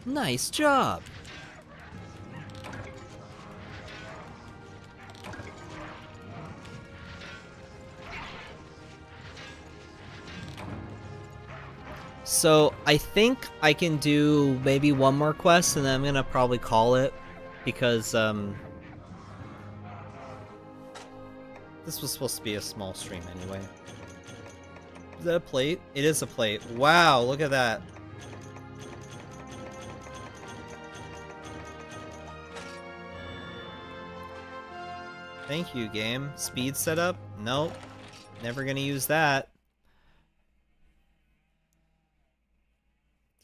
Nice job. So I think I can do maybe one more quest, and then I'm gonna probably call it, because this was supposed to be a small stream anyway. Is that a plate? It is a plate. Wow, look at that. Thank you, game. Speed setup? Nope. Never gonna use that.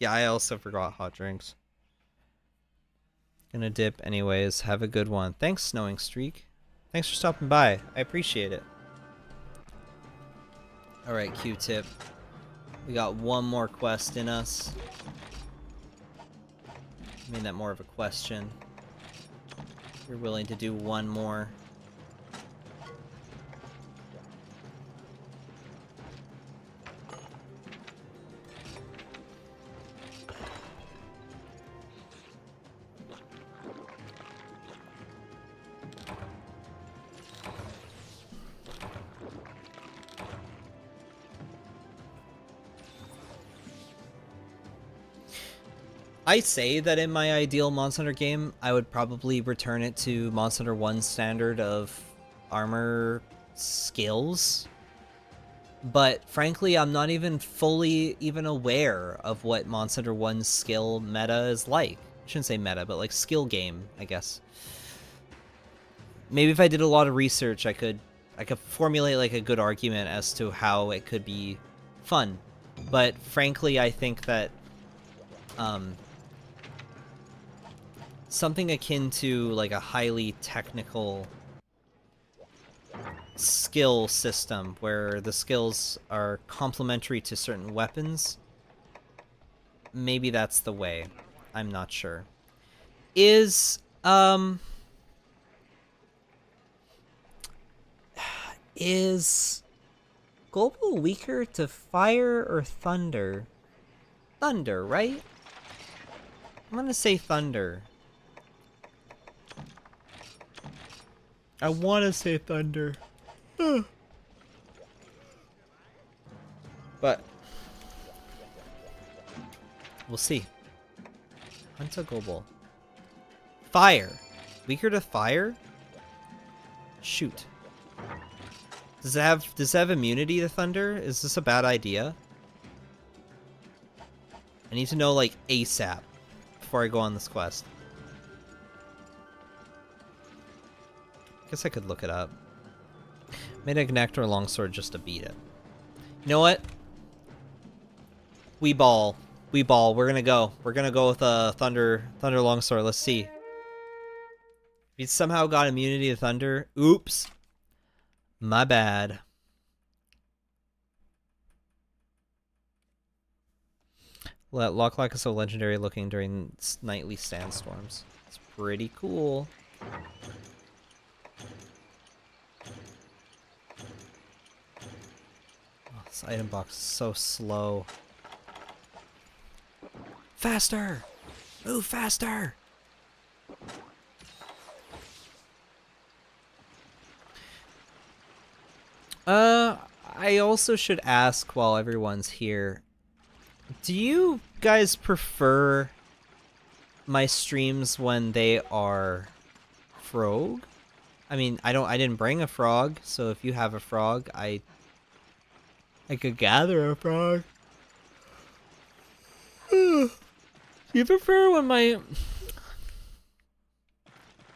Yeah, I also forgot hot drinks. Gonna dip anyways. Have a good one. Thanks, Snowing Streak. Thanks for stopping by. I appreciate it. Alright, Q-tip. We got one more quest in us. Made that more of a question. you're willing to do one more. I say that in my ideal Monster Hunter game, I would probably return it to Monster Hunter 1's standard of armor skills. But frankly, I'm not even fully aware of what Monster Hunter 1's skill meta is like. I shouldn't say meta, but like skill game, I guess. Maybe if I did a lot of research, I could formulate like a good argument as to how it could be fun. But frankly, I think that something akin to like a highly technical skill system where the skills are complementary to certain weapons, maybe that's the way. I'm not sure. Is Global weaker to fire or thunder? Thunder, right? I'm gonna say thunder. I want to say thunder. But we'll see. Hunter Global. Fire. Weaker to fire? Shoot. Does it have immunity to thunder? Is this a bad idea? I need to know like ASAP before I go on this quest. Guess I could look it up. Made a Nectar Longsword just to beat it. You know what? We ball. We ball. We're gonna go. We're gonna go with a Thunder Longsword. Let's see. If he somehow got immunity to thunder. Oops. My bad. Locklac is so legendary looking during nightly sandstorms. It's pretty cool. Oh, this item box is so slow. Faster! Move faster! I also should ask while everyone's here, do you guys prefer my streams when they are frog? I mean, I didn't bring a frog, so if you have a frog, I could gather a frog. Do you prefer when my...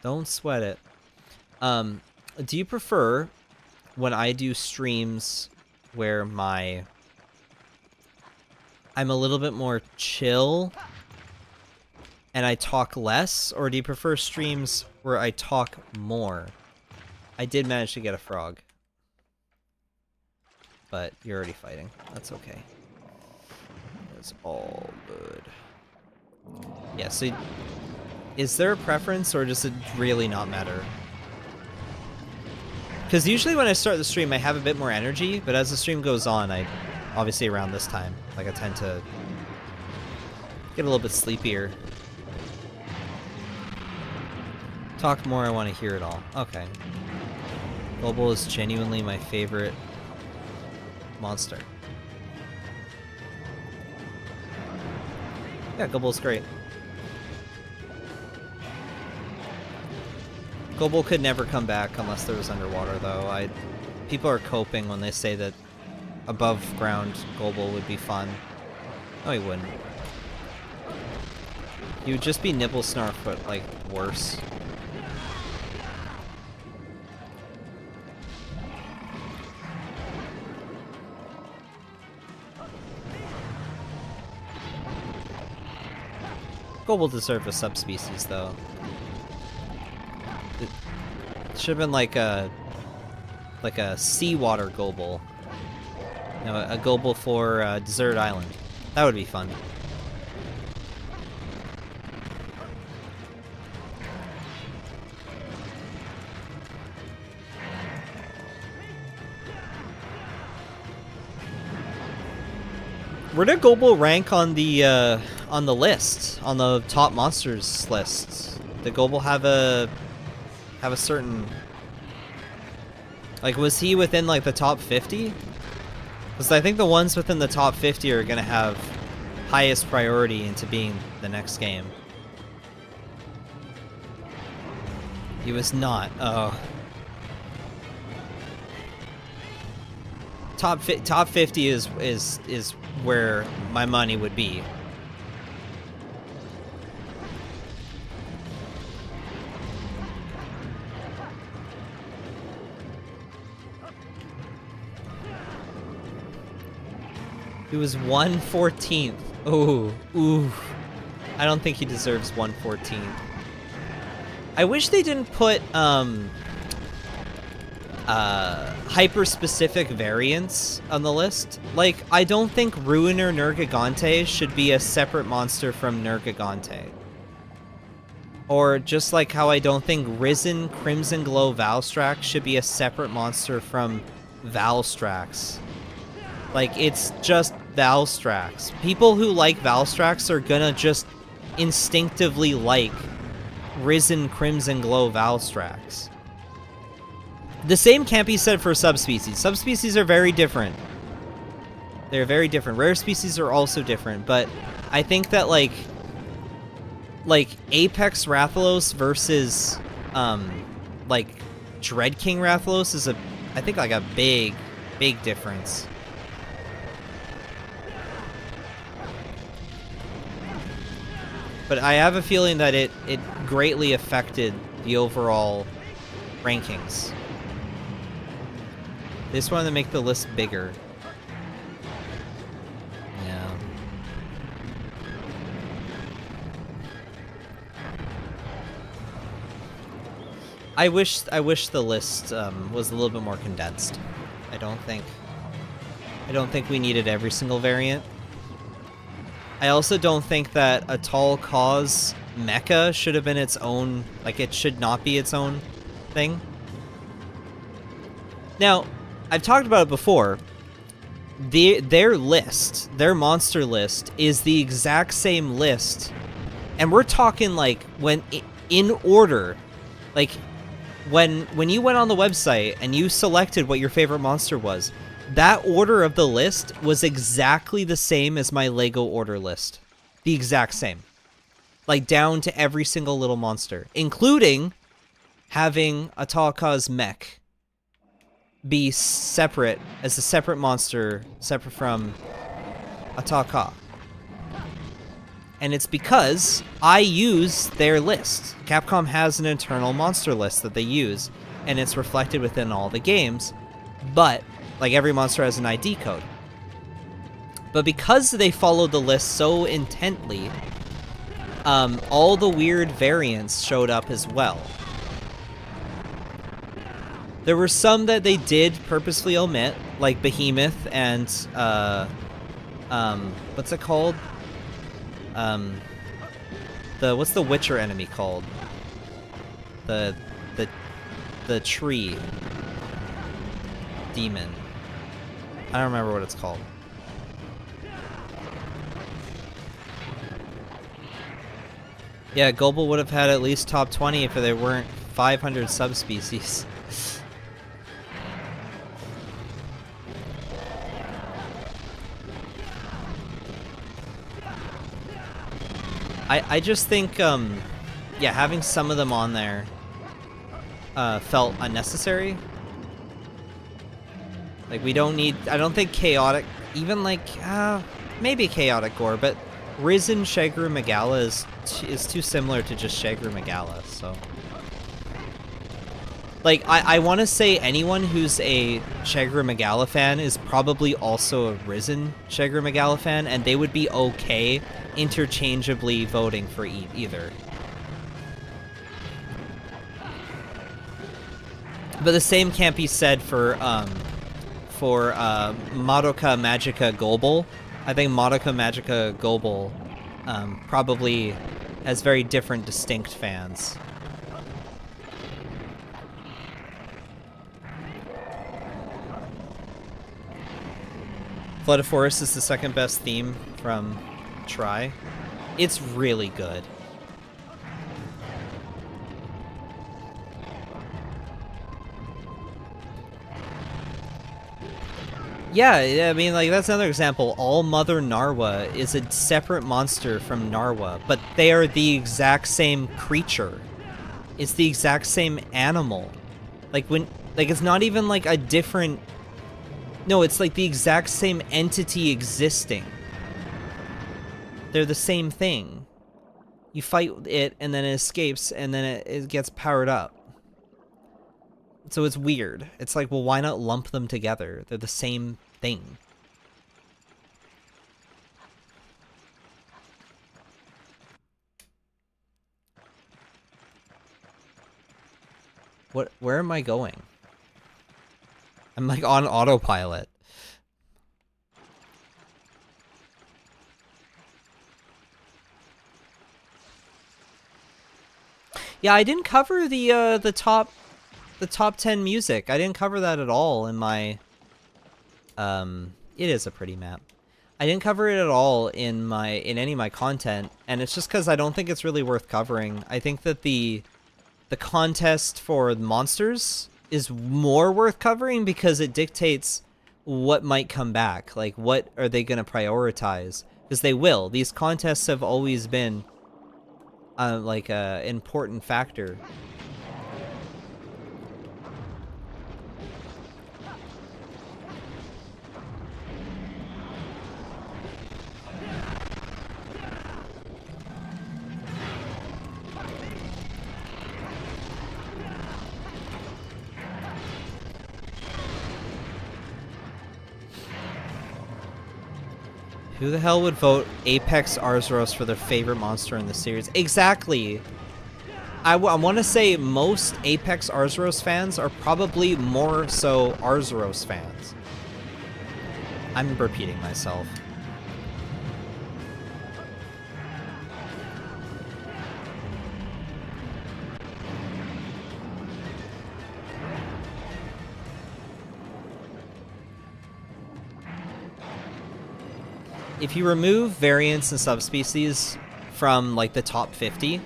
Don't sweat it. Do you prefer when I do streams where I'm a little bit more chill and I talk less, or do you prefer streams where I talk more? I did manage to get a frog, but you're already fighting. That's okay. It's all good. Yeah, so is there a preference, or does it really not matter? Because usually when I start the stream, I have a bit more energy, but as the stream goes on, obviously around this time, like I tend to get a little bit sleepier. Talk more, I want to hear it all. Okay. Global is genuinely my favorite monster. Yeah, Global's great. Global could never come back unless there was underwater, though. People are coping when they say that above ground Global would be fun. No, he wouldn't. He would just be Nibble Snarf, but like worse. Global deserved a subspecies, though. It should have been like a seawater Global. You know, a Global for Desert Island. That would be fun. Where did Gobel rank on the list, on the top monsters list? Did Gobel have a certain, like, was he within like the top 50? Because I think the ones within the top 50 are gonna have highest priority into being the next game. He was not. Oh. Top 50 is where my money would be. He was 1/14th. Oh, ooh. I don't think he deserves 1/14. I wish they didn't put hyper-specific variants on the list. Like, I don't think Ruiner Nergigante should be a separate monster from Nergigante. Or just like how I don't think Risen Crimson Glow Valstrax should be a separate monster from Valstrax. Like, it's just Valstrax. People who like Valstrax are gonna just instinctively like Risen Crimson Glow Valstrax. The same can't be said for subspecies. Subspecies are very different. They're very different. Rare species are also different, but I think that like Apex Rathalos versus like Dread King Rathalos is I think like a big difference. But I have a feeling that it greatly affected the overall rankings. They just wanted to make the list bigger. Yeah. I wish the list was a little bit more condensed. I don't think we needed every single variant. I also don't think that a Tall Cause mecha should have been its own, like, it should not be its own thing. Now, I've talked about it before. Their list, their monster list, is the exact same list. And we're talking, like, when in order. Like, when you went on the website and you selected what your favorite monster was, that order of the list was exactly the same as my Lego order list. The exact same. Like, down to every single little monster. Including having a Tall Cause mech be separate, as a separate monster, separate from a Tall Cause. And it's because I use their list. Capcom has an internal monster list that they use, and it's reflected within all the games. But like, every monster has an ID code. But because they followed the list so intently, all the weird variants showed up as well. There were some that they did purposely omit, like Behemoth and, what's it called? What's the Witcher enemy called? The tree demon. I don't remember what it's called. Yeah, Gobel would have had at least top 20 if there weren't 500 subspecies. I just think, yeah, having some of them on there felt unnecessary. Like, we don't need, I don't think chaotic, even like, maybe chaotic gore, but Risen Shagru Megala is too similar to just Shagru Megala, so. Like, I want to say anyone who's a Shagru Megala fan is probably also a Risen Shagru Megala fan, and they would be okay interchangeably voting for either. But the same can't be said for Madoka Magica Gobel. I think Madoka Magica Gobel probably has very different, distinct fans. Flooded Forest is the second best theme from Try. It's really good. Yeah, I mean, like, that's another example. All Mother Narwa is a separate monster from Narwa, but they are the exact same creature. It's the exact same animal. Like, it's not even, like, a different... No, it's, like, the exact same entity existing. They're the same thing. You fight it, and then it escapes, and then it gets powered up. So it's weird. It's like, well, why not lump them together? They're the same thing. Where am I going? I'm like on autopilot. Yeah, I didn't cover the top 10 music. I didn't cover that at all in my it is a pretty map. I didn't cover it at all in any of my content, and it's just because I don't think it's really worth covering. I think that the contest for monsters is more worth covering because it dictates what might come back. Like, what are they going to prioritize? Because they will. These contests have always been like a important factor. Who the hell would vote Apex Arzuros for their favorite monster in the series? Exactly! I want to say most Apex Arzuros fans are probably more so Arzuros fans. I'm repeating myself. If you remove variants and subspecies from, like, the top 50,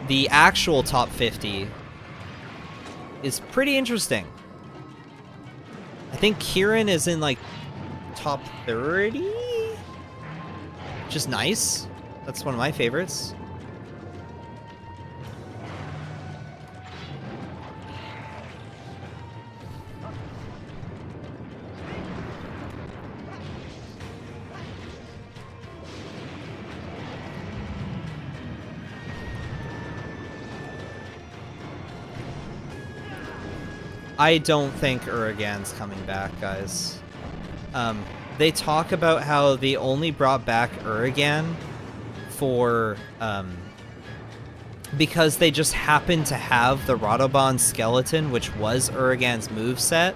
the actual top 50 is pretty interesting. I think Kieran is in, like, top 30? Which is nice. That's one of my favorites. I don't think Uragan's coming back, guys. They talk about how they only brought back Uragan for, because they just happened to have the Radobon skeleton, which was Uragan's moveset.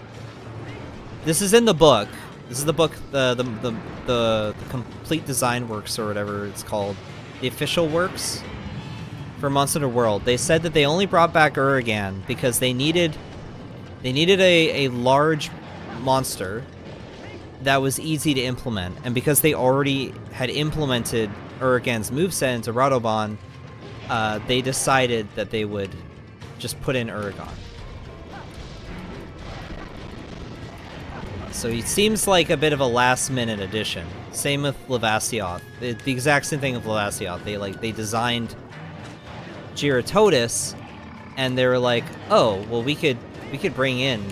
This is in the book. This is the book, the complete design works, or whatever it's called. The official works for Monster Hunter World. They said that they only brought back Uragan because they needed a large monster that was easy to implement, and because they already had implemented Uragan's moveset into Radobon, they decided that they would just put in Uragan. So it seems like a bit of a last-minute addition. Same with Levasioth. The exact same thing with Levasioth. They designed Giratotus, and they were like, oh, well, we could bring in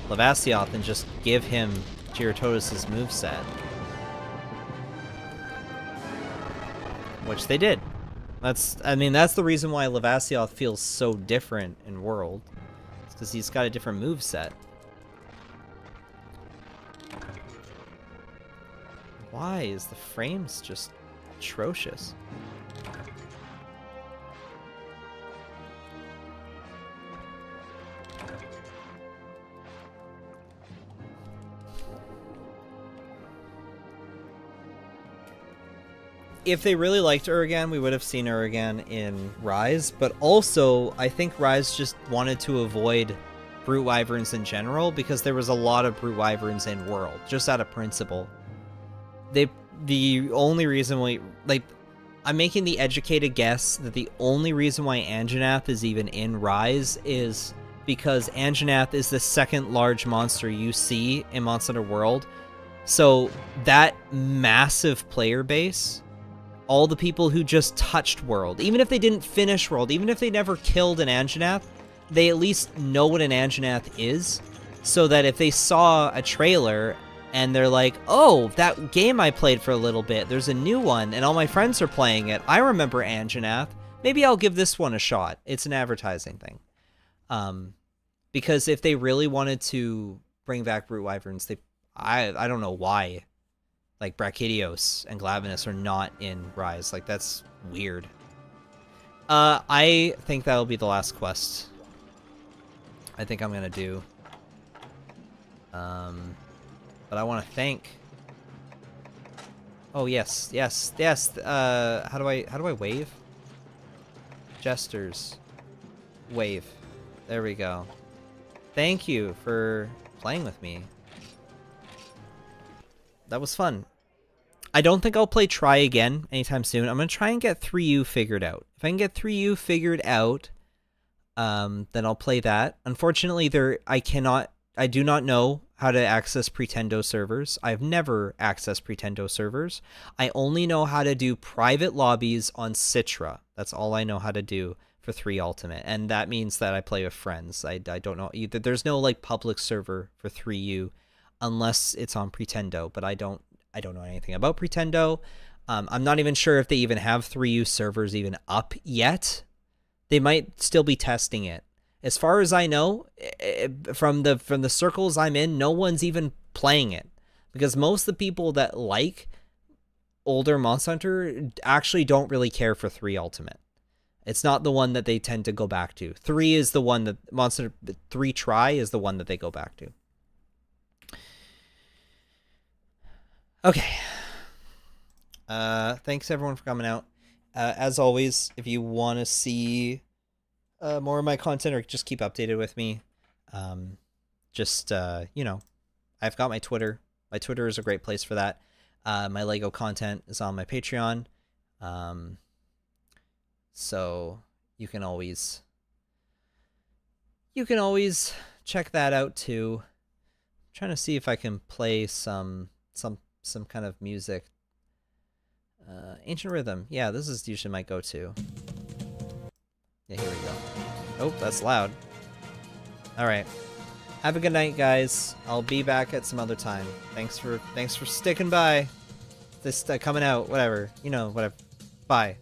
Levasioth and just give him Giratotus' moveset. Which they did. That's the reason why Levasioth feels so different in World. It's because he's got a different moveset. Why is the frames just atrocious? If they really liked Uragan, we would have seen Uragan in Rise, but also I think Rise just wanted to avoid brute wyverns in general, because there was a lot of brute wyverns in World, just out of principle. The only reason why, like, I'm making the educated guess that the only reason why Anjanath is even in Rise is because Anjanath is the second large monster you see in Monster Hunter World. So that massive player base, all the people who just touched World, even if they didn't finish World, even if they never killed an Anjanath, they at least know what an Anjanath is, so that if they saw a trailer and they're like, oh, that game I played for a little bit, there's a new one, and all my friends are playing it, I remember Anjanath, maybe I'll give this one a shot. It's an advertising thing. Because if they really wanted to bring back brute wyverns, I don't know why, like, Brachydios and Glavenus are not in Rise. Like, that's weird. I think that'll be the last quest I think I'm gonna do. But I want to thank... Oh, yes. How do I wave? Gestures. Wave. There we go. Thank you for playing with me. That was fun. I don't think I'll play Try again anytime soon. I'm going to try and get 3U figured out. If I can get 3U figured out, then I'll play that. Unfortunately, I do not know how to access Pretendo servers. I've never accessed Pretendo servers. I only know how to do private lobbies on Citra. That's all I know how to do for 3 Ultimate, and that means that I play with friends. I don't know either. There's no like public server for 3U unless it's on Pretendo, but I don't know anything about Pretendo. I'm not even sure if they even have 3U servers even up yet. They might still be testing it. As far as I know, from the circles I'm in, no one's even playing it, because most of the people that like older Monster Hunter actually don't really care for 3 Ultimate. It's not the one that they tend to go back to. 3 is the one that Monster 3 Try is the one that they go back to. Okay. Thanks everyone for coming out. As always, if you want to see more of my content or just keep updated with me, you know, I've got my Twitter. My Twitter is a great place for that. My Lego content is on my Patreon. So you can always check that out too. I'm trying to see if I can play some kind of music. Ancient Rhythm. Yeah, this is usually my go-to. Yeah, here we go. Oh, that's loud. Alright. Have a good night, guys. I'll be back at some other time. Thanks for sticking by. This coming out, whatever. You know, whatever. Bye.